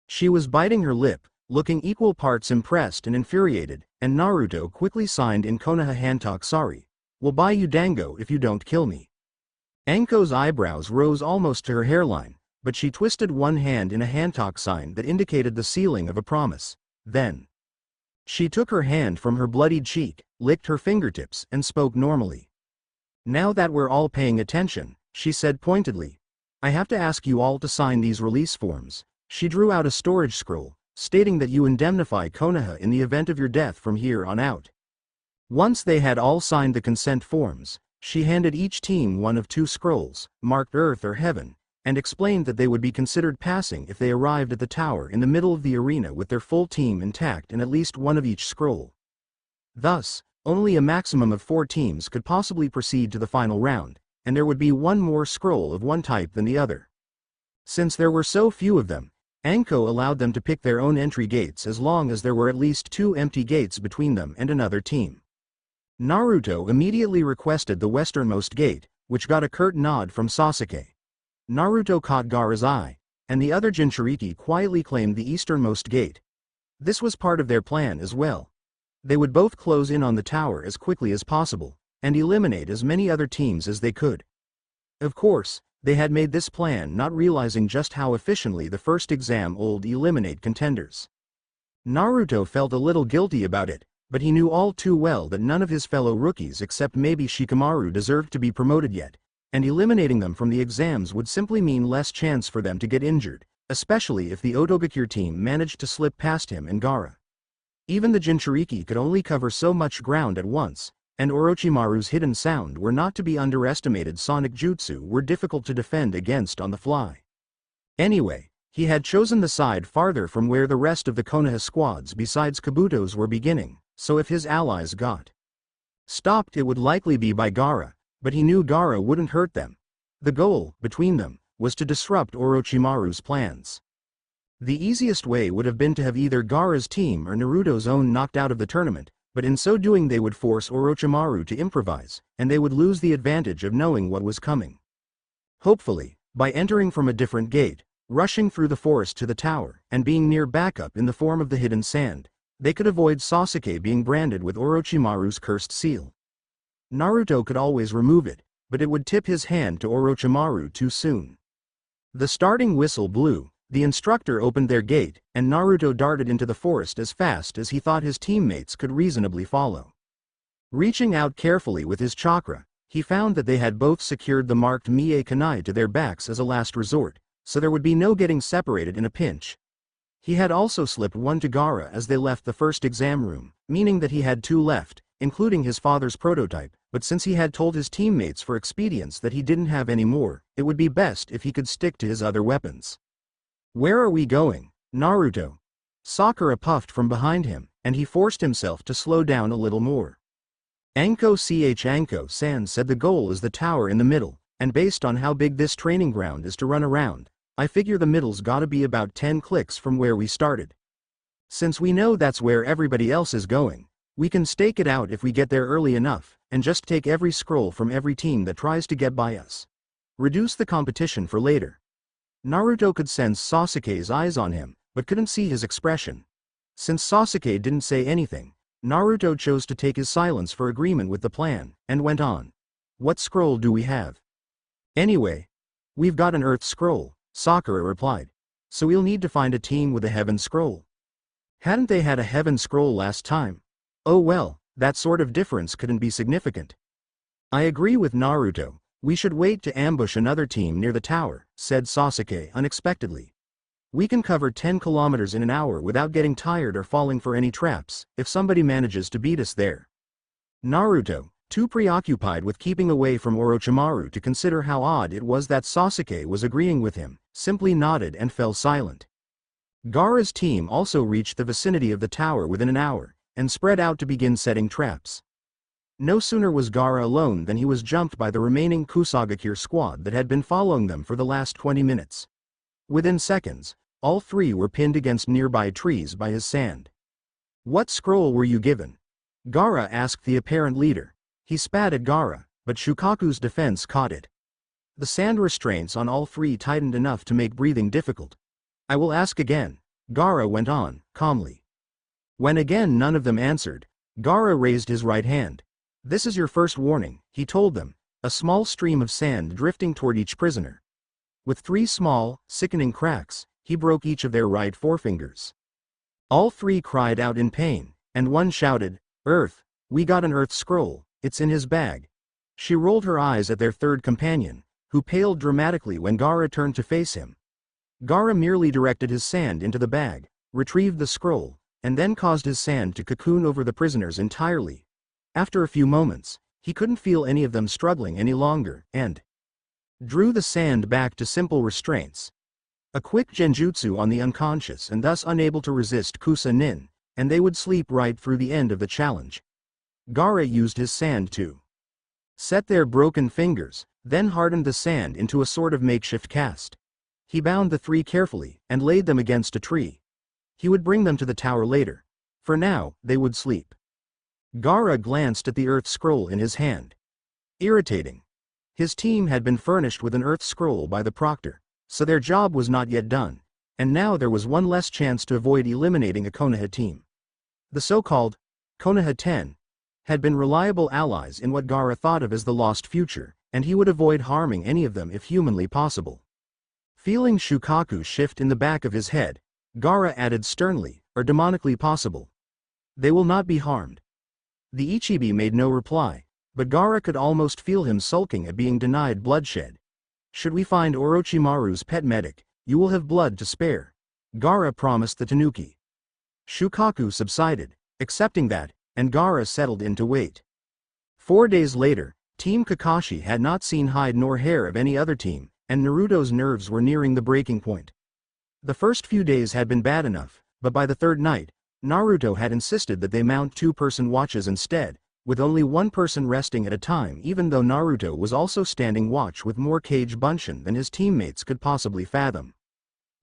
She was biting her lip, looking equal parts impressed and infuriated, and Naruto quickly signed in Konoha Hantok sorry. Will buy you dango if you don't kill me. Anko's eyebrows rose almost to her hairline, but she twisted one hand in a Hantok sign that indicated the sealing of a promise. Then she took her hand from her bloodied cheek, licked her fingertips, and spoke normally. Now that we're all paying attention, she said pointedly, I have to ask you all to sign these release forms. She drew out a storage scroll, stating that you indemnify Konoha in the event of your death from here on out. Once they had all signed the consent forms, she handed each team one of 2 scrolls, marked Earth or Heaven, and explained that they would be considered passing if they arrived at the tower in the middle of the arena with their full team intact and at least one of each scroll. Thus, only a maximum of 4 teams could possibly proceed to the final round, and there would be one more scroll of one type than the other. Since there were so few of them, Anko allowed them to pick their own entry gates as long as there were at least 2 empty gates between them and another team. Naruto immediately requested the westernmost gate, which got a curt nod from Sasuke. Naruto caught Gaara's eye, and the other Jinchuriki quietly claimed the easternmost gate. This was part of their plan as well. They would both close in on the tower as quickly as possible, and eliminate as many other teams as they could. Of course, they had made this plan not realizing just how efficiently the first exam would eliminate contenders. Naruto felt a little guilty about it, but he knew all too well that none of his fellow rookies except maybe Shikamaru deserved to be promoted yet, and eliminating them from the exams would simply mean less chance for them to get injured, especially if the Otogakure team managed to slip past him and Gaara. Even the Jinchuriki could only cover so much ground at once, and Orochimaru's hidden sound were not to be underestimated. Sonic jutsu were difficult to defend against on the fly. Anyway, he had chosen the side farther from where the rest of the Konoha squads besides Kabuto's were beginning, so if his allies got stopped it would likely be by Gaara, but he knew Gaara wouldn't hurt them. The goal, between them, was to disrupt Orochimaru's plans. The easiest way would have been to have either Gaara's team or Naruto's own knocked out of the tournament, but in so doing they would force Orochimaru to improvise, and they would lose the advantage of knowing what was coming. Hopefully, by entering from a different gate, rushing through the forest to the tower, and being near backup in the form of the hidden sand, they could avoid Sasuke being branded with Orochimaru's cursed seal. Naruto could always remove it, but it would tip his hand to Orochimaru too soon. The starting whistle blew, the instructor opened their gate, and Naruto darted into the forest as fast as he thought his teammates could reasonably follow. Reaching out carefully with his chakra, he found that they had both secured the marked Mie Kanai to their backs as a last resort, so there would be no getting separated in a pinch. He had also slipped one to Gaara as they left the first exam room, meaning that he had 2 left, including his father's prototype, but since he had told his teammates for expedience that he didn't have any more, it would be best if he could stick to his other weapons. "Where are we going, Naruto?" Sakura puffed from behind him, and he forced himself to slow down a little more. Anko-san said the goal is the tower in the middle, and based on how big this training ground is to run around, I figure the middle's gotta be about 10 clicks from where we started. Since we know that's where everybody else is going, we can stake it out if we get there early enough, and just take every scroll from every team that tries to get by us. Reduce the competition for later. Naruto could sense Sasuke's eyes on him, but couldn't see his expression. Since Sasuke didn't say anything, Naruto chose to take his silence for agreement with the plan, and went on. "What scroll do we have?" "Anyway, we've got an Earth scroll," Sakura replied. "So we'll need to find a team with a Heaven scroll." Hadn't they had a Heaven scroll last time? Oh well, that sort of difference couldn't be significant. "I agree with Naruto. We should wait to ambush another team near the tower," said Sasuke unexpectedly. "We can cover 10 kilometers in an hour without getting tired or falling for any traps, if somebody manages to beat us there." Naruto, too preoccupied with keeping away from Orochimaru to consider how odd it was that Sasuke was agreeing with him, simply nodded and fell silent. Gaara's team also reached the vicinity of the tower within an hour, and spread out to begin setting traps. No sooner was Gaara alone than he was jumped by the remaining Kusagakure squad that had been following them for the last 20 minutes. Within seconds, all 3 were pinned against nearby trees by his sand. "What scroll were you given?" Gaara asked the apparent leader. He spat at Gaara, but Shukaku's defense caught it. The sand restraints on all 3 tightened enough to make breathing difficult. "I will ask again," Gaara went on, calmly. When again none of them answered, Gaara raised his right hand. "This is your first warning," he told them, a small stream of sand drifting toward each prisoner. With 3 small, sickening cracks, he broke each of their right forefingers. All 3 cried out in pain, and one shouted, "Earth, we got an Earth scroll, it's in his bag." She rolled her eyes at their third companion, who paled dramatically when Gaara turned to face him. Gaara merely directed his sand into the bag, retrieved the scroll, and then caused his sand to cocoon over the prisoners entirely. After a few moments, he couldn't feel any of them struggling any longer, and drew the sand back to simple restraints. A quick genjutsu on the unconscious and thus unable to resist Kusa Nin, and they would sleep right through the end of the challenge. Gaara used his sand to set their broken fingers, then hardened the sand into a sort of makeshift cast. He bound the three carefully and laid them against a tree. He would bring them to the tower later. For now, they would sleep. Gaara glanced at the earth scroll in his hand. Irritating. His team had been furnished with an earth scroll by the proctor, so their job was not yet done, and now there was one less chance to avoid eliminating a Konoha team. The so-called Konoha 10 had been reliable allies in what Gaara thought of as the lost future, and he would avoid harming any of them if humanly possible. Feeling Shukaku shift in the back of his head, Gaara added sternly, or demonically possible. They will not be harmed. The Ichibi made no reply, but Gaara could almost feel him sulking at being denied bloodshed. Should we find Orochimaru's pet medic, you will have blood to spare, Gaara promised the Tanuki. Shukaku subsided, accepting that, and Gaara settled in to wait. 4 days later, Team Kakashi had not seen hide nor hair of any other team, and Naruto's nerves were nearing the breaking point. The first few days had been bad enough, but by the third night, Naruto had insisted that they mount two-person watches instead, with only one person resting at a time, even though Naruto was also standing watch with more Kage Bunshin than his teammates could possibly fathom.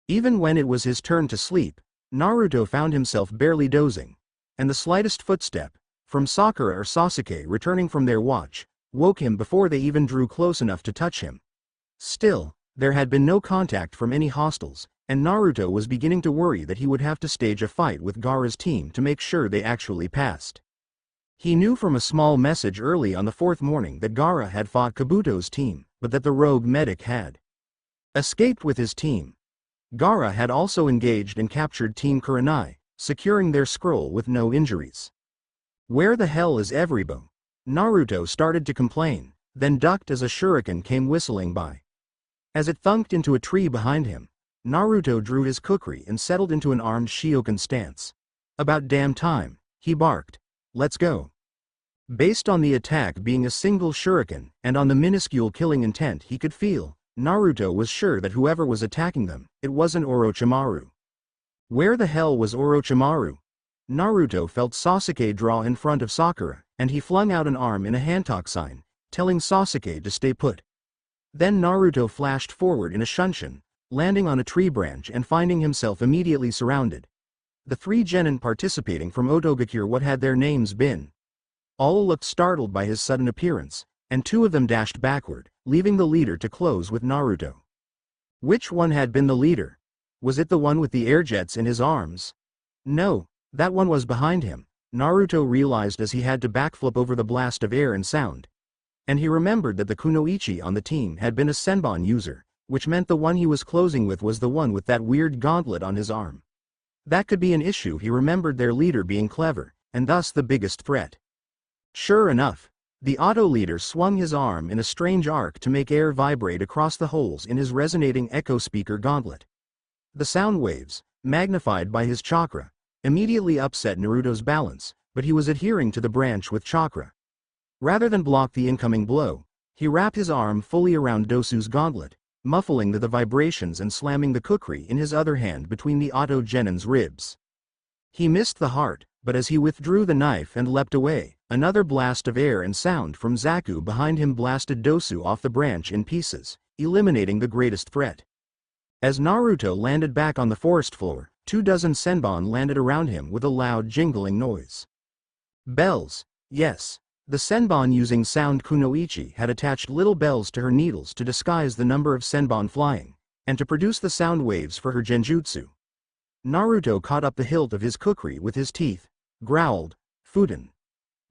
Even when it was his turn to sleep, Naruto found himself barely dozing, and the slightest footstep, from Sakura or Sasuke returning from their watch, woke him before they even drew close enough to touch him. Still, there had been no contact from any hostiles, and Naruto was beginning to worry that he would have to stage a fight with Gaara's team to make sure they actually passed. He knew from a small message early on the fourth morning that Gaara had fought Kabuto's team, but that the rogue medic had escaped with his team. Gaara had also engaged and captured Team Kurenai, securing their scroll with no injuries. Where the hell is everybo? Naruto started to complain, then ducked as a shuriken came whistling by. As it thunked into a tree behind him, Naruto drew his kukri and settled into an armed Shiokan stance. About damn time, he barked. Let's go. Based on the attack being a single shuriken, and on the minuscule killing intent he could feel, Naruto was sure that whoever was attacking them, it wasn't Orochimaru. Where the hell was Orochimaru? Naruto felt Sasuke draw in front of Sakura, and he flung out an arm in a handtalk sign, telling Sasuke to stay put. Then Naruto flashed forward in a shunshin, landing on a tree branch and finding himself immediately surrounded. The 3 genin participating from Otogakure, what had their names been? All looked startled by his sudden appearance, and 2 of them dashed backward, leaving the leader to close with Naruto. Which one had been the leader? Was it the one with the air jets in his arms? No, that one was behind him, Naruto realized as he had to backflip over the blast of air and sound. And he remembered that the kunoichi on the team had been a senbon user, which meant the one he was closing with was the one with that weird gauntlet on his arm. That could be an issue. He remembered their leader being clever, and thus the biggest threat. Sure enough, the auto leader swung his arm in a strange arc to make air vibrate across the holes in his resonating echo speaker gauntlet. The sound waves, magnified by his chakra, immediately upset Naruto's balance, but he was adhering to the branch with chakra. Rather than block the incoming blow, he wrapped his arm fully around Dosu's gauntlet, muffling the vibrations and slamming the kukri in his other hand between the auto genin's ribs. He missed the heart, but as he withdrew the knife and leapt away, another blast of air and sound from Zaku behind him blasted Dosu off the branch in pieces, eliminating the greatest threat. As Naruto landed back on the forest floor, 24 senbon landed around him with a loud jingling noise. Bells, yes. The senbon using sound kunoichi had attached little bells to her needles to disguise the number of senbon flying, and to produce the sound waves for her genjutsu. Naruto caught up the hilt of his kukri with his teeth, growled, "Fuden.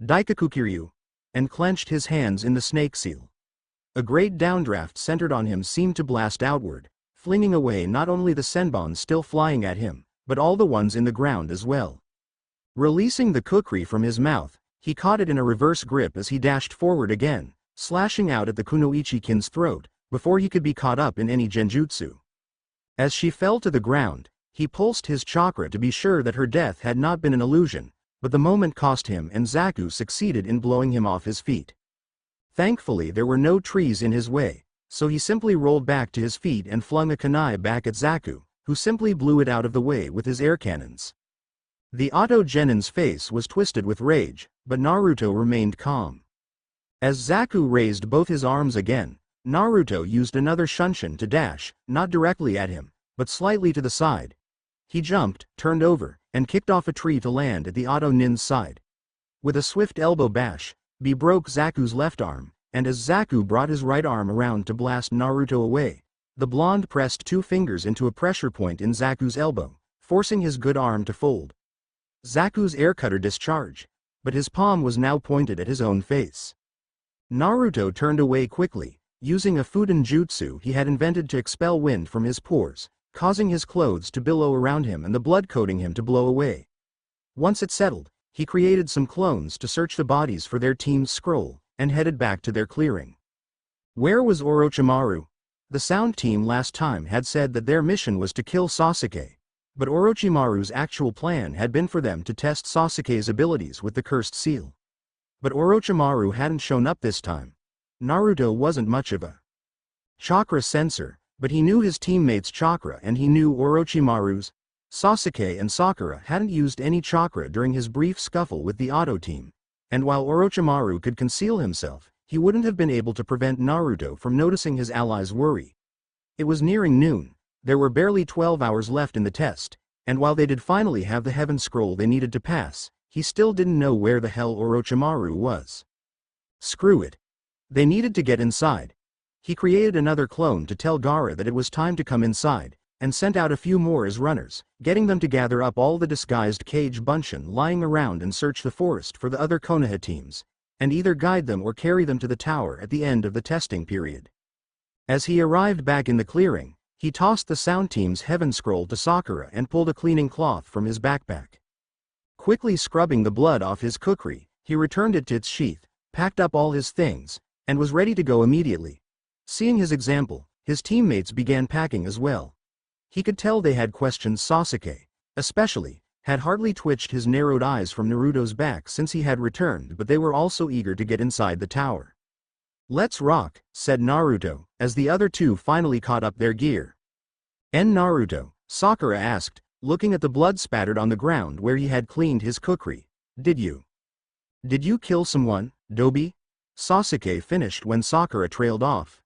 Daikakukiryu," and clenched his hands in the snake seal. A great downdraft centered on him seemed to blast outward, flinging away not only the senbon still flying at him, but all the ones in the ground as well. Releasing the kukri from his mouth, he caught it in a reverse grip as he dashed forward again, slashing out at the kunoichi-kin's throat, before he could be caught up in any genjutsu. As she fell to the ground, he pulsed his chakra to be sure that her death had not been an illusion, but the moment cost him and Zaku succeeded in blowing him off his feet. Thankfully there were no trees in his way, so he simply rolled back to his feet and flung a kunai back at Zaku, who simply blew it out of the way with his air cannons. The auto genin's face was twisted with rage, but Naruto remained calm. As Zaku raised both his arms again, Naruto used another Shunshin to dash, not directly at him, but slightly to the side. He jumped, turned over, and kicked off a tree to land at the Auto Nin's side. With a swift elbow bash, he broke Zaku's left arm, and as Zaku brought his right arm around to blast Naruto away, the blonde pressed 2 fingers into a pressure point in Zaku's elbow, forcing his good arm to fold. Zaku's air cutter discharged, but his palm was now pointed at his own face. Naruto turned away quickly, using a Fuden jutsu he had invented to expel wind from his pores, causing his clothes to billow around him and the blood coating him to blow away. Once it settled, he created some clones to search the bodies for their team's scroll, and headed back to their clearing. Where was Orochimaru? The Sound Team last time had said that their mission was to kill Sasuke, but Orochimaru's actual plan had been for them to test Sasuke's abilities with the cursed seal. But Orochimaru hadn't shown up this time. Naruto wasn't much of a chakra sensor, but he knew his teammates' chakra and he knew Orochimaru's. Sasuke and Sakura hadn't used any chakra during his brief scuffle with the Auto Team, and while Orochimaru could conceal himself, he wouldn't have been able to prevent Naruto from noticing his allies' worry. It was nearing noon, there were barely 12 hours left in the test, and while they did finally have the Heaven Scroll they needed to pass, he still didn't know where the hell Orochimaru was. Screw it. They needed to get inside. He created another clone to tell Gaara that it was time to come inside, and sent out a few more as runners, getting them to gather up all the disguised Kage Bunshin lying around and search the forest for the other Konoha teams, and either guide them or carry them to the tower at the end of the testing period. As he arrived back in the clearing, he tossed the Sound Team's Heaven Scroll to Sakura and pulled a cleaning cloth from his backpack. Quickly scrubbing the blood off his kukri, he returned it to its sheath, packed up all his things, and was ready to go immediately. Seeing his example, his teammates began packing as well. He could tell they had questioned Sasuke, especially, had hardly twitched his narrowed eyes from Naruto's back since he had returned, but they were also eager to get inside the tower. "Let's rock," said Naruto, as the other two finally caught up their gear. Naruto," Sakura asked, looking at the blood spattered on the ground where he had cleaned his kukri. Did you kill someone, Dobi?" Sasuke finished when Sakura trailed off.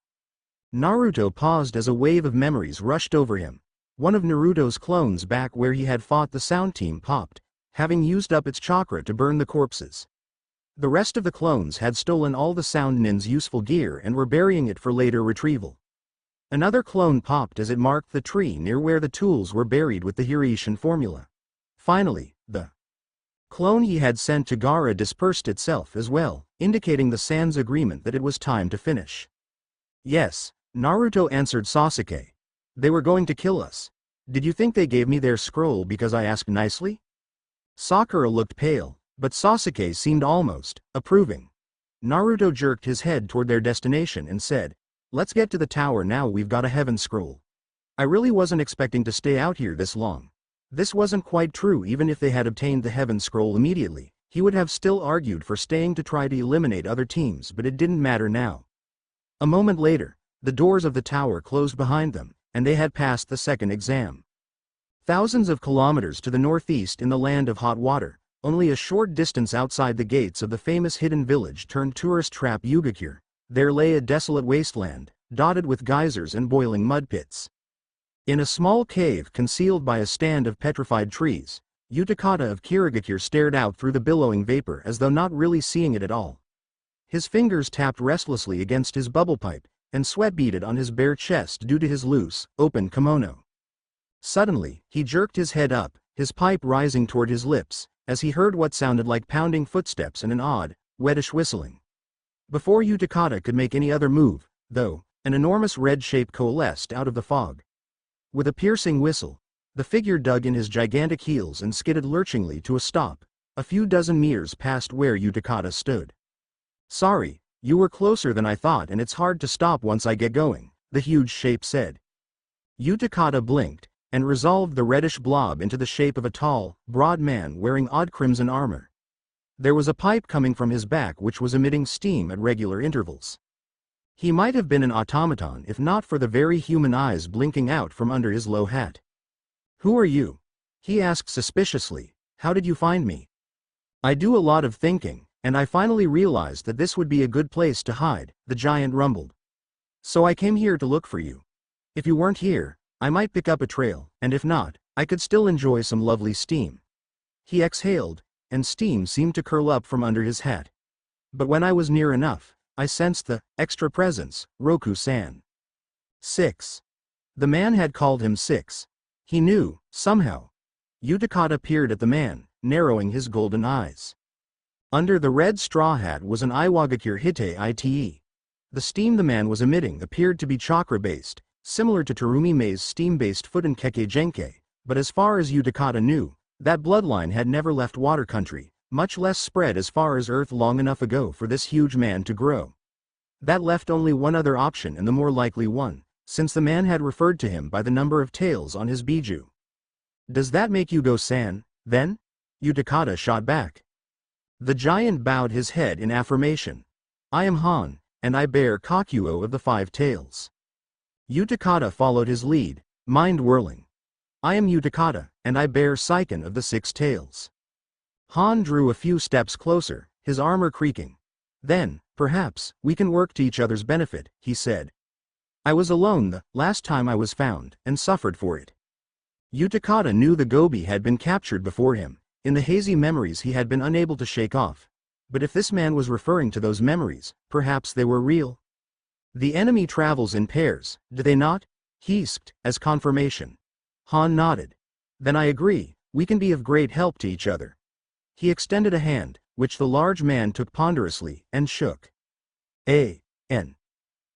Naruto paused as a wave of memories rushed over him. One of Naruto's clones back where he had fought the Sound Team popped, having used up its chakra to burn the corpses. The rest of the clones had stolen all the Sound Nin's useful gear and were burying it for later retrieval. Another clone popped as it marked the tree near where the tools were buried with the Hiashi formula. Finally, the clone he had sent to Gaara dispersed itself as well, indicating the Sans agreement that it was time to finish. "Yes," Naruto answered Sasuke. "They were going to kill us. Did you think they gave me their scroll because I asked nicely?" Sakura looked pale, but Sasuke seemed almost approving. Naruto jerked his head toward their destination and said, "Let's get to the tower now, we've got a Heaven Scroll. I really wasn't expecting to stay out here this long." This wasn't quite true. Even if they had obtained the Heaven Scroll immediately, he would have still argued for staying to try to eliminate other teams, but it didn't matter now. A moment later, the doors of the tower closed behind them, and they had passed the second exam. Thousands of kilometers to the northeast in the land of hot water, only a short distance outside the gates of the famous hidden village turned tourist trap Yugakure, there lay a desolate wasteland, dotted with geysers and boiling mud pits. In a small cave concealed by a stand of petrified trees, Utakata of Kirigakure stared out through the billowing vapor as though not really seeing it at all. His fingers tapped restlessly against his bubble pipe, and sweat beaded on his bare chest due to his loose, open kimono. Suddenly, he jerked his head up, his pipe rising toward his lips, as he heard what sounded like pounding footsteps and an odd, wettish whistling. Before Utakata could make any other move, though, an enormous red shape coalesced out of the fog. With a piercing whistle, the figure dug in his gigantic heels and skidded lurchingly to a stop, a few dozen meters past where Utakata stood. "Sorry, you were closer than I thought and it's hard to stop once I get going," the huge shape said. Utakata blinked, and resolved the reddish blob into the shape of a tall, broad man wearing odd crimson armor. There was a pipe coming from his back which was emitting steam at regular intervals. He might have been an automaton if not for the very human eyes blinking out from under his low hat. "Who are you?" he asked suspiciously. "How did you find me?" "I do a lot of thinking," And I finally realized that this would be a good place to hide, the giant rumbled. So I came here to look for you. If you weren't here, I might pick up a trail, and if not, I could still enjoy some lovely steam. He exhaled, and steam seemed to curl up from under his hat. But when I was near enough, I sensed the extra presence, Roku-san. 6. The man had called him 6. He knew, somehow. Utakata peered at the man, narrowing his golden eyes. Under the red straw hat was an Iwagakure Hite Ite. The steam the man was emitting appeared to be chakra-based, similar to Terumi Mei's steam-based Futon Keke Genkai, but as far as Utakata knew, that bloodline had never left water country, much less spread as far as Earth long enough ago for this huge man to grow. That left only one other option, and the more likely one, since the man had referred to him by the number of tails on his biju. Does that make you go San, then? Utakata shot back. The giant bowed his head in affirmation. I am Han, and I bear Kakuo of the 5 tails. Utakata followed his lead, mind whirling. I am Utakata, and I bear Saiken of the 6 tails. Han drew a few steps closer, his armor creaking. Then, perhaps, we can work to each other's benefit, he said. I was alone the last time I was found, and suffered for it. Utakata knew the Gobi had been captured before him. In the hazy memories he had been unable to shake off. But if this man was referring to those memories, perhaps they were real. The enemy travels in pairs, do they not? He asked, as confirmation. Han nodded. Then I agree, we can be of great help to each other. He extended a hand, which the large man took ponderously, and shook. A.N.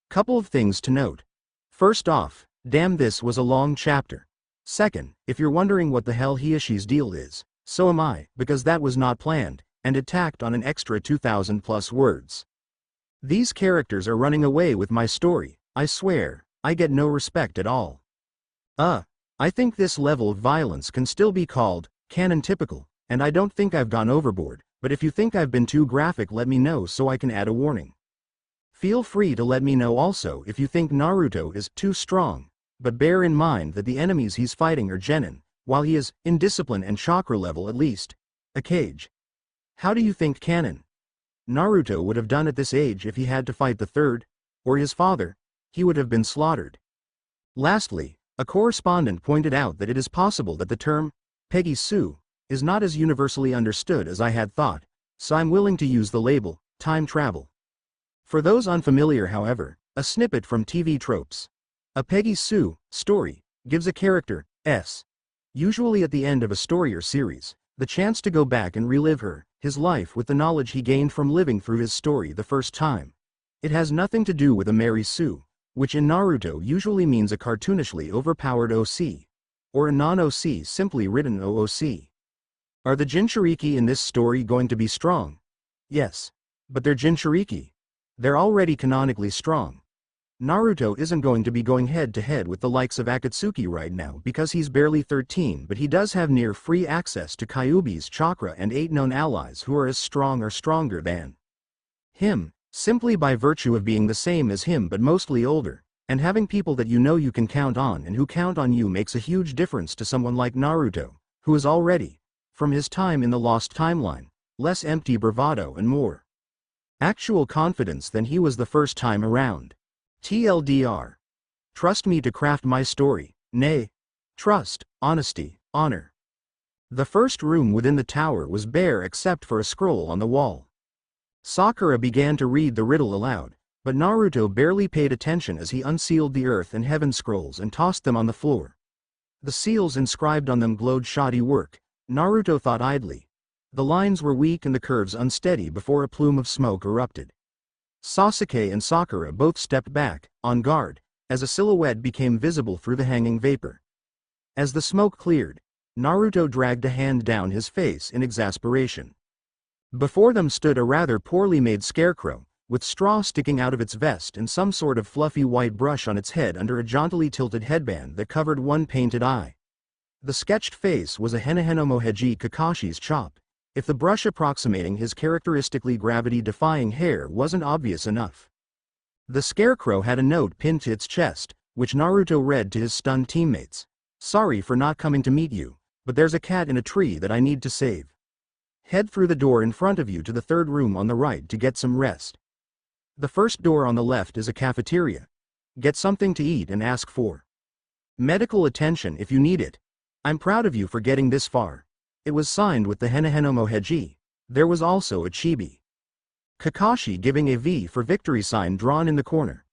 Couple of things to note. First off, damn, this was a long chapter. Second, if you're wondering what the hell Hiashi's deal is, so am I, because that was not planned, and it tacked on an extra 2,000 plus words. These characters are running away with my story, I swear, I get no respect at all. I think this level of violence can still be called canon typical, and I don't think I've gone overboard, but if you think I've been too graphic, let me know so I can add a warning. Feel free to let me know also if you think Naruto is too strong, but bear in mind that the enemies he's fighting are genin, while he is, in discipline and chakra level at least, a Kage. How do you think canon Naruto would have done at this age if he had to fight the third, or his father? He would have been slaughtered. Lastly, a correspondent pointed out that it is possible that the term, Peggy Sue, is not as universally understood as I had thought, so I'm willing to use the label, time travel. For those unfamiliar, however, a snippet from TV tropes. A Peggy Sue story gives a character, usually at the end of a story or series, the chance to go back and relive his life with the knowledge he gained from living through his story the first time. It has nothing to do with a Mary Sue, which in Naruto usually means a cartoonishly overpowered OC, or a non-OC simply written OOC. Are the Jinchuriki in this story going to be strong? Yes. But they're Jinchuriki. They're already canonically strong. Naruto isn't going to be going head-to-head with the likes of Akatsuki right now because he's barely 13, but he does have near-free access to Kyuubi's chakra and 8 known allies who are as strong or stronger than him, simply by virtue of being the same as him but mostly older, and having people that you know you can count on and who count on you makes a huge difference to someone like Naruto, who is already, from his time in the Lost Timeline, less empty bravado and more actual confidence than he was the first time around. TLDR. Trust me to craft my story, nay, trust, honesty, honor. The first room within the tower was bare except for a scroll on the wall. Sakura began to read the riddle aloud, but Naruto barely paid attention as he unsealed the earth and heaven scrolls and tossed them on the floor. The seals inscribed on them glowed shoddy work, Naruto thought idly. The lines were weak and the curves unsteady before a plume of smoke erupted. Sasuke and Sakura both stepped back, on guard, as a silhouette became visible through the hanging vapor. As the smoke cleared, Naruto dragged a hand down his face in exasperation. Before them stood a rather poorly made scarecrow, with straw sticking out of its vest and some sort of fluffy white brush on its head under a jauntily tilted headband that covered one painted eye. The sketched face was a Henehenomoheji Kakashi's chop, if the brush approximating his characteristically gravity-defying hair wasn't obvious enough. The scarecrow had a note pinned to its chest, which Naruto read to his stunned teammates. Sorry for not coming to meet you, but there's a cat in a tree that I need to save. Head through the door in front of you to the third room on the right to get some rest. The first door on the left is a cafeteria. Get something to eat and ask for medical attention if you need it. I'm proud of you for getting this far. It was signed with the Henehenomo Heiji. There was also a chibi Kakashi giving a V for victory sign drawn in the corner.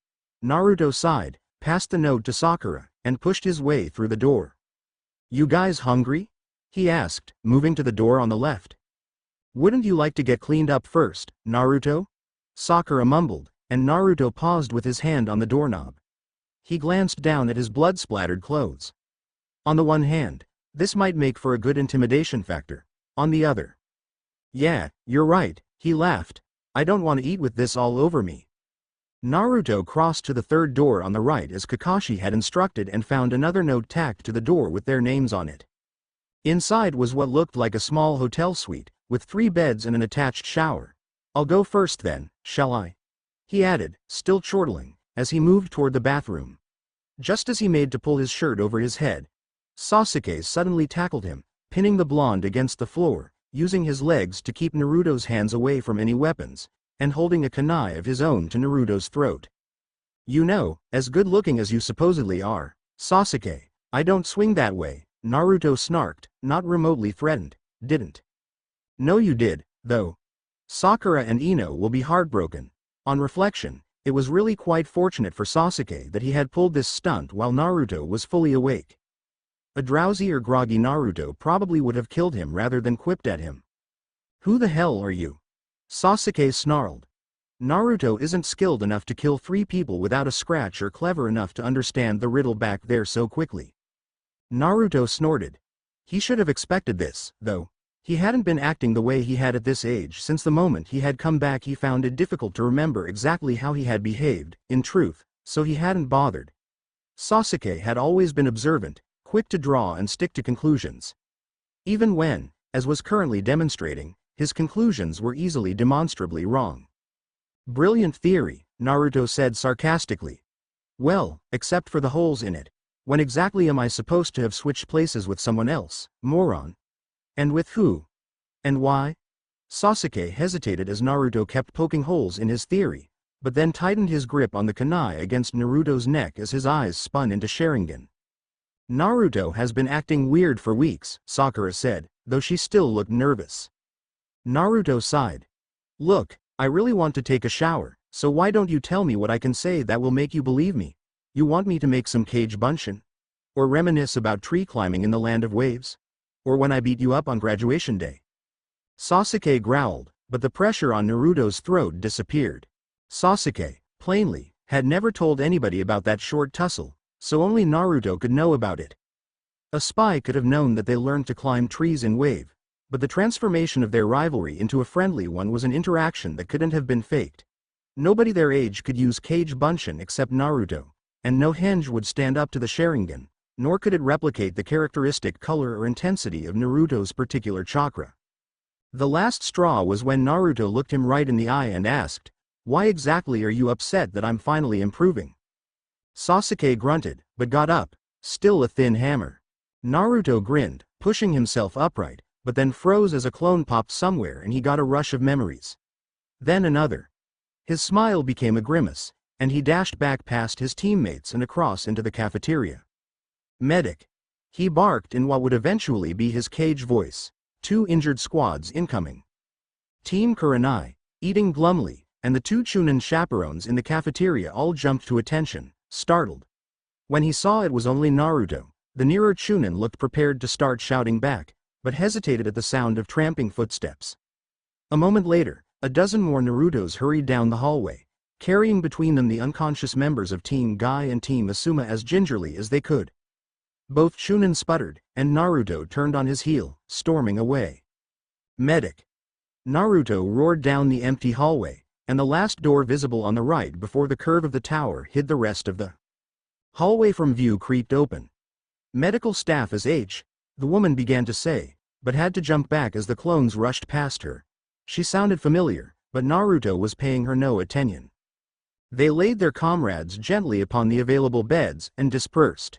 Naruto sighed, passed the note to Sakura, and pushed his way through the door. You guys hungry? He asked, moving to the door on the left. Wouldn't you like to get cleaned up first, Naruto? Sakura mumbled, and Naruto paused with his hand on the doorknob. He glanced down at his blood-splattered clothes. On the one hand, this might make for a good intimidation factor. On the other, yeah, you're right, he laughed. I don't want to eat with this all over me. Naruto crossed to the third door on the right as Kakashi had instructed and found another note tacked to the door with their names on it. Inside was what looked like a small hotel suite, with 3 beds and an attached shower. I'll go first then, shall I? He added, still chortling, as he moved toward the bathroom. Just as he made to pull his shirt over his head, Sasuke suddenly tackled him, pinning the blonde against the floor, using his legs to keep Naruto's hands away from any weapons, and holding a kunai of his own to Naruto's throat. You know, as good-looking as you supposedly are, Sasuke, I don't swing that way, Naruto snarked, not remotely threatened. Didn't. No you did, though. Sakura and Ino will be heartbroken. On reflection, it was really quite fortunate for Sasuke that he had pulled this stunt while Naruto was fully awake. A drowsy or groggy Naruto probably would have killed him rather than quipped at him. Who the hell are you? Sasuke snarled. Naruto isn't skilled enough to kill 3 people without a scratch or clever enough to understand the riddle back there so quickly. Naruto snorted. He should have expected this, though. He hadn't been acting the way he had at this age since the moment he had come back. He found it difficult to remember exactly how he had behaved, in truth, so he hadn't bothered. Sasuke had always been observant, quick to draw and stick to conclusions. Even when, as was currently demonstrating, his conclusions were easily demonstrably wrong. Brilliant theory, Naruto said sarcastically. Well, except for the holes in it. When exactly am I supposed to have switched places with someone else, moron? And with who? And why? Sasuke hesitated as Naruto kept poking holes in his theory, but then tightened his grip on the kunai against Naruto's neck as his eyes spun into Sharingan. Naruto has been acting weird for weeks, Sakura said, though she still looked nervous. Naruto sighed. Look, I really want to take a shower, so why don't you tell me what I can say that will make you believe me? You want me to make some Kage Bunshin? Or reminisce about tree climbing in the land of waves? Or when I beat you up on graduation day? Sasuke growled, but the pressure on Naruto's throat disappeared. Sasuke, plainly, had never told anybody about that short tussle, so only Naruto could know about it. A spy could have known that they learned to climb trees in wave, but the transformation of their rivalry into a friendly one was an interaction that couldn't have been faked. Nobody their age could use Kage Bunshin except Naruto, and no henge would stand up to the Sharingan, nor could it replicate the characteristic color or intensity of Naruto's particular chakra. The last straw was when Naruto looked him right in the eye and asked, "Why exactly are you upset that I'm finally improving?" Sasuke grunted, but got up, still a thin hammer. Naruto grinned, pushing himself upright, but then froze as a clone popped somewhere and he got a rush of memories. Then another. His smile became a grimace, and he dashed back past his teammates and across into the cafeteria. Medic. He barked in what would eventually be his cage voice. 2 injured squads incoming. Team Kurenai, eating glumly, and the 2 Chunin chaperones in the cafeteria all jumped to attention, startled. When he saw it was only Naruto, the nearer Chunin looked prepared to start shouting back, but hesitated at the sound of tramping footsteps. A moment later, a dozen more Narutos hurried down the hallway, carrying between them the unconscious members of Team Guy and Team Asuma as gingerly as they could. Both Chunin sputtered, and Naruto turned on his heel, storming away. Medic. Naruto roared down the empty hallway, and the last door visible on the right before the curve of the tower hid the rest of the hallway from view creaked open. Medical staff is H, the woman began to say, but had to jump back as the clones rushed past her. She sounded familiar, but Naruto was paying her no attention. They laid their comrades gently upon the available beds and dispersed.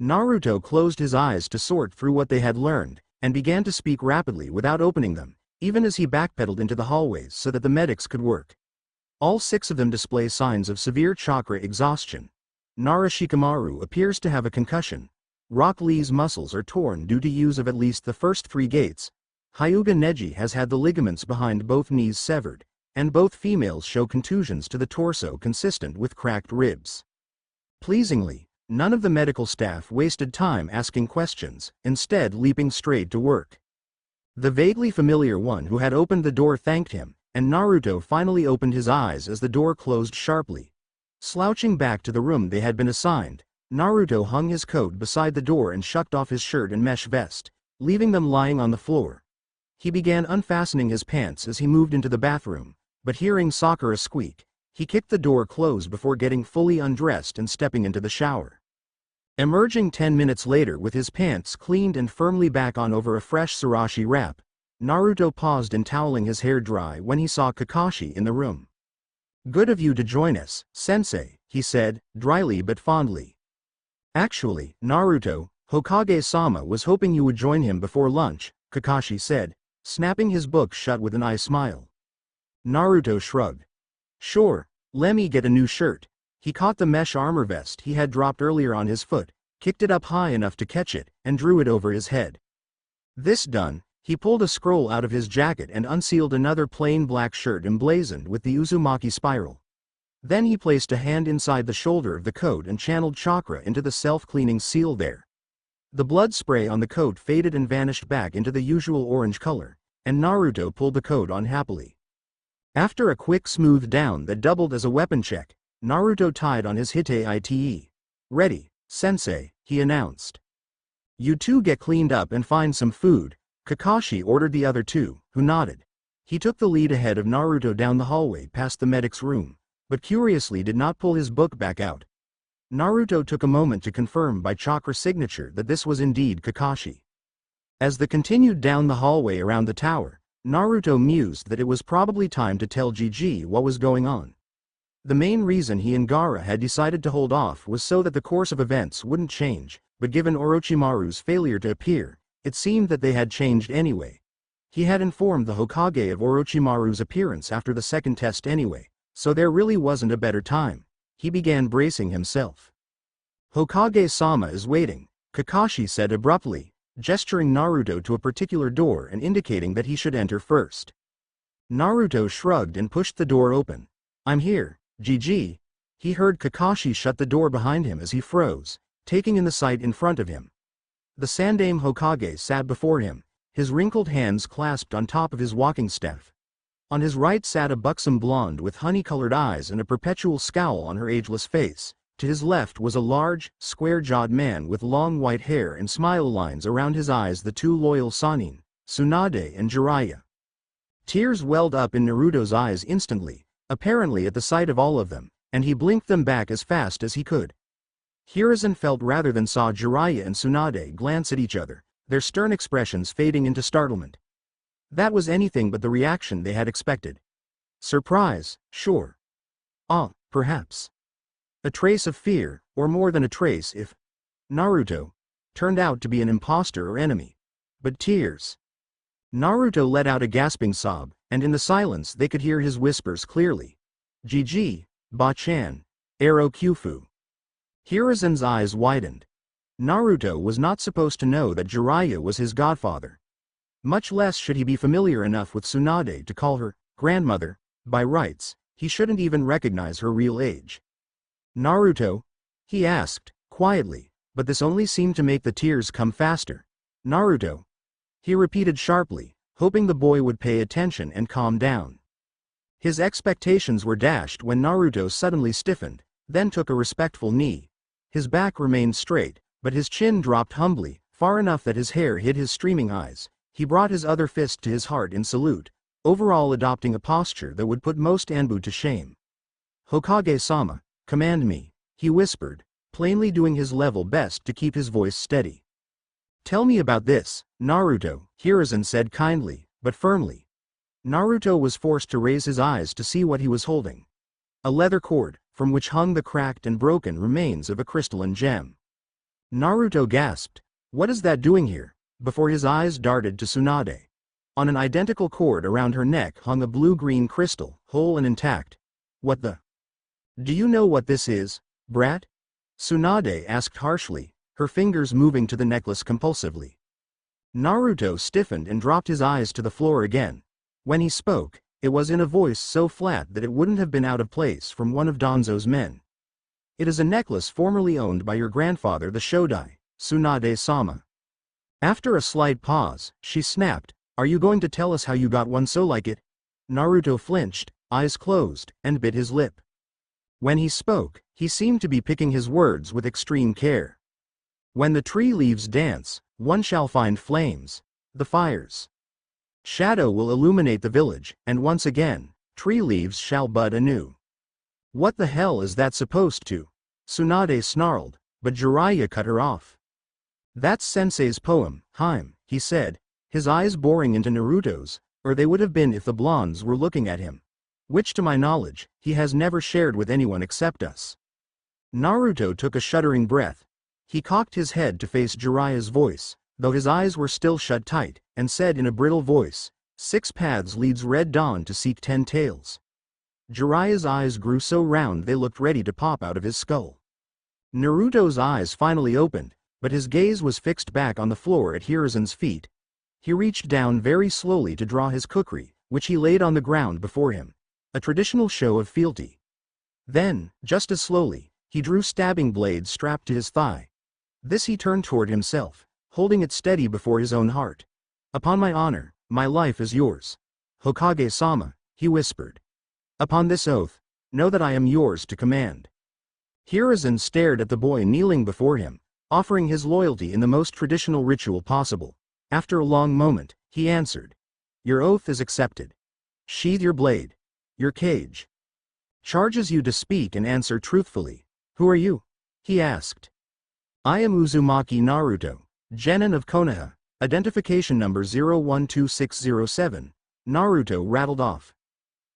Naruto closed his eyes to sort through what they had learned, and began to speak rapidly without opening them, even as he backpedaled into the hallways so that the medics could work. All 6 of them display signs of severe chakra exhaustion. Narashikamaru appears to have a concussion. Rock Lee's muscles are torn due to use of at least the first 3 gates. Hyuga Neji has had the ligaments behind both knees severed, and both females show contusions to the torso consistent with cracked ribs. Pleasingly, none of the medical staff wasted time asking questions, instead leaping straight to work. The vaguely familiar one who had opened the door thanked him, and Naruto finally opened his eyes as the door closed sharply. Slouching back to the room they had been assigned, Naruto hung his coat beside the door and shucked off his shirt and mesh vest, leaving them lying on the floor. He began unfastening his pants as he moved into the bathroom, but hearing Sakura squeak, he kicked the door closed before getting fully undressed and stepping into the shower. Emerging 10 minutes later with his pants cleaned and firmly back on over a fresh sriracha wrap, Naruto paused in toweling his hair dry when he saw Kakashi in the room. "Good of you to join us, sensei," he said, dryly but fondly. "Actually, Naruto, Hokage-sama was hoping you would join him before lunch," Kakashi said, snapping his book shut with an eye smile. Naruto shrugged. "Sure, lemme get a new shirt." He caught the mesh armor vest he had dropped earlier on his foot, kicked it up high enough to catch it, and drew it over his head. This done, he pulled a scroll out of his jacket and unsealed another plain black shirt emblazoned with the Uzumaki spiral. Then he placed a hand inside the shoulder of the coat and channeled chakra into the self-cleaning seal there. The blood spray on the coat faded and vanished back into the usual orange color, and Naruto pulled the coat on happily. After a quick smooth down that doubled as a weapon check, Naruto tied on his hite. "Ready, sensei," he announced. "You two get cleaned up and find some food," Kakashi ordered the other 2, who nodded. He took the lead ahead of Naruto down the hallway past the medic's room, but curiously did not pull his book back out. Naruto took a moment to confirm by chakra signature that this was indeed Kakashi. As they continued down the hallway around the tower, Naruto mused that it was probably time to tell Gigi what was going on. The main reason he and Gaara had decided to hold off was so that the course of events wouldn't change, but given Orochimaru's failure to appear, it seemed that they had changed anyway. He had informed the Hokage of Orochimaru's appearance after the second test anyway, so there really wasn't a better time. He began bracing himself. "Hokage-sama is waiting," Kakashi said abruptly, gesturing Naruto to a particular door and indicating that he should enter first. Naruto shrugged and pushed the door open. "I'm here, Gigi." He heard Kakashi shut the door behind him as he froze, taking in the sight in front of him. The Sandaime Hokage sat before him, his wrinkled hands clasped on top of his walking staff. On his right sat a buxom blonde with honey-colored eyes and a perpetual scowl on her ageless face. To his left was a large, square-jawed man with long white hair and smile lines around his eyes, the 2 loyal Sanin, Tsunade and Jiraiya. Tears welled up in Naruto's eyes instantly, apparently at the sight of all of them, and he blinked them back as fast as he could. Hiruzen felt rather than saw Jiraiya and Tsunade glance at each other, their stern expressions fading into startlement. That was anything but the reaction they had expected. Surprise, sure. Awe, perhaps. A trace of fear, or more than a trace if Naruto turned out to be an imposter or enemy. But tears. Naruto let out a gasping sob, and in the silence they could hear his whispers clearly. "Gigi, Ba-chan, Aro Kyufu." Hiruzen's eyes widened. Naruto was not supposed to know that Jiraiya was his godfather. Much less should he be familiar enough with Tsunade to call her grandmother. By rights, he shouldn't even recognize her real age. "Naruto?" he asked, quietly, but this only seemed to make the tears come faster. "Naruto?" he repeated sharply, hoping the boy would pay attention and calm down. His expectations were dashed when Naruto suddenly stiffened, then took a respectful knee. His back remained straight, but his chin dropped humbly, far enough that his hair hid his streaming eyes. He brought his other fist to his heart in salute, overall adopting a posture that would put most Anbu to shame. "Hokage-sama, command me," he whispered, plainly doing his level best to keep his voice steady. "Tell me about this, Naruto," Hiruzen said kindly, but firmly. Naruto was forced to raise his eyes to see what he was holding. A leather cord, from which hung the cracked and broken remains of a crystalline gem. Naruto gasped, "What is that doing here?" before his eyes darted to Tsunade. On an identical cord around her neck hung a blue-green crystal, whole and intact. What the? Do you know what this is, brat? Tsunade asked harshly, her fingers moving to the necklace compulsively. Naruto stiffened and dropped his eyes to the floor again. When he spoke, it was in a voice so flat that it wouldn't have been out of place from one of Danzo's men. It is a necklace formerly owned by your grandfather the Shodai, Tsunade-sama. After a slight pause, she snapped, "Are you going to tell us how you got one so like it?" Naruto flinched, eyes closed, and bit his lip. When he spoke, he seemed to be picking his words with extreme care. When the tree leaves dance, one shall find flames. The fires. Shadow will illuminate the village, and once again, tree leaves shall bud anew. What the hell is that supposed to? Tsunade snarled, but Jiraiya cut her off. That's Sensei's poem, Hime, he said, his eyes boring into Naruto's, or they would have been if the blondes were looking at him. Which to my knowledge, he has never shared with anyone except us. Naruto took a shuddering breath. He cocked his head to face Jiraiya's voice, though his eyes were still shut tight, and said in a brittle voice, "6 paths leads Red Dawn to seek 10 tails." Jiraiya's eyes grew so round they looked ready to pop out of his skull. Naruto's eyes finally opened, but his gaze was fixed back on the floor at Hiruzen's feet. He reached down very slowly to draw his kukri, which he laid on the ground before him, a traditional show of fealty. Then, just as slowly, he drew stabbing blades strapped to his thigh. This he turned toward himself, holding it steady before his own heart. "Upon my honor, my life is yours. Hokage-sama," he whispered. "Upon this oath, know that I am yours to command." Hiruzen stared at the boy kneeling before him, offering his loyalty in the most traditional ritual possible. After a long moment, he answered, "Your oath is accepted. Sheathe your blade. Your cage charges you to speak and answer truthfully." "Who are you?" he asked. "I am Uzumaki Naruto, Genin of Konoha, identification number 012607, Naruto rattled off.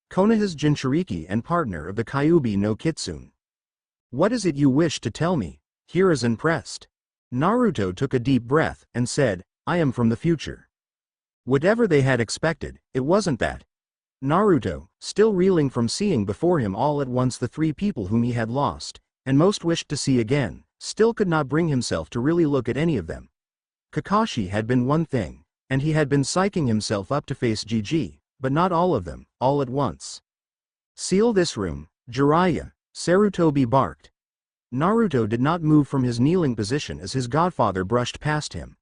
"Konoha's Jinchuriki and partner of the Kyuubi no Kitsune." "What is it you wish to tell me?" Hiruzen pressed. Naruto took a deep breath and said, "I am from the future." Whatever they had expected, it wasn't that. Naruto, still reeling from seeing before him all at once the 3 people whom he had lost, and most wished to see again, still could not bring himself to really look at any of them. Kakashi had been one thing, and he had been psyching himself up to face Gigi, but not all of them, all at once. "Seal this room, Jiraiya," Sarutobi barked. Naruto did not move from his kneeling position as his godfather brushed past him.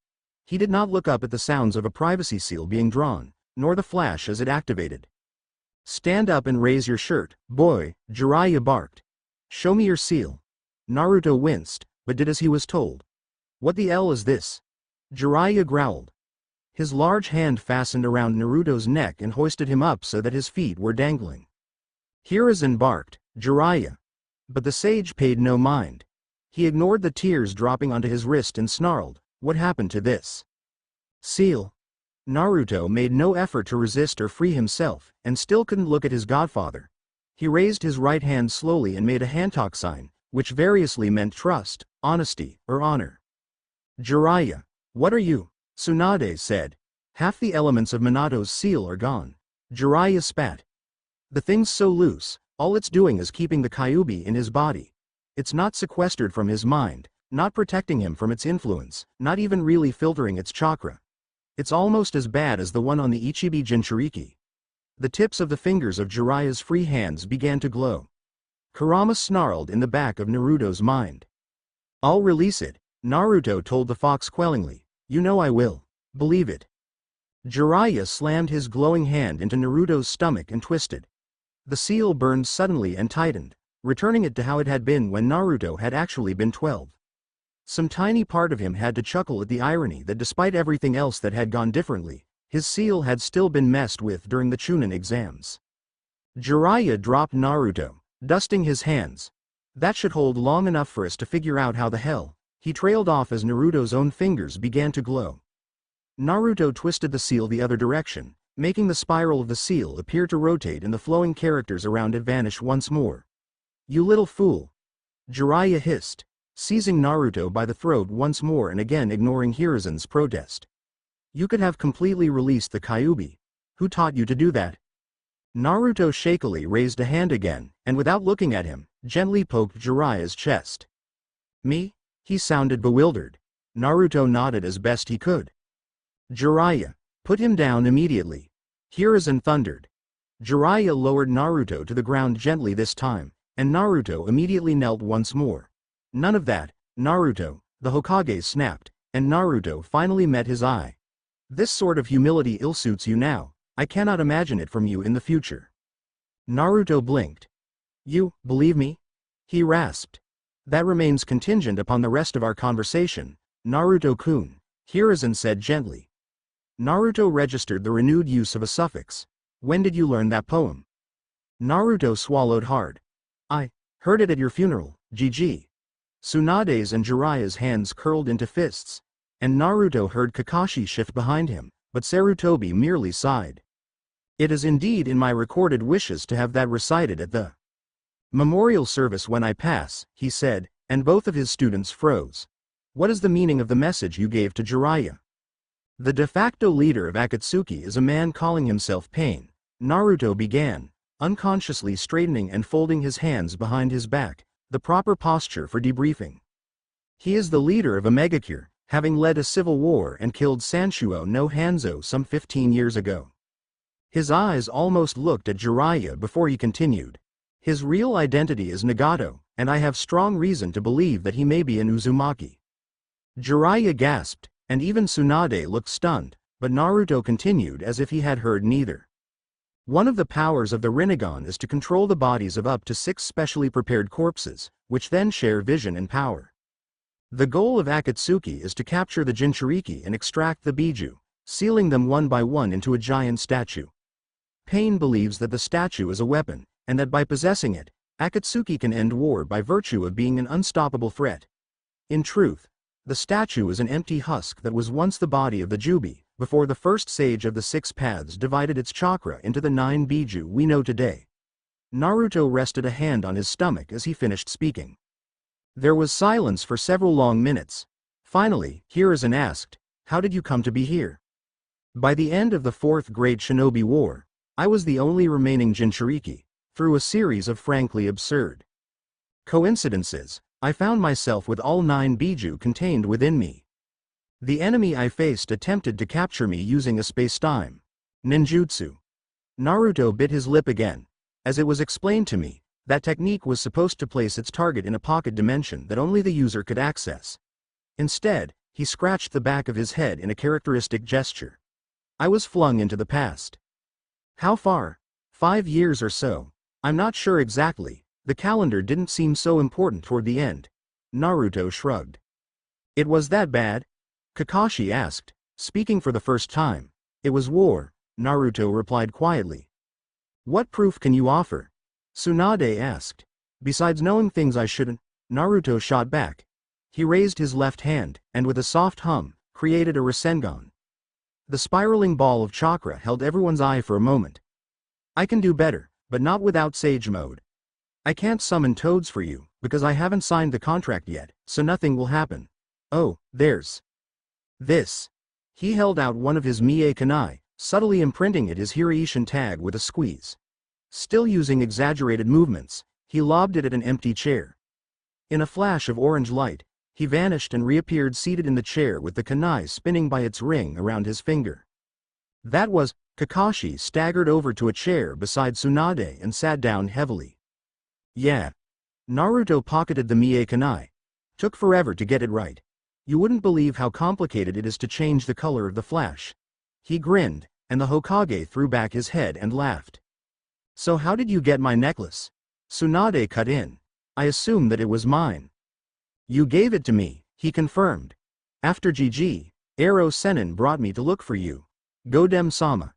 He did not look up at the sounds of a privacy seal being drawn, nor the flash as it activated. "Stand up and raise your shirt, boy," Jiraiya barked. "Show me your seal." Naruto winced, but did as he was told. "What the hell is this?" Jiraiya growled. His large hand fastened around Naruto's neck and hoisted him up so that his feet were dangling. Hiruzen barked, "Jiraiya." But the sage paid no mind. He ignored the tears dropping onto his wrist and snarled, "What happened to this seal?" Naruto made no effort to resist or free himself, and still couldn't look at his godfather. He raised his right hand slowly and made a handtalk sign, which variously meant trust, honesty, or honor. "Jiraiya, what are you?" Tsunade said. "Half the elements of Minato's seal are gone." Jiraiya spat. "The thing's so loose, all it's doing is keeping the Kyuubi in his body. It's not sequestered from his mind, not protecting him from its influence, not even really filtering its chakra. It's almost as bad as the one on the Ichibi Jinchuriki." The tips of the fingers of Jiraiya's free hands began to glow. Kurama snarled in the back of Naruto's mind. "I'll release it," Naruto told the fox quellingly. "You know I will. Believe it." Jiraiya slammed his glowing hand into Naruto's stomach and twisted. The seal burned suddenly and tightened, returning it to how it had been when Naruto had actually been 12. Some tiny part of him had to chuckle at the irony that despite everything else that had gone differently, his seal had still been messed with during the Chunin exams. Jiraiya dropped Naruto, dusting his hands. "That should hold long enough for us to figure out how the hell." He trailed off as Naruto's own fingers began to glow. Naruto twisted the seal the other direction, making the spiral of the seal appear to rotate and the flowing characters around it vanish once more. "You little fool!" Jiraiya hissed, seizing Naruto by the throat once more and again ignoring Hiruzen's protest. You could have completely released the Kyuubi. Who taught you to do that? Naruto shakily raised a hand again, and without looking at him, gently poked Jiraiya's chest. Me? He sounded bewildered. Naruto nodded as best he could. Jiraiya, put him down immediately. Hiruzen thundered. Jiraiya lowered Naruto to the ground gently this time, and Naruto immediately knelt once more. None of that, Naruto, the Hokage snapped, and Naruto finally met his eye. This sort of humility ill-suits you now. I cannot imagine it from you in the future. Naruto blinked. You believe me? He rasped. That remains contingent upon the rest of our conversation, Naruto-kun, Hiruzen said gently. Naruto registered the renewed use of a suffix. When did you learn that poem? Naruto swallowed hard. I heard it at your funeral, GG. Tsunade's and Jiraiya's hands curled into fists, and Naruto heard Kakashi shift behind him, but Sarutobi merely sighed. It is indeed in my recorded wishes to have that recited at the memorial service when I pass, he said, and both of his students froze. What is the meaning of the message you gave to Jiraiya? The de facto leader of Akatsuki is a man calling himself Pain, Naruto began, unconsciously straightening and folding his hands behind his back, the proper posture for debriefing. He is the leader of a megacure, having led a civil war and killed Sanshuo no Hanzo some 15 years ago. His eyes almost looked at Jiraiya before he continued. His real identity is Nagato, and I have strong reason to believe that he may be an Uzumaki. Jiraiya gasped, and even Tsunade looked stunned, but Naruto continued as if he had heard neither. One of the powers of the Rinnegan is to control the bodies of up to 6 specially prepared corpses, which then share vision and power. The goal of Akatsuki is to capture the Jinchuriki and extract the Biju, sealing them one by one into a giant statue. Pain believes that the statue is a weapon, and that by possessing it, Akatsuki can end war by virtue of being an unstoppable threat. In truth, the statue is an empty husk that was once the body of the Jubi, before the first sage of the 6 paths divided its chakra into the 9 Biju we know today. Naruto rested a hand on his stomach as he finished speaking. There was silence for several long minutes. Finally, Hiruzen asked, how did you come to be here? By the end of the 4th Great Shinobi War, I was the only remaining Jinchuriki, through a series of frankly absurd coincidences. I found myself with all 9 Biju contained within me. The enemy I faced attempted to capture me using a space-time ninjutsu. Naruto bit his lip again. As it was explained to me, that technique was supposed to place its target in a pocket dimension that only the user could access. Instead, he scratched the back of his head in a characteristic gesture. I was flung into the past. How far? 5 years or so. I'm not sure exactly. The calendar didn't seem so important toward the end. Naruto shrugged. It was that bad? Kakashi asked, speaking for the first time. It was war, Naruto replied quietly. What proof can you offer? Tsunade asked. Besides knowing things I shouldn't, Naruto shot back. He raised his left hand, and with a soft hum, created a Rasengan. The spiraling ball of chakra held everyone's eye for a moment. I can do better, but not without Sage Mode. I can't summon toads for you, because I haven't signed the contract yet, so nothing will happen. Oh, there's this. He held out one of his Mie Kanai, subtly imprinting it his Hiraishin tag with a squeeze. Still using exaggerated movements, he lobbed it at an empty chair. In a flash of orange light, he vanished and reappeared seated in the chair with the Kanai spinning by its ring around his finger. That was, Kakashi staggered over to a chair beside Tsunade and sat down heavily. Yeah. Naruto pocketed the Mie Kanai. Took forever to get it right. You wouldn't believe how complicated it is to change the color of the flash. He grinned, and the Hokage threw back his head and laughed. So how did you get my necklace? Tsunade cut in. I assume that it was mine. You gave it to me, he confirmed. After GG, Ero Sennin brought me to look for you. Godem-sama.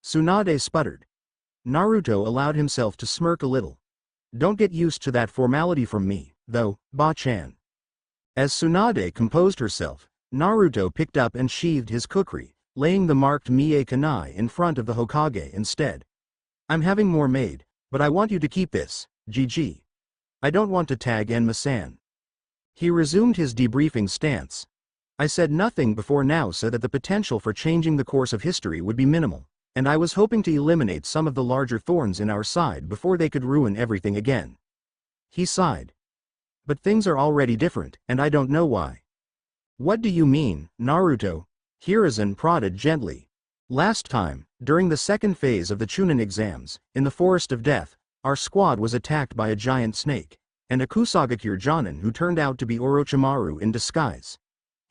Tsunade sputtered. Naruto allowed himself to smirk a little. Don't get used to that formality from me, though, Ba-chan. As Tsunade composed herself, Naruto picked up and sheathed his kukri, laying the marked Mie Kanai in front of the Hokage instead. I'm having more made, but I want you to keep this, GG. I don't want to tag Enma-san. He resumed his debriefing stance. I said nothing before now so that the potential for changing the course of history would be minimal, and I was hoping to eliminate some of the larger thorns in our side before they could ruin everything again. He sighed. But things are already different, and I don't know why. What do you mean, Naruto? Hiruzen prodded gently. Last time, during the second phase of the Chunin exams, in the Forest of Death, our squad was attacked by a giant snake, and a Kusagakure Jonin who turned out to be Orochimaru in disguise.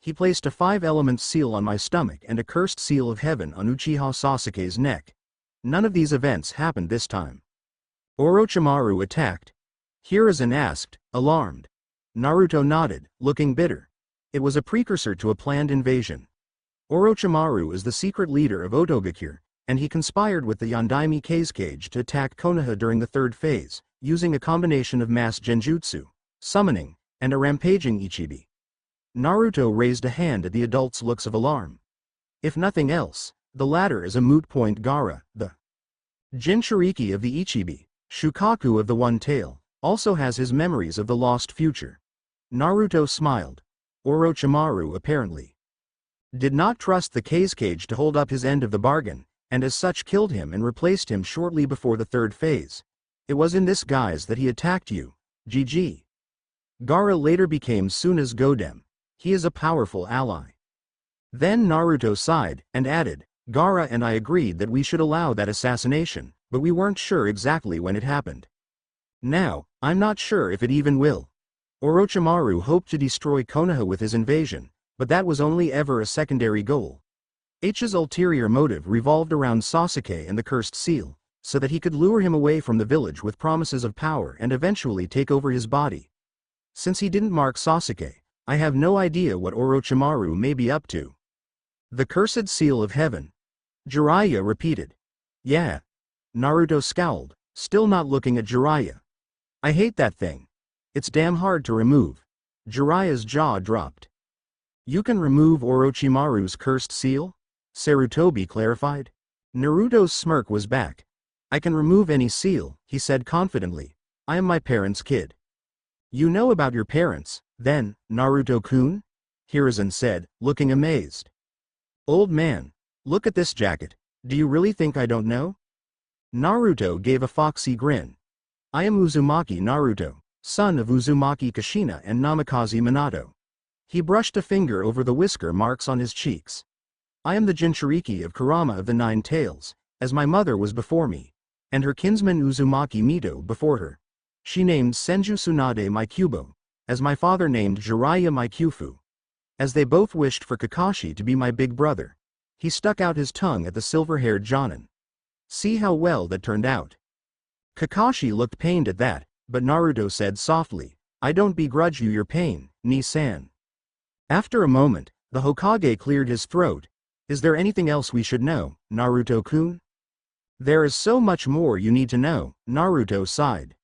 He placed a 5-element seal on my stomach and a cursed seal of heaven on Uchiha Sasuke's neck. None of these events happened this time. Orochimaru attacked? Hiruzen asked, alarmed. Naruto nodded, looking bitter. It was a precursor to a planned invasion. Orochimaru is the secret leader of Otogakure, and he conspired with the Yondaime Kazekage to attack Konoha during the third phase, using a combination of mass genjutsu, summoning, and a rampaging Ichibi. Naruto raised a hand at the adult's looks of alarm. If nothing else, the latter is a moot point. Gaara, the Jinchuriki of the Ichibi, Shukaku of the One Tail, also has his memories of the lost future. Naruto smiled. Orochimaru apparently did not trust the Kazekage to hold up his end of the bargain, and as such killed him and replaced him shortly before the third phase. It was in this guise that he attacked you. GG. Gaara later became Suna's Godem. He is a powerful ally. Then Naruto sighed, and added, Gaara and I agreed that we should allow that assassination, but we weren't sure exactly when it happened. Now, I'm not sure if it even will. Orochimaru hoped to destroy Konoha with his invasion, but that was only ever a secondary goal. H's ulterior motive revolved around Sasuke and the cursed seal, so that he could lure him away from the village with promises of power and eventually take over his body. Since he didn't mark Sasuke, I have no idea what Orochimaru may be up to. The cursed seal of heaven. Jiraiya repeated. Yeah. Naruto scowled, still not looking at Jiraiya. I hate that thing. It's damn hard to remove. Jiraiya's jaw dropped. You can remove Orochimaru's cursed seal? Sarutobi clarified. Naruto's smirk was back. I can remove any seal, he said confidently. I am my parents' kid. You know about your parents, then, Naruto-kun? Hiruzen said, looking amazed. Old man, look at this jacket. Do you really think I don't know? Naruto gave a foxy grin. I am Uzumaki Naruto, son of Uzumaki Kushina and Namikaze Minato. He brushed a finger over the whisker marks on his cheeks. I am the Jinchuriki of Kurama of the Nine Tails, as my mother was before me, and her kinsman Uzumaki Mito before her. She named Senju Tsunade my Kyubo, as my father named Jiraiya my Kyufu. As they both wished for Kakashi to be my big brother. He stuck out his tongue at the silver-haired Jonin. See how well that turned out. Kakashi looked pained at that, but Naruto said softly, I don't begrudge you your pain, Ni-san. After a moment, the Hokage cleared his throat. Is there anything else we should know, Naruto-kun? There is so much more you need to know, Naruto sighed.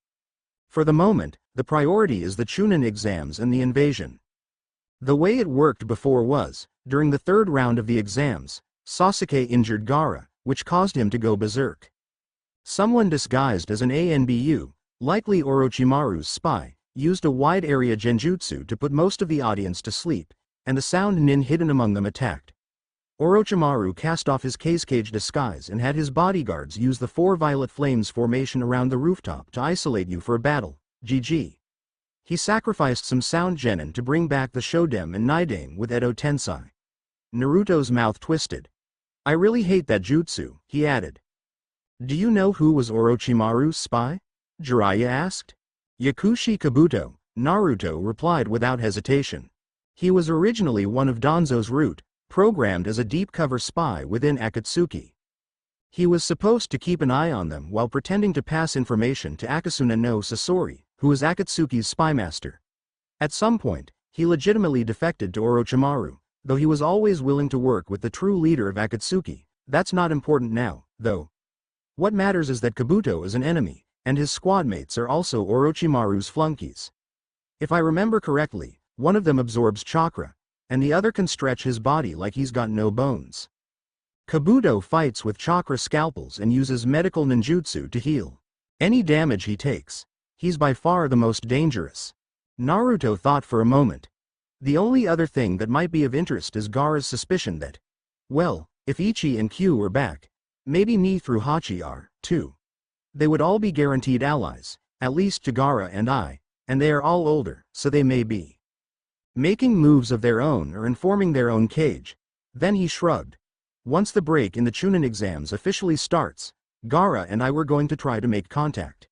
For the moment, the priority is the Chunin exams and the invasion. The way it worked before was, during the third round of the exams, Sasuke injured Gaara, which caused him to go berserk. Someone disguised as an ANBU, likely Orochimaru's spy, used a wide-area genjutsu to put most of the audience to sleep, and the sound nin hidden among them attacked. Orochimaru cast off his Kazekage disguise and had his bodyguards use the 4 violet flames formation around the rooftop to isolate you for a battle. GG. He sacrificed some sound genin to bring back the Shodem and Nidame with Edo Tensei. Naruto's mouth twisted. I really hate that jutsu, he added. Do you know who was Orochimaru's spy? Jiraiya asked. Yakushi Kabuto, Naruto replied without hesitation. He was originally one of Danzo's root, programmed as a deep-cover spy within Akatsuki. He was supposed to keep an eye on them while pretending to pass information to Akasuna no Sasori, who was Akatsuki's spymaster. At some point, he legitimately defected to Orochimaru, though he was always willing to work with the true leader of Akatsuki. That's not important now, though. What matters is that Kabuto is an enemy, and his squadmates are also Orochimaru's flunkies. If I remember correctly, one of them absorbs chakra, and the other can stretch his body like he's got no bones. Kabuto fights with chakra scalpels and uses medical ninjutsu to heal any damage he takes. He's by far the most dangerous. Naruto thought for a moment. The only other thing that might be of interest is Gaara's suspicion that, well, if Ichi and Q are back, maybe me through Hachi are, too. They would all be guaranteed allies, at least to Gaara and they are all older, so they may be making moves of their own or informing their own cage. Then he shrugged. Once the break in the Chunin exams officially starts, Gaara and I were going to try to make contact.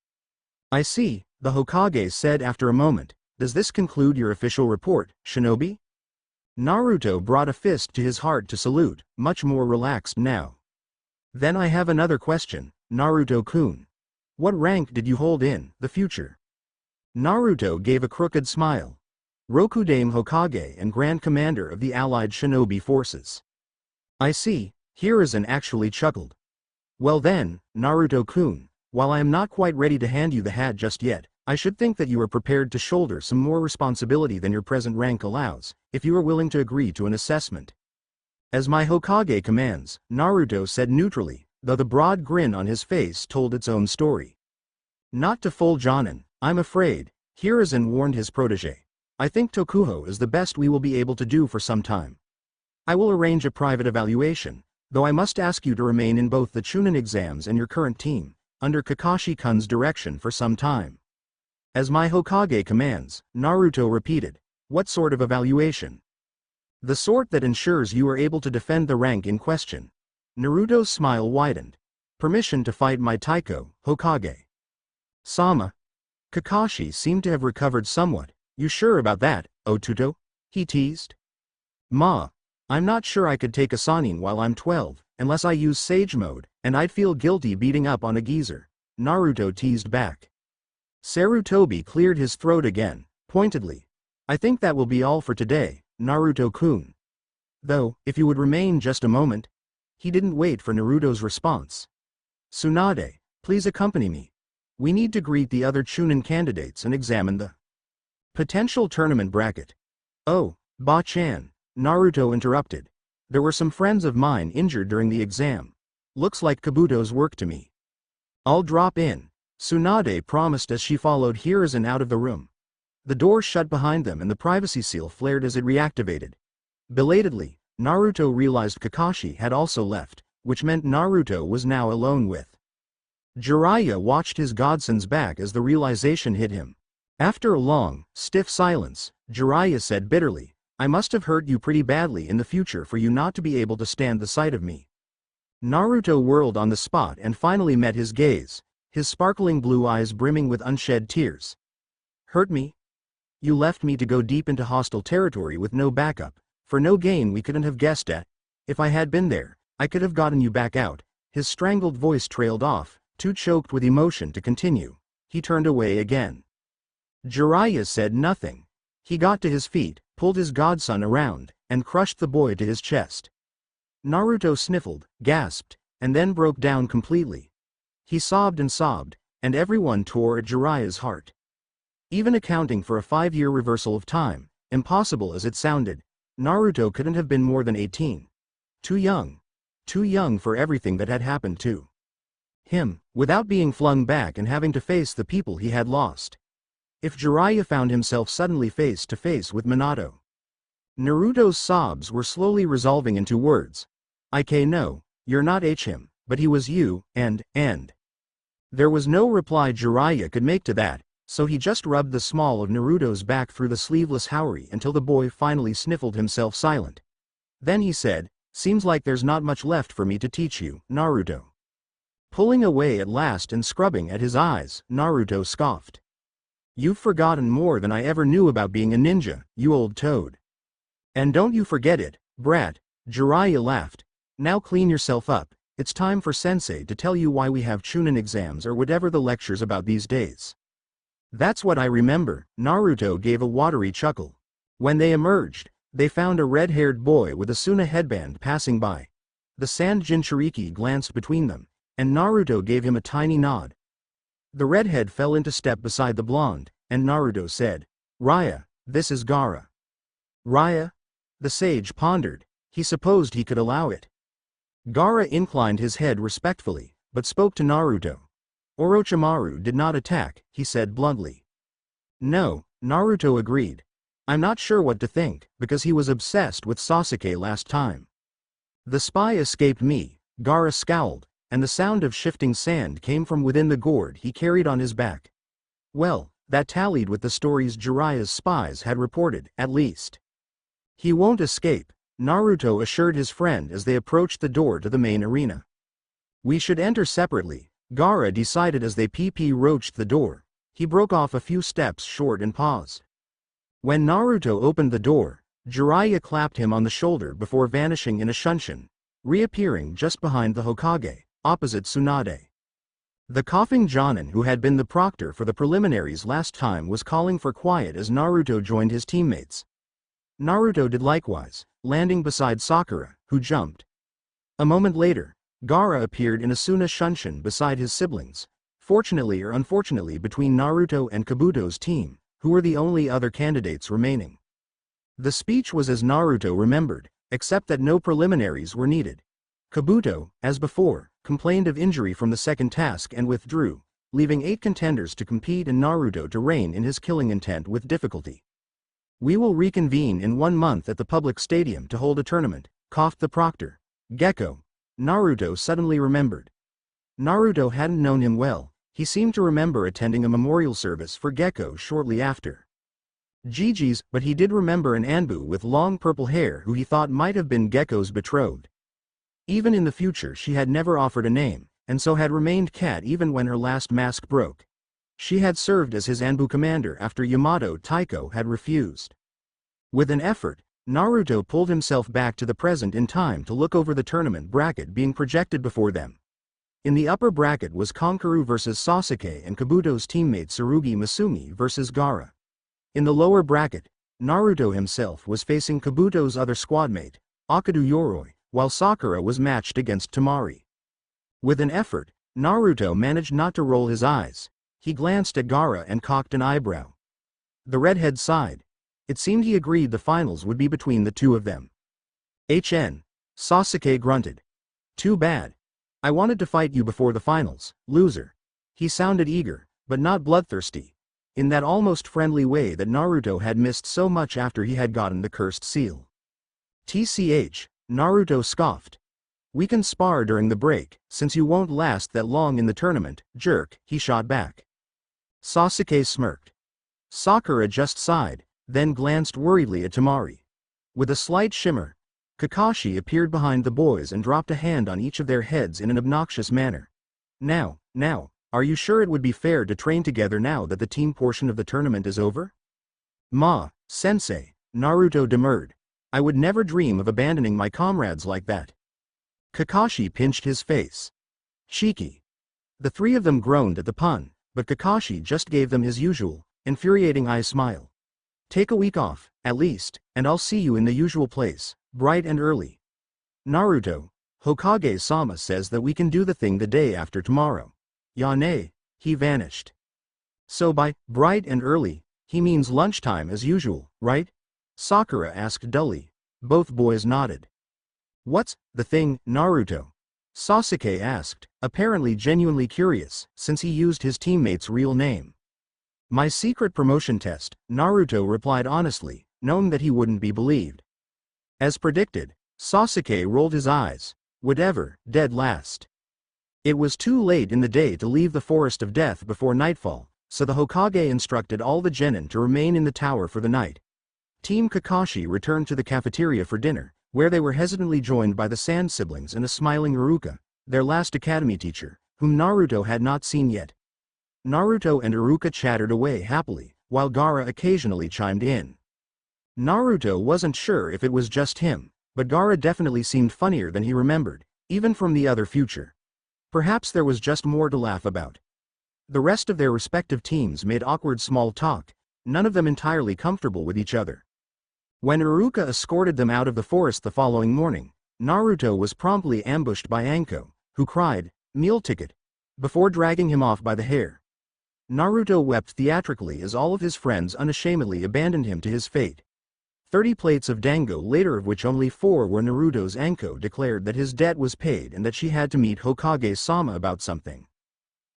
I see, the Hokage said after a moment. Does this conclude your official report, Shinobi? Naruto brought a fist to his heart to salute, much more relaxed now. Then I have another question, Naruto-kun. What rank did you hold in the future? Naruto gave a crooked smile. Rokudame Hokage and Grand Commander of the Allied Shinobi Forces. I see, Hiruzen actually chuckled. Well then, Naruto-kun, while I am not quite ready to hand you the hat just yet, I should think that you are prepared to shoulder some more responsibility than your present rank allows, if you are willing to agree to an assessment. As my Hokage commands, Naruto said neutrally, though the broad grin on his face told its own story. Not to full Jonin, I'm afraid, Hiruzen warned his protege. I think Tokuho is the best we will be able to do for some time. I will arrange a private evaluation, though I must ask you to remain in both the Chunin exams and your current team, under Kakashi-kun's direction for some time. As my Hokage commands, Naruto repeated. What sort of evaluation? The sort that ensures you are able to defend the rank in question. Naruto's smile widened. Permission to fight my Taiko, Hokage. Sama. Kakashi seemed to have recovered somewhat. You sure about that, Otuto? He teased. Ma. I'm not sure I could take a Sanin while I'm 12, unless I use Sage Mode, and I'd feel guilty beating up on a geezer. Naruto teased back. Sarutobi cleared his throat again, pointedly. I think that will be all for today, Naruto-kun. Though, if you would remain just a moment. He didn't wait for Naruto's response. Tsunade, please accompany me. We need to greet the other Chunin candidates and examine the potential tournament bracket. Oh, Ba-chan, Naruto interrupted. There were some friends of mine injured during the exam. Looks like Kabuto's work to me. I'll drop in, Tsunade promised as she followed Hiruzen out of the room. The door shut behind them and the privacy seal flared as it reactivated. Belatedly, Naruto realized Kakashi had also left, which meant Naruto was now alone with. Jiraiya watched his godson's back as the realization hit him. After a long, stiff silence, Jiraiya said bitterly, I must have hurt you pretty badly in the future for you not to be able to stand the sight of me. Naruto whirled on the spot and finally met his gaze, his sparkling blue eyes brimming with unshed tears. Hurt me? You left me to go deep into hostile territory with no backup, for no gain we couldn't have guessed at. If I had been there, I could have gotten you back out. His strangled voice trailed off, too choked with emotion to continue. He turned away again. Jiraiya said nothing. He got to his feet, pulled his godson around, and crushed the boy to his chest. Naruto sniffled, gasped, and then broke down completely. He sobbed, and everyone tore at Jiraiya's heart. Even accounting for a 5-year reversal of time, impossible as it sounded, Naruto couldn't have been more than 18. Too young. Too young for everything that had happened to him, without being flung back and having to face the people he had lost. If Jiraiya found himself suddenly face to face with Minato. Naruto's sobs were slowly resolving into words. No, you're not him, but he was you, and. There was no reply Jiraiya could make to that, so he just rubbed the small of Naruto's back through the sleeveless haori until the boy finally sniffled himself silent. Then he said, seems like there's not much left for me to teach you, Naruto. Pulling away at last and scrubbing at his eyes, Naruto scoffed. You've forgotten more than I ever knew about being a ninja, you old toad. And don't you forget it, brat, Jiraiya laughed. Now clean yourself up, it's time for sensei to tell you why we have Chunin exams or whatever the lecture's about these days. That's what I remember, Naruto gave a watery chuckle. When they emerged, they found a red-haired boy with a Suna headband passing by. The sand Jinchuriki glanced between them, and Naruto gave him a tiny nod. The redhead fell into step beside the blonde, and Naruto said, Raya, this is Gaara. Raya? The sage pondered. He supposed he could allow it. Gaara inclined his head respectfully, but spoke to Naruto. Orochimaru did not attack, he said bluntly. No, Naruto agreed. I'm not sure what to think, because he was obsessed with Sasuke last time. The spy escaped me, Gaara scowled, and the sound of shifting sand came from within the gourd he carried on his back. Well, that tallied with the stories Jiraiya's spies had reported, at least. He won't escape, Naruto assured his friend as they approached the door to the main arena. We should enter separately, Gaara decided as they roached the door. He broke off a few steps short and paused. When Naruto opened the door, Jiraiya clapped him on the shoulder before vanishing in a shunshin, reappearing just behind the Hokage, opposite Tsunade. The coughing Jonin who had been the proctor for the preliminaries last time was calling for quiet as Naruto joined his teammates. Naruto did likewise, landing beside Sakura, who jumped. A moment later, Gaara appeared in a Suna shunshin beside his siblings, fortunately or unfortunately between Naruto and Kabuto's team, who were the only other candidates remaining. The speech was as Naruto remembered, except that no preliminaries were needed. Kabuto, as before, complained of injury from the second task and withdrew, leaving 8 contenders to compete and Naruto to rein in his killing intent with difficulty. We will reconvene in 1 month at the public stadium to hold a tournament, coughed the proctor. Gecko. Naruto suddenly remembered. Naruto hadn't known him well, he seemed to remember attending a memorial service for Gecko shortly after. GG's, but he did remember an Anbu with long purple hair who he thought might have been Gecko's betrothed. Even in the future she had never offered a name, and so had remained Cat even when her last mask broke. She had served as his Anbu commander after Yamato Taiko had refused. With an effort, Naruto pulled himself back to the present in time to look over the tournament bracket being projected before them. In the upper bracket was Kankuro vs Sasuke and Kabuto's teammate Tsurugi Masumi vs Gaara. In the lower bracket, Naruto himself was facing Kabuto's other squadmate, Akadu Yoroi, while Sakura was matched against Temari. With an effort, Naruto managed not to roll his eyes. He glanced at Gaara and cocked an eyebrow. The redhead sighed. It seemed he agreed the finals would be between the two of them. Sasuke grunted. Too bad. I wanted to fight you before the finals, loser. He sounded eager, but not bloodthirsty, in that almost friendly way that Naruto had missed so much after he had gotten the cursed seal. TCH, Naruto scoffed. We can spar during the break, since you won't last that long in the tournament, jerk, he shot back. Sasuke smirked. Sakura just sighed, then glanced worriedly at Temari. With a slight shimmer, Kakashi appeared behind the boys and dropped a hand on each of their heads in an obnoxious manner. Now, are you sure it would be fair to train together now that the team portion of the tournament is over? Sensei, Naruto demurred. I would never dream of abandoning my comrades like that. Kakashi pinched his face. Cheeky. The 3 of them groaned at the pun, but Kakashi just gave them his usual, infuriating eye smile. Take a week off, at least, and I'll see you in the usual place, bright and early. Naruto, Hokage-sama says that we can do the thing the day after tomorrow. Yane, he vanished. So by bright and early, he means lunchtime as usual, right? Sakura asked dully. Both boys nodded. What's the thing, Naruto? Sasuke asked, apparently genuinely curious, since he used his teammate's real name. My secret promotion test, Naruto replied honestly, knowing that he wouldn't be believed. As predicted, Sasuke rolled his eyes. Whatever, dead last. It was too late in the day to leave the Forest of Death before nightfall, so the Hokage instructed all the genin to remain in the tower for the night. Team Kakashi returned to the cafeteria for dinner, where they were hesitantly joined by the Sand siblings and a smiling Iruka, their last academy teacher, whom Naruto had not seen yet. Naruto and Iruka chattered away happily, while Gaara occasionally chimed in. Naruto wasn't sure if it was just him, but Gaara definitely seemed funnier than he remembered, even from the other future. Perhaps there was just more to laugh about. The rest of their respective teams made awkward small talk, none of them entirely comfortable with each other. When Iruka escorted them out of the forest the following morning, Naruto was promptly ambushed by Anko, who cried, "Meal ticket," before dragging him off by the hair. Naruto wept theatrically as all of his friends unashamedly abandoned him to his fate. 30 plates of dango later, of which only 4 were Naruto's, Anko declared that his debt was paid and that she had to meet Hokage-sama about something.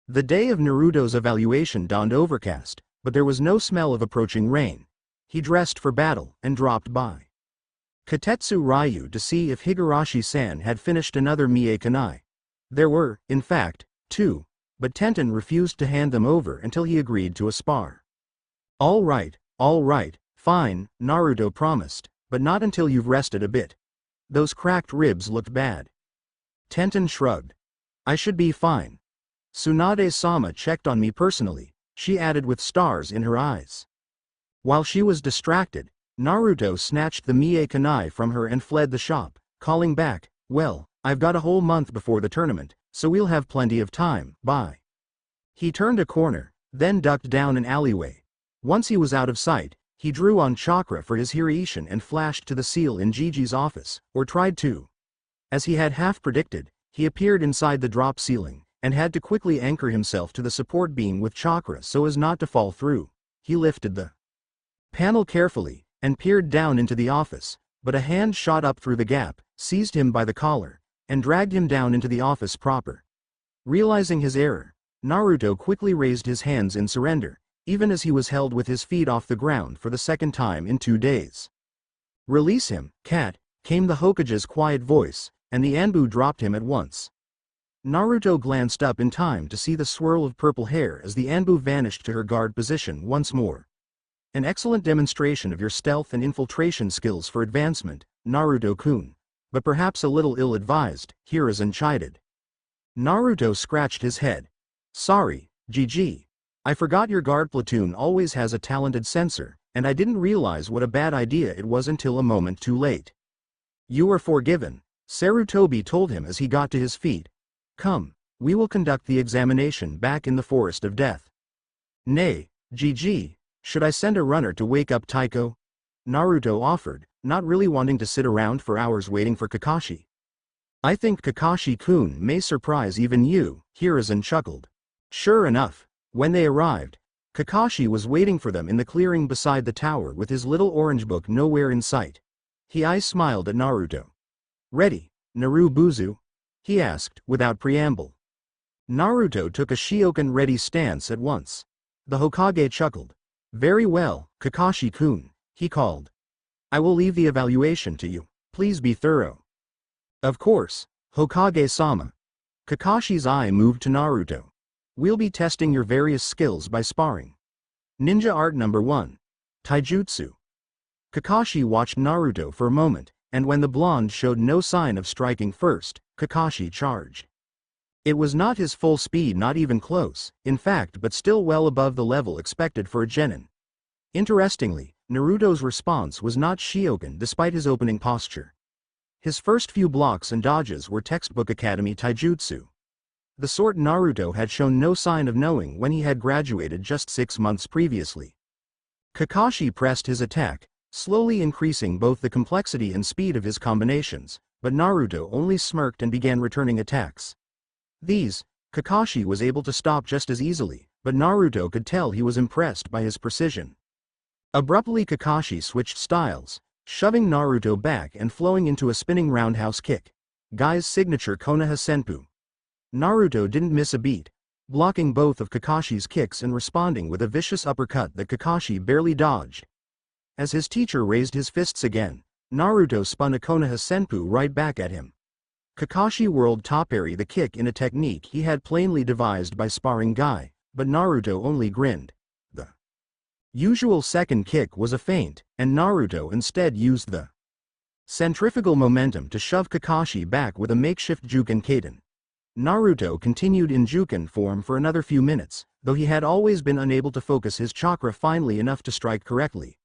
The day of Naruto's evaluation dawned overcast, but there was no smell of approaching rain. he dressed for battle and dropped by Katetsu Ryu to see if Higurashi-san had finished another Mie Kanai. There were, in fact, 2, but Tenten refused to hand them over until he agreed to a spar. All right, fine, Naruto promised, but not until you've rested a bit. Those cracked ribs looked bad. Tenten shrugged. I should be fine. Tsunade-sama checked on me personally, she added with stars in her eyes. While she was distracted, Naruto snatched the Mie Kanai from her and fled the shop, calling back, well, I've got a whole month before the tournament, so we'll have plenty of time, bye. He turned a corner, then ducked down an alleyway. Once he was out of sight, he drew on chakra for his Hiraishin and flashed to the seal in Gigi's office, or tried to. As he had half predicted, he appeared inside the drop ceiling, and had to quickly anchor himself to the support beam with chakra so as not to fall through. He lifted the panel carefully, and peered down into the office, but a hand shot up through the gap, seized him by the collar, and dragged him down into the office proper. Realizing his error, Naruto quickly raised his hands in surrender, even as he was held with his feet off the ground for the second time in 2 days. Release him, cat, came the Hokage's quiet voice, and the Anbu dropped him at once. Naruto glanced up in time to see the swirl of purple hair as the Anbu vanished to her guard position once more. An excellent demonstration of your stealth and infiltration skills for advancement, Naruto-kun. But perhaps a little ill-advised, Hiruzen chided. Naruto scratched his head. Sorry, GG. I forgot your guard platoon always has a talented sensor, and I didn't realize what a bad idea it was until a moment too late. You are forgiven, Sarutobi told him as he got to his feet. Come, we will conduct the examination back in the Forest of Death. Nay, GG. Should I send a runner to wake up Taiko? Naruto offered, not really wanting to sit around for hours waiting for Kakashi. I think Kakashi-kun may surprise even you, Hiruzen chuckled. Sure enough, when they arrived, Kakashi was waiting for them in the clearing beside the tower with his little orange book nowhere in sight. He smiled at Naruto. Ready, Narubuzu? He asked, without preamble. Naruto took a Shiokan-ready stance at once. The Hokage chuckled. Very well, Kakashi-kun, he called. I will leave the evaluation to you, please be thorough. Of course, Hokage-sama. Kakashi's eye moved to Naruto. We'll be testing your various skills by sparring. Ninja Art Number 1. Taijutsu. Kakashi watched Naruto for a moment, and when the blonde showed no sign of striking first, Kakashi charged. It was not his full speed, not even close, in fact, but still well above the level expected for a genin. Interestingly, Naruto's response was not Shiokan despite his opening posture. His first few blocks and dodges were textbook academy taijutsu. The sort Naruto had shown no sign of knowing when he had graduated just 6 months previously. Kakashi pressed his attack, slowly increasing both the complexity and speed of his combinations, but Naruto only smirked and began returning attacks. These, Kakashi was able to stop just as easily, but Naruto could tell he was impressed by his precision. Abruptly Kakashi switched styles, shoving Naruto back and flowing into a spinning roundhouse kick. Guy's signature Konoha Senpu. Naruto didn't miss a beat, blocking both of Kakashi's kicks and responding with a vicious uppercut that Kakashi barely dodged. As his teacher raised his fists again, Naruto spun a Konoha Senpu right back at him. Kakashi whirled topari the kick in a technique he had plainly devised by sparring Guy, but Naruto only grinned. The usual second kick was a feint, and Naruto instead used the centrifugal momentum to shove Kakashi back with a makeshift Juken Kaden. Naruto continued in Juken form for another few minutes, though he had always been unable to focus his chakra finely enough to strike correctly.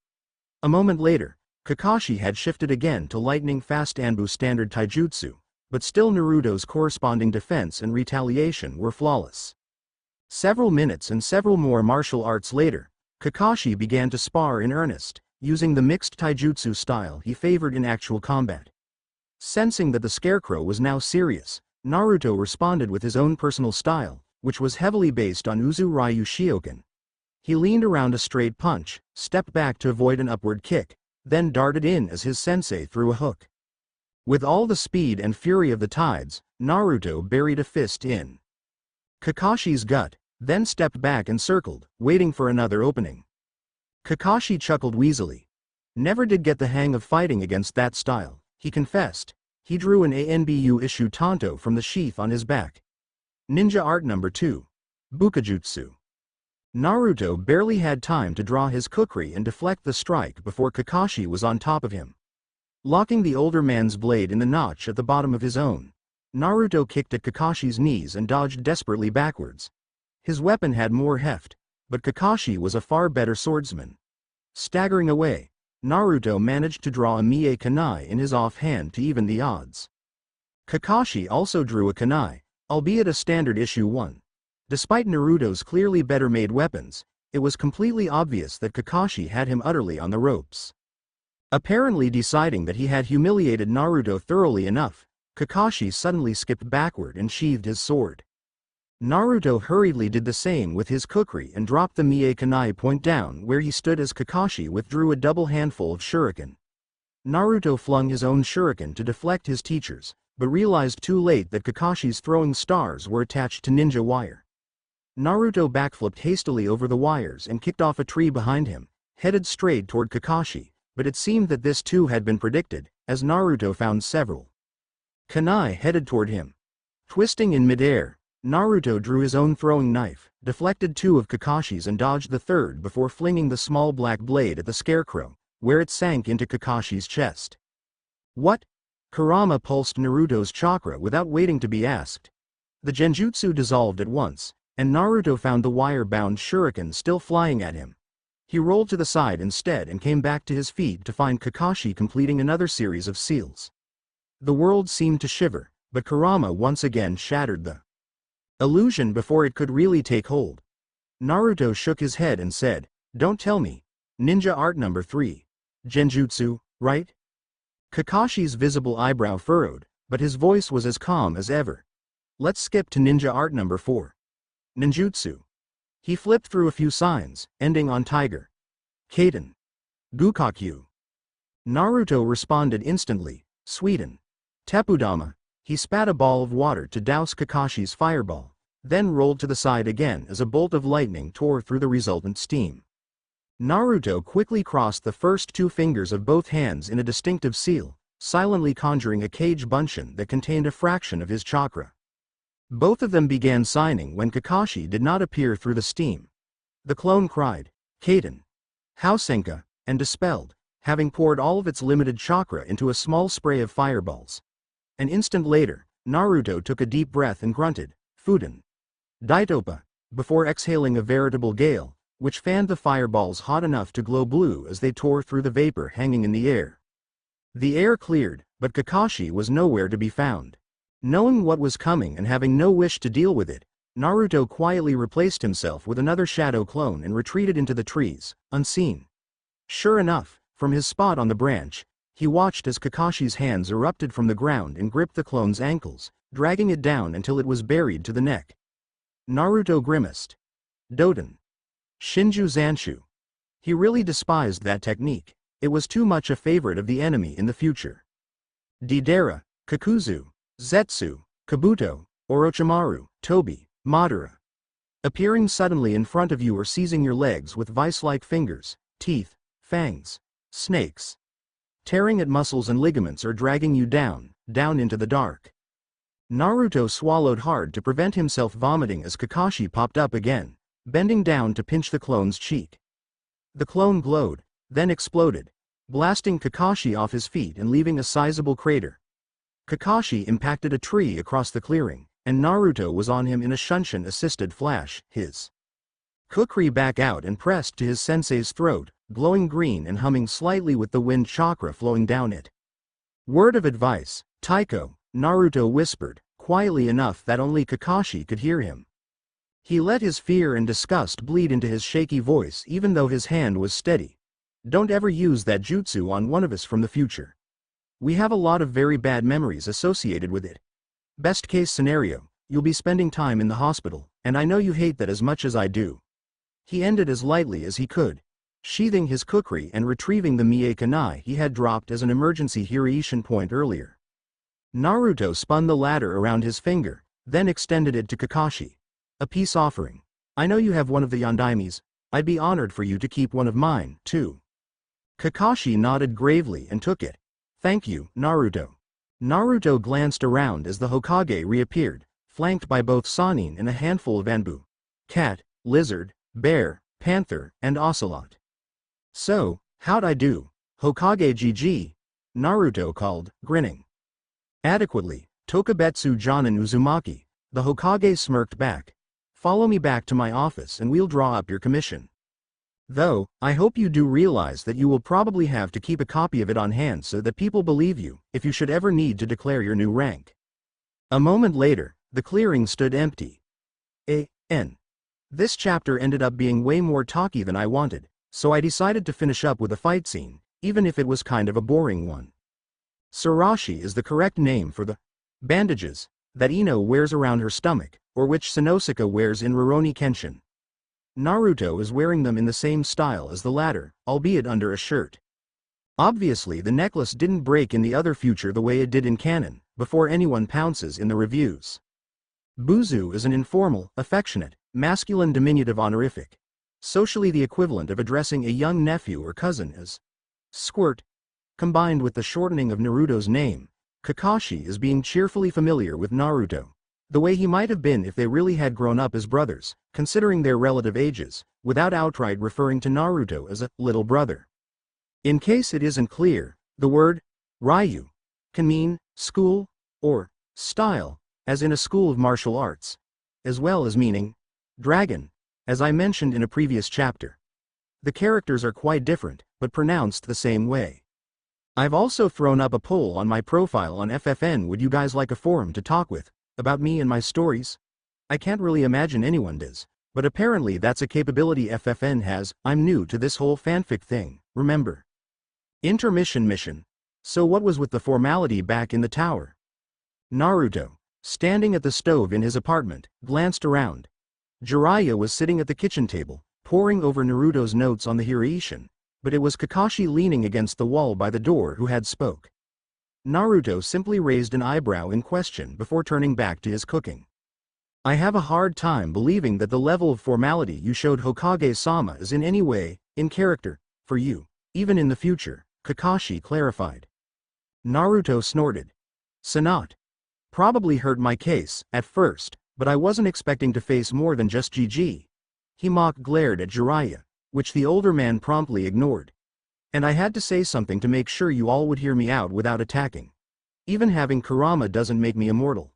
A moment later, Kakashi had shifted again to lightning-fast Anbu standard taijutsu, but still Naruto's corresponding defense and retaliation were flawless. Several minutes and several more martial arts later, Kakashi began to spar in earnest, using the mixed taijutsu style he favored in actual combat. Sensing that the scarecrow was now serious, Naruto responded with his own personal style, which was heavily based on Uzu Ryu Shiokan. He leaned around a straight punch, stepped back to avoid an upward kick, then darted in as his sensei threw a hook. With all the speed and fury of the tides, Naruto buried a fist in Kakashi's gut, then stepped back and circled, waiting for another opening. Kakashi chuckled wheezily. Never did get the hang of fighting against that style, he confessed. He drew an ANBU issue Tanto from the sheath on his back. Ninja Art Number 2. Bukajutsu. Naruto barely had time to draw his kukri and deflect the strike before Kakashi was on top of him. Locking the older man's blade in the notch at the bottom of his own, Naruto kicked at Kakashi's knees and dodged desperately backwards. His weapon had more heft, but Kakashi was a far better swordsman. Staggering away, Naruto managed to draw a Mie Kunai in his offhand to even the odds. Kakashi also drew a kunai, albeit a standard issue one. Despite Naruto's clearly better made weapons, it was completely obvious that Kakashi had him utterly on the ropes. Apparently deciding that he had humiliated Naruto thoroughly enough, Kakashi suddenly skipped backward and sheathed his sword. Naruto hurriedly did the same with his kukri and dropped the Mie Kunai point down where he stood as Kakashi withdrew a double handful of shuriken. Naruto flung his own shuriken to deflect his teacher's, but realized too late that Kakashi's throwing stars were attached to ninja wire. Naruto backflipped hastily over the wires and kicked off a tree behind him, headed straight toward Kakashi, but it seemed that this too had been predicted, as Naruto found several kunai headed toward him. Twisting in midair, Naruto drew his own throwing knife, deflected two of Kakashi's and dodged the third before flinging the small black blade at the scarecrow, where it sank into Kakashi's chest. What? Kurama pulsed Naruto's chakra without waiting to be asked. The genjutsu dissolved at once, and Naruto found the wire-bound shuriken still flying at him. He rolled to the side instead and came back to his feet to find Kakashi completing another series of seals. The world seemed to shiver, but Kurama once again shattered the illusion before it could really take hold. Naruto shook his head and said, "Don't tell me. Ninja Art Number 3. Genjutsu, right?" Kakashi's visible eyebrow furrowed, but his voice was as calm as ever. "Let's skip to Ninja Art Number 4. Ninjutsu." He flipped through a few signs, ending on Tiger. Kaiten. Gukakyu. Naruto responded instantly, Sweden. Tepudama. He spat a ball of water to douse Kakashi's fireball, then rolled to the side again as a bolt of lightning tore through the resultant steam. Naruto quickly crossed the first two fingers of both hands in a distinctive seal, silently conjuring a cage bunshin that contained a fraction of his chakra. Both of them began signing when Kakashi did not appear through the steam. The clone cried, "Kaiten! Hausenka!" and dispelled, having poured all of its limited chakra into a small spray of fireballs. An instant later, Naruto took a deep breath and grunted, "Fuden! Daitopa!" before exhaling a veritable gale, which fanned the fireballs hot enough to glow blue as they tore through the vapor hanging in the air. The air cleared, but Kakashi was nowhere to be found. Knowing what was coming and having no wish to deal with it, Naruto quietly replaced himself with another shadow clone and retreated into the trees, unseen. Sure enough, from his spot on the branch, he watched as Kakashi's hands erupted from the ground and gripped the clone's ankles, dragging it down until it was buried to the neck. Naruto grimaced. Doden. Shinju Zanshu. He really despised that technique. It was too much a favorite of the enemy in the future. Deidara, Kakuzu, Zetsu, Kabuto, Orochimaru, Tobi, Madara. Appearing suddenly in front of you or seizing your legs with vice-like fingers, teeth, fangs, snakes. Tearing at muscles and ligaments or dragging you down into the dark. Naruto swallowed hard to prevent himself vomiting as Kakashi popped up again, bending down to pinch the clone's cheek. The clone glowed, then exploded, blasting Kakashi off his feet and leaving a sizable crater. Kakashi impacted a tree across the clearing, and Naruto was on him in a Shunshin-assisted flash, his kukri back out and pressed to his sensei's throat, glowing green and humming slightly with the wind chakra flowing down it. "Word of advice, Taiko," Naruto whispered, quietly enough that only Kakashi could hear him. He let his fear and disgust bleed into his shaky voice even though his hand was steady. "Don't ever use that jutsu on one of us from the future. We have a lot of very bad memories associated with it. Best case scenario, you'll be spending time in the hospital, and I know you hate that as much as I do." He ended as lightly as he could, sheathing his kukri and retrieving the Mie Kunai he had dropped as an emergency Hiraishin point earlier. Naruto spun the ladder around his finger, then extended it to Kakashi. "A peace offering. I know you have one of the Yondaime's I'd be honored for you to keep one of mine, too. Kakashi nodded gravely and took it. Thank you, Naruto. Naruto glanced around as the Hokage reappeared, flanked by both Sanin and a handful of Anbu. Cat, lizard, bear, panther, and ocelot. So, how'd I do, Hokage GG? Naruto called, grinning. Adequately, Tokubetsu Jonin Uzumaki. The Hokage smirked back. Follow me back to my office and we'll draw up your commission. Though, I hope you do realize that you will probably have to keep a copy of it on hand so that people believe you, if you should ever need to declare your new rank. A moment later, the clearing stood empty. This chapter ended up being way more talky than I wanted, so I decided to finish up with a fight scene, even if it was kind of a boring one. Surashi is the correct name for the bandages that Ino wears around her stomach, or which Sanosuke wears in Rurouni Kenshin. Naruto is wearing them in the same style as the latter, albeit under a shirt. Obviously the necklace didn't break in the other future the way it did in canon, before anyone pounces in the reviews. Buzu is an informal, affectionate, masculine diminutive honorific. Socially the equivalent of addressing a young nephew or cousin as squirt. Combined with the shortening of Naruto's name, Kakashi is being cheerfully familiar with Naruto, the way he might have been if they really had grown up as brothers, considering their relative ages, without outright referring to Naruto as a little brother. In case it isn't clear, the word Ryu can mean school or style, as in a school of martial arts, as well as meaning dragon, as I mentioned in a previous chapter. The characters are quite different, but pronounced the same way. I've also thrown up a poll on my profile on FFN. Would you guys like a forum to talk with, about me and my stories? I can't really imagine anyone does, but apparently that's a capability FFN has. I'm new to this whole fanfic thing, remember. Intermission mission. So what was with the formality back in the tower? Naruto, standing at the stove in his apartment, glanced around. Jiraiya was sitting at the kitchen table, poring over Naruto's notes on the Hiashi, but it was Kakashi leaning against the wall by the door who had spoke. Naruto simply raised an eyebrow in question before turning back to his cooking. I have a hard time believing that the level of formality you showed Hokage-sama is in any way, in character, for you, even in the future, Kakashi clarified. Naruto snorted. Sanat. Probably hurt my case, at first, but I wasn't expecting to face more than just GG. He glared at Jiraiya, which the older man promptly ignored. And I had to say something to make sure you all would hear me out without attacking. Even having Kurama doesn't make me immortal.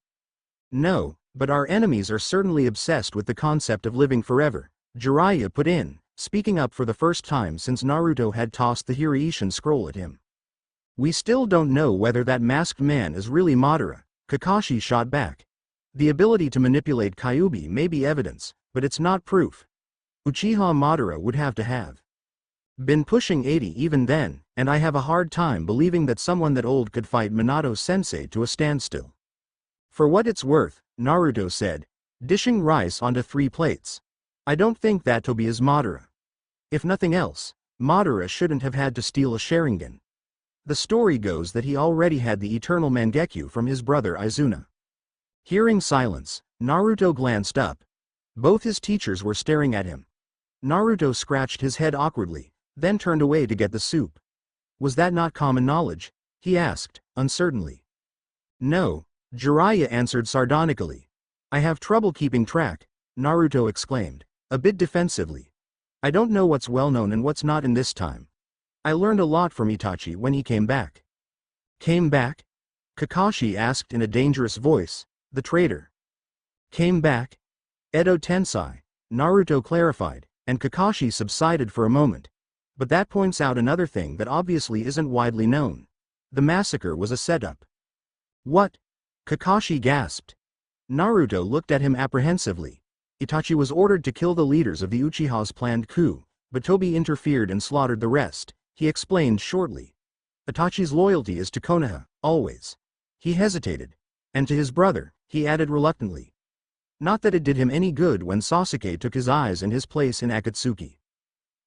No, but our enemies are certainly obsessed with the concept of living forever, Jiraiya put in, speaking up for the first time since Naruto had tossed the Hiashi scroll at him. We still don't know whether that masked man is really Madara, Kakashi shot back. The ability to manipulate Kyuubi may be evidence, but it's not proof. Uchiha Madara would have to have been pushing 80 even then, and I have a hard time believing that someone that old could fight Minato-sensei to a standstill. For what it's worth, Naruto said, dishing rice onto 3 plates. I don't think that Tobi is Madara. If nothing else, Madara shouldn't have had to steal a Sharingan. The story goes that he already had the eternal Mangekyo from his brother Izuna. Hearing silence, Naruto glanced up. Both his teachers were staring at him. Naruto scratched his head awkwardly, then turned away to get the soup. Was that not common knowledge? He asked, uncertainly. No, Jiraiya answered sardonically. I have trouble keeping track, Naruto exclaimed, a bit defensively. I don't know what's well known and what's not in this time. I learned a lot from Itachi when he came back. Came back? Kakashi asked in a dangerous voice. The traitor. Came back? Edo Tensei, Naruto clarified, and Kakashi subsided for a moment. But that points out another thing that obviously isn't widely known. The massacre was a setup. What? Kakashi gasped. Naruto looked at him apprehensively. Itachi was ordered to kill the leaders of the Uchiha's planned coup, but Tobi interfered and slaughtered the rest, he explained shortly. Itachi's loyalty is to Konoha, always. He hesitated. And to his brother, he added reluctantly. Not that it did him any good when Sasuke took his eyes and his place in Akatsuki.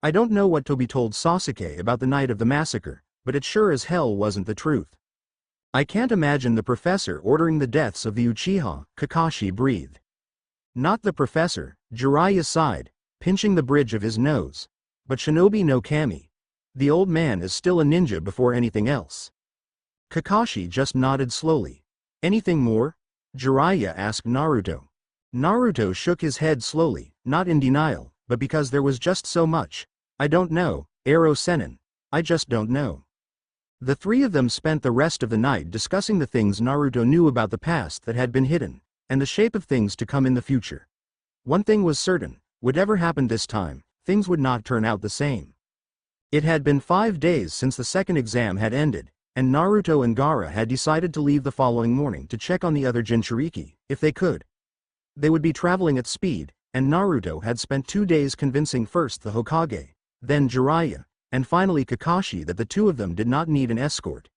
I don't know what Tobi told Sasuke about the night of the massacre, but it sure as hell wasn't the truth. I can't imagine the professor ordering the deaths of the Uchiha, Kakashi breathed. Not the professor, Jiraiya sighed, pinching the bridge of his nose. But Shinobi no Kami. The old man is still a ninja before anything else. Kakashi just nodded slowly. Anything more? Jiraiya asked Naruto. Naruto shook his head slowly, not in denial, but because there was just so much. I don't know, Arrow Sanin. I just don't know. The three of them spent the rest of the night discussing the things Naruto knew about the past that had been hidden, and the shape of things to come in the future. One thing was certain, whatever happened this time, things would not turn out the same. It had been 5 days since the second exam had ended, and Naruto and Gaara had decided to leave the following morning to check on the other Jinchuriki, if they could. They would be traveling at speed, and Naruto had spent 2 days convincing first the Hokage, then Jiraiya, and finally Kakashi that the two of them did not need an escort.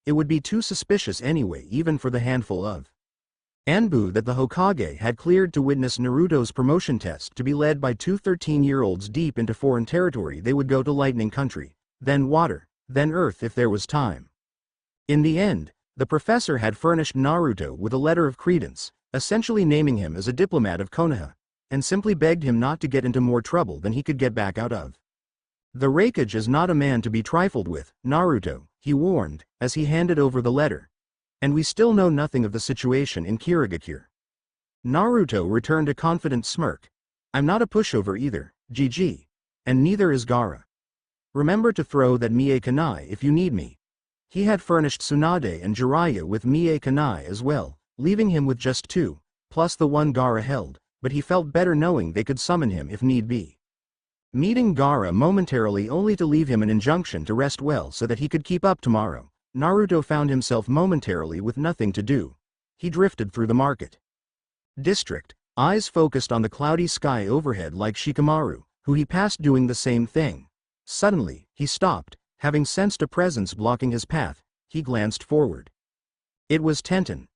It would be too suspicious anyway, even for the handful of Anbu that the Hokage had cleared to witness Naruto's promotion test to be led by two 13-year-olds deep into foreign territory. They would go to Lightning Country, then Water, then Earth if there was time. In the end, the professor had furnished Naruto with a letter of credence, essentially naming him as a diplomat of Konoha, and simply begged him not to get into more trouble than he could get back out of. The Raikage is not a man to be trifled with, Naruto, he warned, as he handed over the letter. And we still know nothing of the situation in Kirigakure. Naruto returned a confident smirk. I'm not a pushover either, GG. And neither is Gaara. Remember to throw that Mie Kanai if you need me. He had furnished Tsunade and Jiraiya with Mie Kanai as well, leaving him with just 2, plus the one Gaara held, but he felt better knowing they could summon him if need be. Meeting Gaara momentarily only to leave him an injunction to rest well so that he could keep up tomorrow, Naruto found himself momentarily with nothing to do. He drifted through the market district, eyes focused on the cloudy sky overhead like Shikamaru, who he passed doing the same thing. Suddenly, he stopped, having sensed a presence blocking his path. He glanced forward. It was Tenten.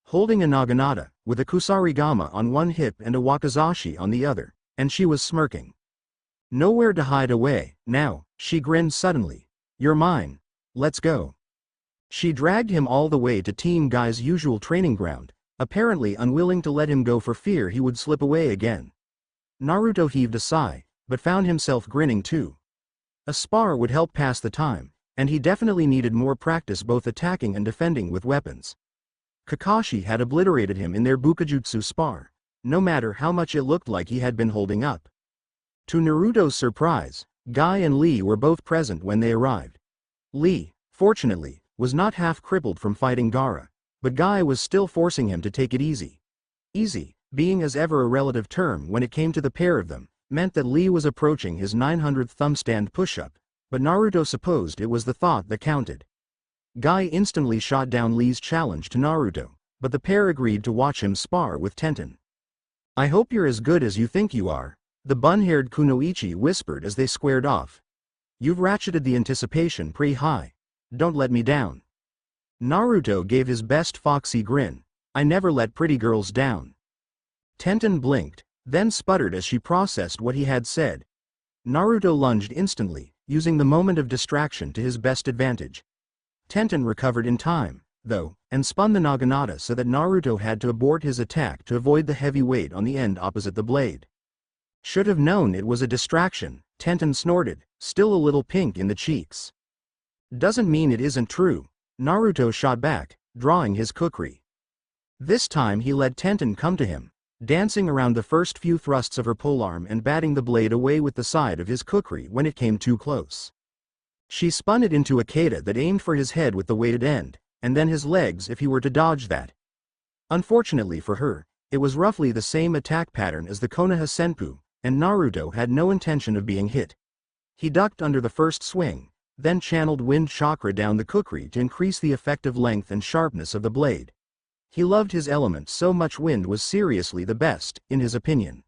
Holding a naginata, with a kusarigama on one hip and a wakizashi on the other, and she was smirking. Nowhere to hide away, now, she grinned suddenly. You're mine. Let's go. She dragged him all the way to Team Guy's usual training ground, apparently unwilling to let him go for fear he would slip away again. Naruto heaved a sigh, but found himself grinning too. A spar would help pass the time, and he definitely needed more practice both attacking and defending with weapons. Kakashi had obliterated him in their Bukajutsu spar, no matter how much it looked like he had been holding up. To Naruto's surprise, Guy and Lee were both present when they arrived. Lee, fortunately, was not half crippled from fighting Gaara, but Guy was still forcing him to take it easy. Easy, being as ever a relative term when it came to the pair of them, meant that Lee was approaching his 900th thumbstand push-up, but Naruto supposed it was the thought that counted. Guy instantly shot down Lee's challenge to Naruto, but the pair agreed to watch him spar with Tenten. I hope you're as good as you think you are, the bun-haired Kunoichi whispered as they squared off. You've ratcheted the anticipation pretty high. Don't let me down. Naruto gave his best foxy grin. I never let pretty girls down. Tenten blinked, then sputtered as she processed what he had said. Naruto lunged instantly, using the moment of distraction to his best advantage. Tenten recovered in time, though, and spun the naginata so that Naruto had to abort his attack to avoid the heavy weight on the end opposite the blade. Should have known it was a distraction, Tenten snorted, still a little pink in the cheeks. Doesn't mean it isn't true, Naruto shot back, drawing his kukri. This time he let Tenten come to him, dancing around the first few thrusts of her polearm and batting the blade away with the side of his kukri when it came too close. She spun it into a kata that aimed for his head with the weighted end, and then his legs if he were to dodge that. Unfortunately for her, it was roughly the same attack pattern as the Konoha Senpu, and Naruto had no intention of being hit. He ducked under the first swing, then channeled wind chakra down the kukri to increase the effective length and sharpness of the blade. He loved his element so much wind was seriously the best, in his opinion.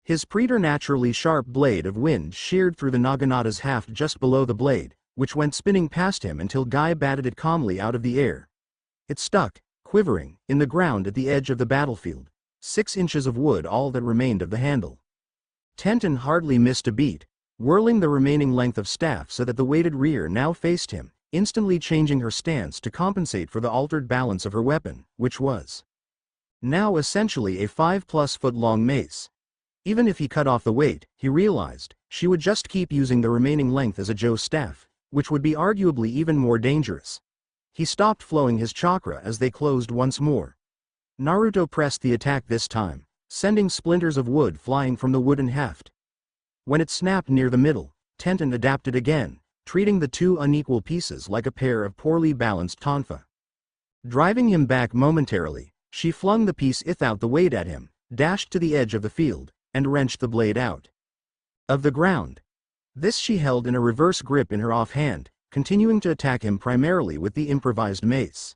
His preternaturally sharp blade of wind sheared through the naginata's haft just below the blade, which went spinning past him until Guy batted it calmly out of the air. It stuck, quivering, in the ground at the edge of the battlefield, 6 inches of wood all that remained of the handle. Tenten hardly missed a beat, whirling the remaining length of staff so that the weighted rear now faced him, instantly changing her stance to compensate for the altered balance of her weapon, which was now essentially a 5+ foot long mace. Even if he cut off the weight, he realized, she would just keep using the remaining length as a Joe's staff, which would be arguably even more dangerous. He stopped flowing his chakra as they closed once more. Naruto pressed the attack this time, sending splinters of wood flying from the wooden heft. When it snapped near the middle, Tenten adapted again, treating the two unequal pieces like a pair of poorly balanced tonfa. Driving him back momentarily, she flung the piece without the weight at him, dashed to the edge of the field, and wrenched the blade out of the ground. This she held in a reverse grip in her offhand, continuing to attack him primarily with the improvised mace.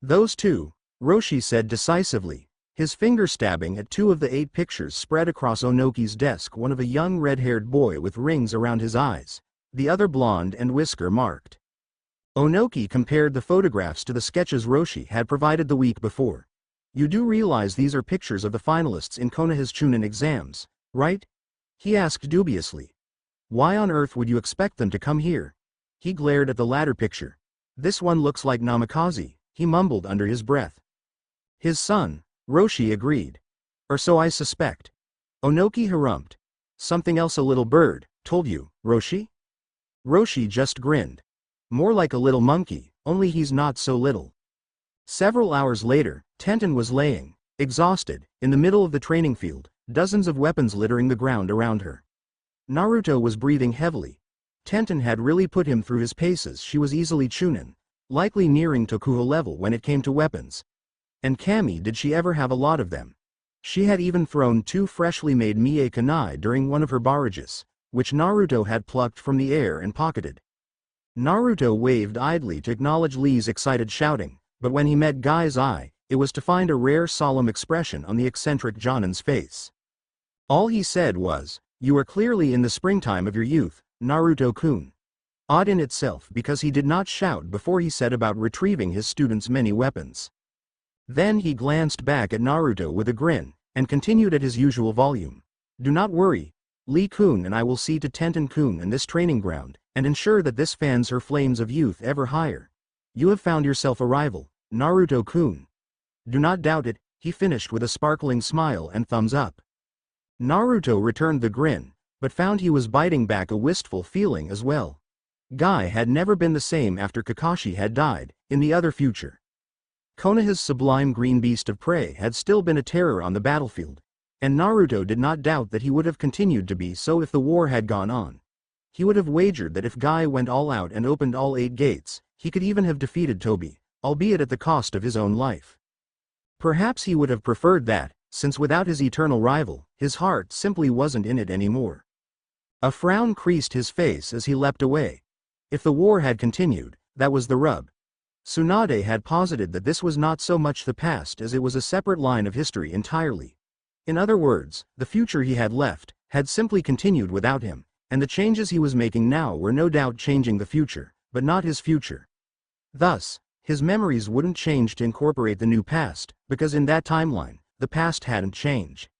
"Those two," Roshi said decisively, his finger stabbing at 2 of the 8 pictures spread across Onoki's desk, one of a young red-haired boy with rings around his eyes, the other blonde and whisker-marked. Onoki compared the photographs to the sketches Roshi had provided the week before. "You do realize these are pictures of the finalists in Konoha's Chunin exams, right?" he asked dubiously. "Why on earth would you expect them to come here?" He glared at the latter picture. "This one looks like Namikaze," he mumbled under his breath. "His son," Roshi agreed. "Or so I suspect." Onoki harumphed. "Something else a little bird told you, Roshi?" Roshi just grinned. "More like a little monkey, only he's not so little." Several hours later, Tenten was laying, exhausted, in the middle of the training field, dozens of weapons littering the ground around her. Naruto was breathing heavily. Tenten had really put him through his paces. She was easily Chunin, likely nearing Tokuha level when it came to weapons. And Kami, did she ever have a lot of them? She had even thrown 2 freshly made Mie Kanai during one of her barrages, which Naruto had plucked from the air and pocketed. Naruto waved idly to acknowledge Lee's excited shouting, but when he met Guy's eye, it was to find a rare solemn expression on the eccentric Jonin's face. All he said was, "You are clearly in the springtime of your youth, Naruto-kun." Odd in itself because he did not shout before he said about retrieving his student's many weapons. Then he glanced back at Naruto with a grin, and continued at his usual volume. "Do not worry, Lee-kun and I will see to Tenten-kun and this training ground, and ensure that this fans her flames of youth ever higher. You have found yourself a rival, Naruto-kun. Do not doubt it," he finished with a sparkling smile and thumbs up. Naruto returned the grin, but found he was biting back a wistful feeling as well. Guy had never been the same after Kakashi had died, in the other future. Konoha's sublime green beast of prey had still been a terror on the battlefield, and Naruto did not doubt that he would have continued to be so if the war had gone on. He would have wagered that if Guy went all out and opened all 8 gates, he could even have defeated Tobi, albeit at the cost of his own life. Perhaps he would have preferred that, since without his eternal rival, his heart simply wasn't in it anymore. A frown creased his face as he leapt away. If the war had continued, that was the rub. Tsunade had posited that this was not so much the past as it was a separate line of history entirely. In other words, the future he had left, had simply continued without him, and the changes he was making now were no doubt changing the future, but not his future. Thus, his memories wouldn't change to incorporate the new past, because in that timeline, the past hadn't changed.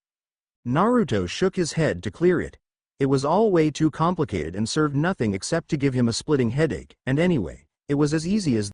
Naruto shook his head to clear it. It was all way too complicated and served nothing except to give him a splitting headache, and anyway, it was as easy as